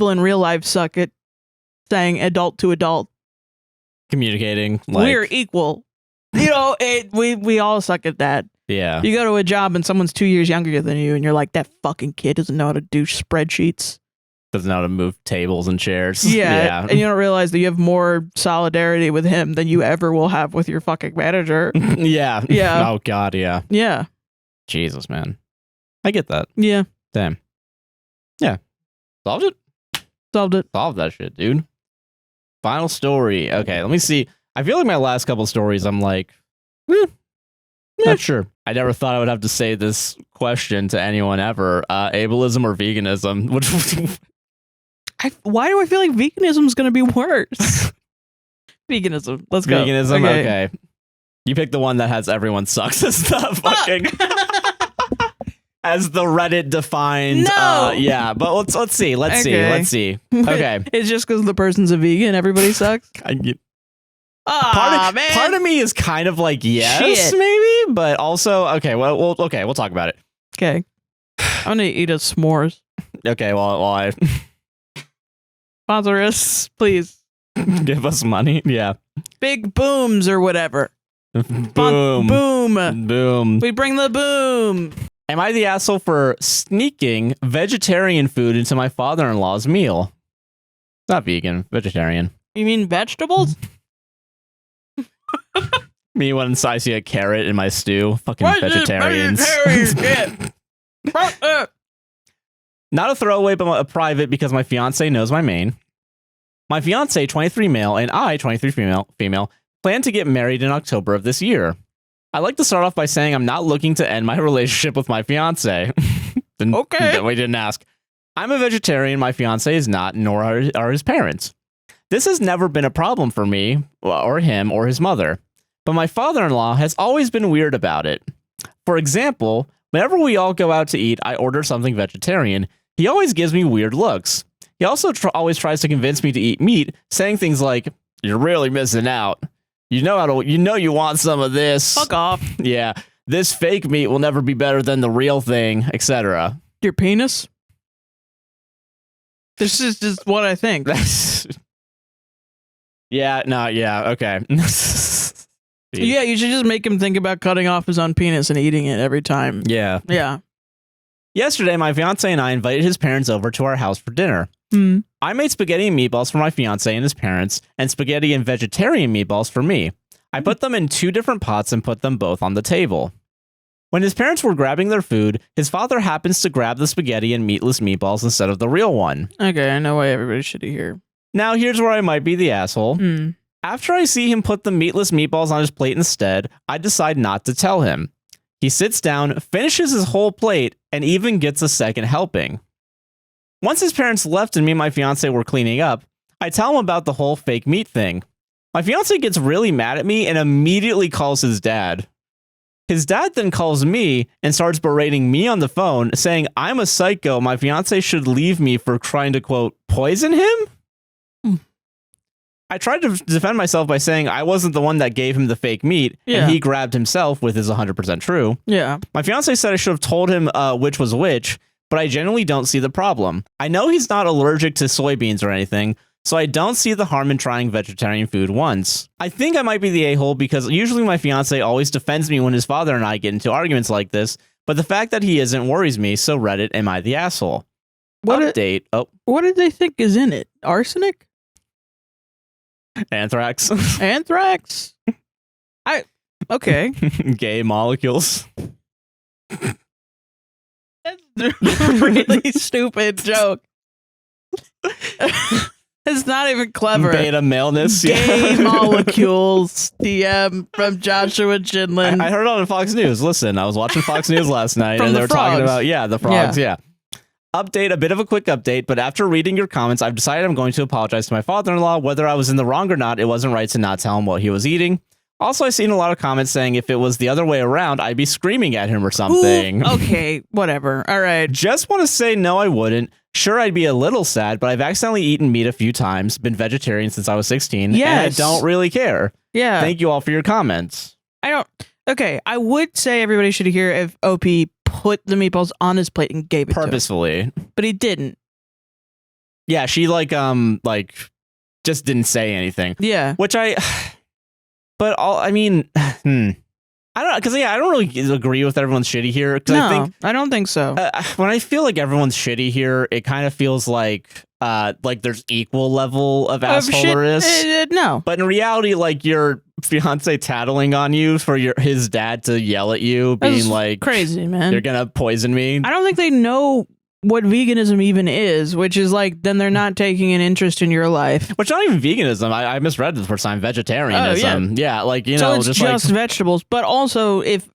in real life suck at saying adult to adult. Communicating. Like, we're equal. You know, we all suck at that. Yeah. You go to a job and someone's 2 years younger than you and you're like, that fucking kid doesn't know how to do spreadsheets. Doesn't know how to move tables and chairs. Yeah. And you don't realize that you have more solidarity with him than you ever will have with your fucking manager. Yeah. Oh, God, yeah. Yeah. Jesus, man. I get that. Yeah. Damn. Yeah. Solved it? Solved it. Solved that shit, dude. Final story. Okay, let me see. I feel like my last couple stories, I'm like, not sure. I never thought I would have to say this question to anyone ever. Ableism or veganism? Why do I feel like veganism is going to be worse? Veganism. Let's go. Veganism? Okay. You pick the one that has everyone sucks and stuff. Fucking as the Reddit defined. No. Yeah, but let's see. Let's see. Okay. It's just because the person's a vegan, everybody sucks? Part of me is kind of like, yes, maybe, but also, okay, we'll talk about it. Okay. I'm going to eat a s'mores. Okay, well, I... Sponsor us, please. Give us money. Yeah. Big booms or whatever. Boom. Boom. Boom. We bring the boom. Am I the asshole for sneaking vegetarian food into my father-in-law's meal? Not vegan, vegetarian. You mean vegetables? Me when I see a carrot in my stew. Fucking vegetarians. Not a throwaway, but a private because my fiance knows my main. My fiance, 23 male, and I, 23 female, plan to get married in October of this year. I'd like to start off by saying I'm not looking to end my relationship with my fiance. Okay. We didn't ask. I'm a vegetarian, my fiance is not, nor are his parents. This has never been a problem for me, or him, or his mother. But my father-in-law has always been weird about it. For example, whenever we all go out to eat, I order something vegetarian. He always gives me weird looks. He also always tries to convince me to eat meat, saying things like, "You're really missing out. You know you want some of this. Fuck off. Yeah, this fake meat will never be better than the real thing," etc. Your penis? This is just what I think. Yeah, okay. Yeah, you should just make him think about cutting off his own penis and eating it every time. Yeah. Yeah. Yesterday, my fiance and I invited his parents over to our house for dinner. I made spaghetti and meatballs for my fiance and his parents, and spaghetti and vegetarian meatballs for me. I put them in 2 different pots and put them both on the table. When his parents were grabbing their food, his father happens to grab the spaghetti and meatless meatballs instead of the real one. Okay, I know why everybody should hear. Now, here's where I might be the asshole. After I see him put the meatless meatballs on his plate instead, I decide not to tell him. He sits down, finishes his whole plate, and even gets a second helping. Once his parents left and me and my fiance were cleaning up, I tell him about the whole fake meat thing. My fiance gets really mad at me and immediately calls his dad. His dad then calls me and starts berating me on the phone, saying I'm a psycho, my fiance should leave me for trying to, quote, poison him? I tried to defend myself by saying I wasn't the one that gave him the fake meat, and he grabbed himself, with his 100% true. Yeah. My fiance said I should have told him which was which, but I genuinely don't see the problem. I know he's not allergic to soybeans or anything, so I don't see the harm in trying vegetarian food once. I think I might be the a-hole because usually my fiance always defends me when his father and I get into arguments like this, but the fact that he isn't worries me, so Reddit, am I the asshole? What did they think is in it? Arsenic? Anthrax. Anthrax? Okay. Gay molecules. That's a really stupid joke. It's not even clever. Beta maleness. Gay molecules. DM from Joshua Chinlin. I heard it on Fox News. Listen, I was watching Fox News last night and they were talking about, the frogs. Yeah. Update, a bit of a quick update, but after reading your comments, I've decided I'm going to apologize to my father-in-law. Whether I was in the wrong or not, it wasn't right to not tell him what he was eating. Also, I've seen a lot of comments saying if it was the other way around, I'd be screaming at him or something. Ooh, okay, whatever. All right. Just want to say no, I wouldn't. Sure, I'd be a little sad, but I've accidentally eaten meat a few times, been vegetarian since I was 16, and I don't really care. Yeah. Thank you all for your comments. Okay, I would say everybody should hear if OP put the meatballs on his plate and gave it purposefully, to him. But he didn't. Yeah, she just didn't say anything. Yeah. I mean, I don't know, because I don't really agree with everyone's shitty here. No, I don't think so. When I feel like everyone's shitty here, it kind of feels like there's equal level of assholeness. No, but in reality, like your fiance tattling on you for his dad to yell at you, being like, crazy, man, you're gonna poison me. I don't think they know what veganism even is, which is like, then they're not taking an interest in your life. Which not even veganism. I misread it the first time. Vegetarianism. Yeah, so it's just vegetables. But also, if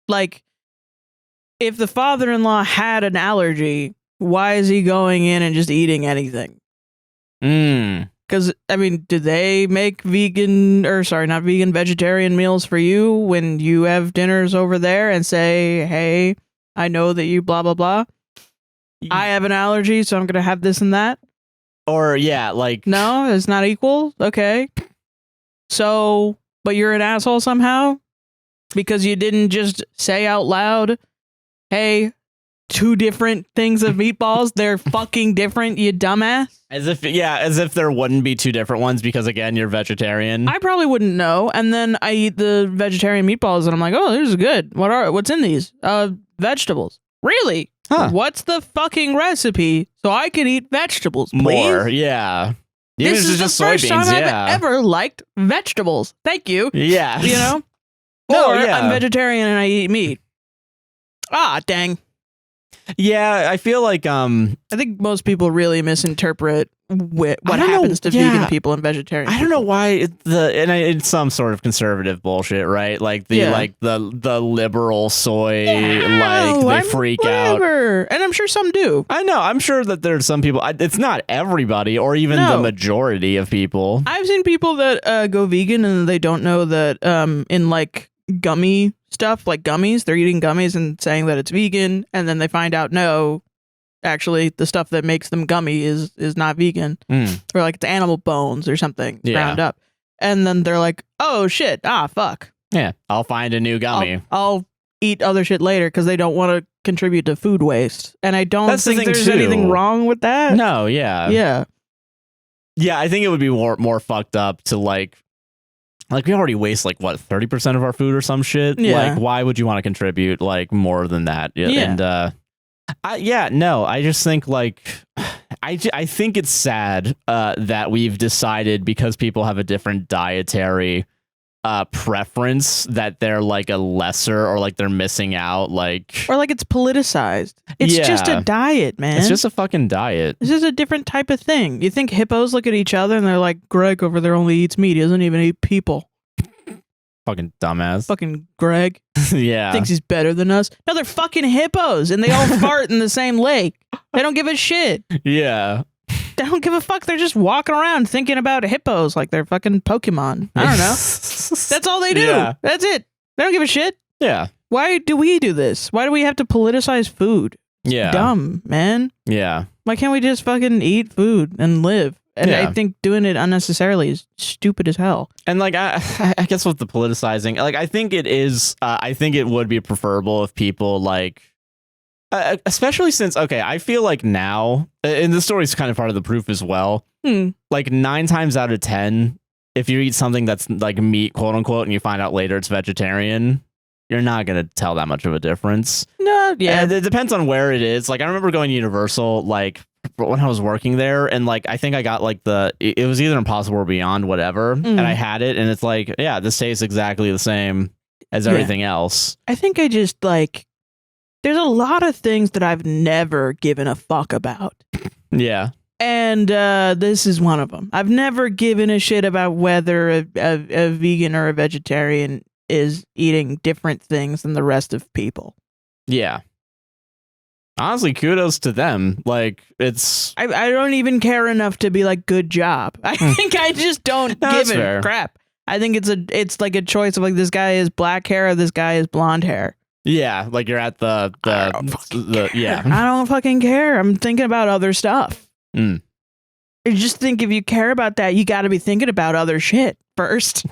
the father-in-law had an allergy, why is he going in and just eating anything? Because, I mean, do they make vegetarian meals for you when you have dinners over there and say, hey, I know that you blah, blah, blah. I have an allergy, so I'm going to have this and that? Or, no, it's not equal? Okay. So, but you're an asshole somehow? Because you didn't just say out loud, hey, two different things of meatballs. They're fucking different, you dumbass. As if there wouldn't be two different ones because again, you're vegetarian. I probably wouldn't know. And then I eat the vegetarian meatballs and I'm like, oh, this is good. What's in these? Vegetables. Really? Huh. What's the fucking recipe so I can eat vegetables, please? More, yeah. Even This if is it's the first time yeah. I've ever liked vegetables. Thank you. Yeah. You know? No, or yeah. I'm vegetarian and I eat meat. Ah, dang. Yeah, I feel like I think most people really misinterpret what I don't know, happens to yeah. vegan people and vegetarian I don't know why it's some sort of conservative bullshit, right? Like the liberal soy, I'm freak out. whatever. And I'm sure some do. I know. I'm sure that there's some people. It's not everybody, or even the majority of people. I've seen people that go vegan and they don't know that in like gummy stuff, like gummies, they're eating gummies and saying that it's vegan, and then they find out no, actually the stuff that makes them gummy is not vegan, or like it's animal bones or something ground up, and then they're like, oh shit, fuck, yeah, I'll find a new gummy. I'll eat other shit later because they don't want to contribute to food waste, and I don't think there's too. anything wrong with that. No, yeah. I think it would be more fucked up to like we already waste like what 30% of our food or some shit. Yeah. Like, why would you want to contribute like more than that? Yeah. And I just think like I think it's sad that we've decided because people have a different dietary preference that they're like a lesser or like they're missing out, like or like it's politicized. It's just a diet, man. It's just a fucking diet. This is a different type of thing. You think hippos look at each other and they're like, Greg over there only eats meat. He doesn't even eat people. Fucking dumbass. Fucking Greg. Yeah. Thinks he's better than us. No, they're fucking hippos and they all fart in the same lake. They don't give a shit. Yeah. They don't give a fuck. They're just walking around thinking about hippos like they're fucking Pokemon. I don't know. That's all they do. Yeah. That's it. They don't give a shit. Yeah. Why do we do this? Why do we have to politicize food? Yeah. Dumb, man. Yeah. Why can't we just fucking eat food and live? And I think doing it unnecessarily is stupid as hell. And like, I guess with the politicizing, like, I think it is, I think it would be preferable if people like, especially since, okay, I feel like now, and the story's kind of part of the proof as well, like 9 times out of 10, if you eat something that's like meat, quote unquote, and you find out later it's vegetarian, you're not going to tell that much of a difference. No, yeah. And it depends on where it is. Like, I remember going to Universal, like, when I was working there, and like, I think I got like it was either Impossible or Beyond, whatever, and I had it, and it's like, yeah, this tastes exactly the same as everything else. I think I just like, there's a lot of things that I've never given a fuck about. Yeah. And this is one of them. I've never given a shit about whether a vegan or a vegetarian is eating different things than the rest of people. Yeah. Honestly, kudos to them. Like, it's... I don't even care enough to be like, good job. I think I just don't give a crap. I think it's like a choice of like, this guy is black hair or this guy is blonde hair. Yeah, like you're at the I don't fucking care. I'm thinking about other stuff. I just think if you care about that, you got to be thinking about other shit first.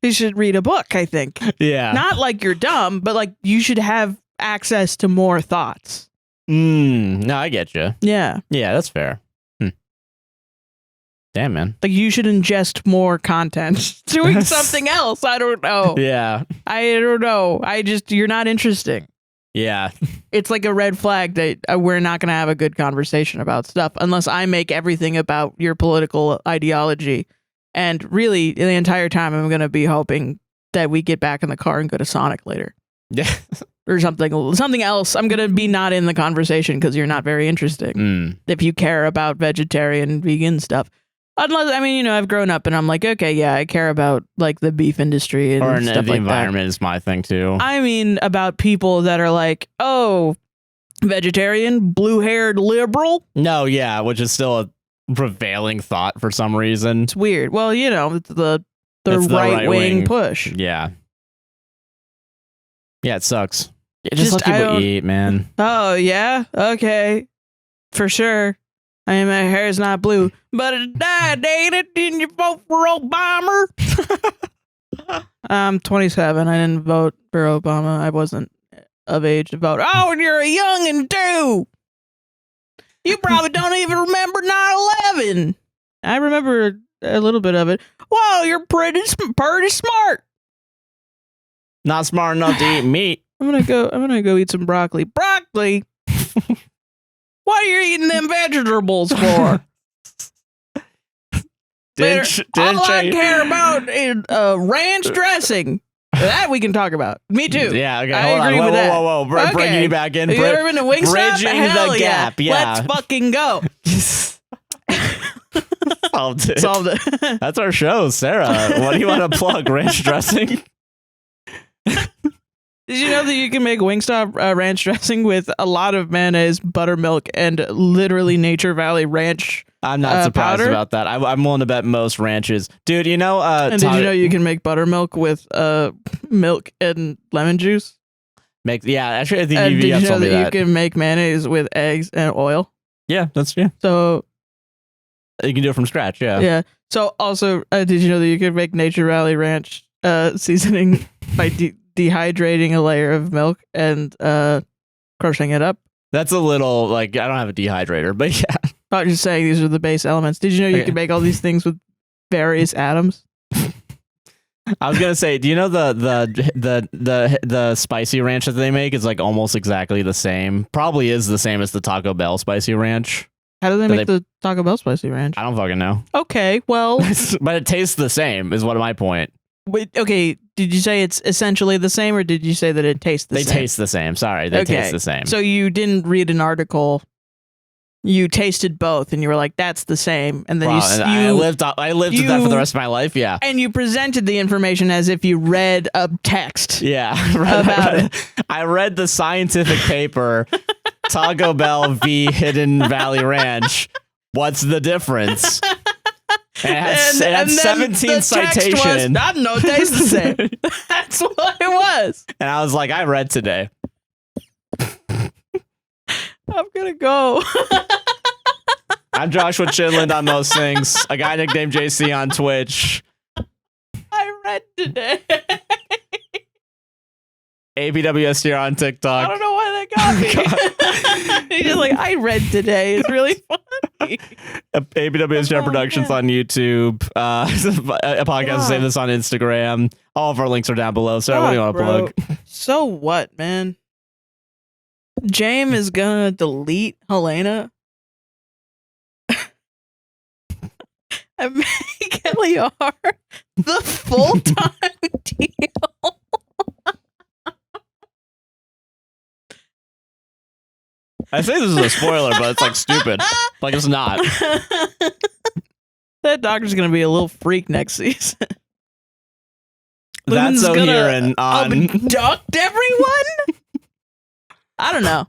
You should read a book, I think. Yeah. Not like you're dumb, but like you should have access to more thoughts. No, I get you. Yeah. Yeah, that's fair. Damn, man. Like you should ingest more content. Doing something else. I don't know. Yeah. I don't know. You're not interesting. Yeah. It's like a red flag that we're not going to have a good conversation about stuff unless I make everything about your political ideology. And really, the entire time, I'm going to be hoping that we get back in the car and go to Sonic later. Yeah. Or something else. I'm going to be not in the conversation because you're not very interesting. If you care about vegetarian, vegan stuff. Unless, I mean, I've grown up and I'm like, okay, yeah, I care about like the beef industry and stuff the like environment that. is my thing too. I mean, about people that are like, oh, vegetarian, blue-haired liberal. No, yeah, which is still a prevailing thought for some reason. It's weird. Well, it's the right-wing push. Yeah. Yeah, it sucks. Just let people eat, man. Oh, yeah? Okay. For sure. I mean, my hair's not blue, but it died, ain't it? Didn't you vote for Obama? I'm 27. I didn't vote for Obama. I wasn't of age to vote. Oh, and you're a youngin' too. You probably don't even remember 9/11. I remember a little bit of it. Whoa, you're pretty smart. Not smart enough to eat meat. I'm gonna go eat some broccoli. Broccoli. What are you eating them vegetables for? All I care about is ranch dressing. That we can talk about. Me too. Yeah, okay. I agree with that. Whoa. Bringing you back in. Have you ever been to Wingstop? Bridging Hell the gap. Yeah. Let's fucking go. Solved it. Solved it. That's our show, Sarah. What do you want to plug? Ranch dressing? Did you know that you can make Wingstop ranch dressing with a lot of mayonnaise, buttermilk, and literally Nature Valley ranch? I'm not surprised powder? about that. I'm willing to bet most ranches, dude. You know, and did you know you can make buttermilk with milk and lemon juice? Actually, I think Did you you know told me that you that. can make mayonnaise with eggs and oil? Yeah, So you can do it from scratch. Yeah. yeah. So also, did you know that you can make Nature Valley ranch seasoning by dehydrating a layer of milk and crushing it up? That's a little like I don't have a dehydrator, but yeah. I'm just saying these are the base elements. Did you know you can make all these things with various atoms? I was gonna say, do you know the spicy ranch that they make is like almost exactly the same? Probably is the same as the Taco Bell spicy ranch. How do they make the Taco Bell spicy ranch? I don't fucking know. Okay, well, But it tastes the same. Is what my point. wait, okay. Did you say it's essentially the same, or did you say that it tastes the same? They taste the same. Sorry, they taste the same. So you didn't read an article. You tasted both, and you were like, "That's the same." And then I lived with that for the rest of my life. Yeah. And you presented the information as if you read a text. Yeah. About it. I read the scientific paper, Taco Bell v. Hidden Valley Ranch. What's the difference? And it had 17 citations. I don't know, it tastes the same. That's what it was. And I was like, I read today. I'm gonna go. I'm Joshua Chinland on most things. A guy nicknamed JC on Twitch. I read today. APWSTR on TikTok. I don't know why that got me. He's just like, I read today. It's really funny. APWSTR Productions on YouTube. A podcast to save this on Instagram. All of our links are down below. So what do you want to plug? So what, man? James is gonna delete Helena and make Eliar the full-time deal. I say this is a spoiler, but it's like stupid. Like it's not. That doctor's gonna be a little freak next season. That's so hearing on abduct everyone? I don't know.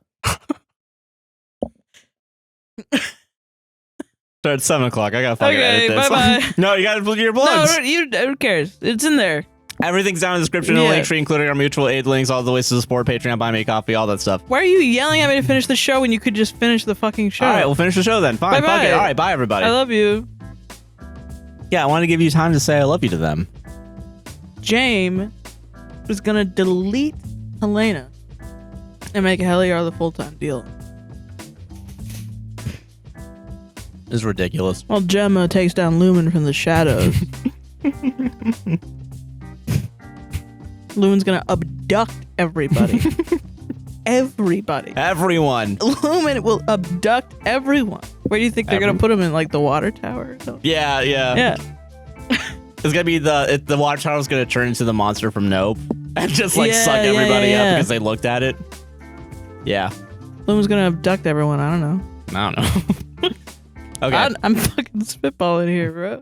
So it's 7 o'clock. I gotta fucking edit this. Bye-bye. No, you gotta put your plugs. No, who cares? It's in there. Everything's down in the description and link tree, including our mutual aid links, all the ways to support, Patreon, buy me a coffee, all that stuff. Why are you yelling at me to finish the show when you could just finish the fucking show? All right, we'll finish the show then. Fine, Bye-bye. fuck it. All right, bye everybody. I love you. Yeah, I want to give you time to say I love you to them. James is gonna delete Helena and make Heliar the full-time deal. This is ridiculous. While Gemma takes down Lumen from the shadows. Lumen's gonna abduct everybody. Everybody. Everyone. Lumen will abduct everyone. Where do you think they're gonna put him in, like the water tower or something? Yeah. It's gonna be the water tower's gonna turn into the monster from Nope and just like suck everybody up because they looked at it. Yeah. Lumen's gonna abduct everyone. I don't know. I don't know. Okay. I'm fucking spitballing here, bro.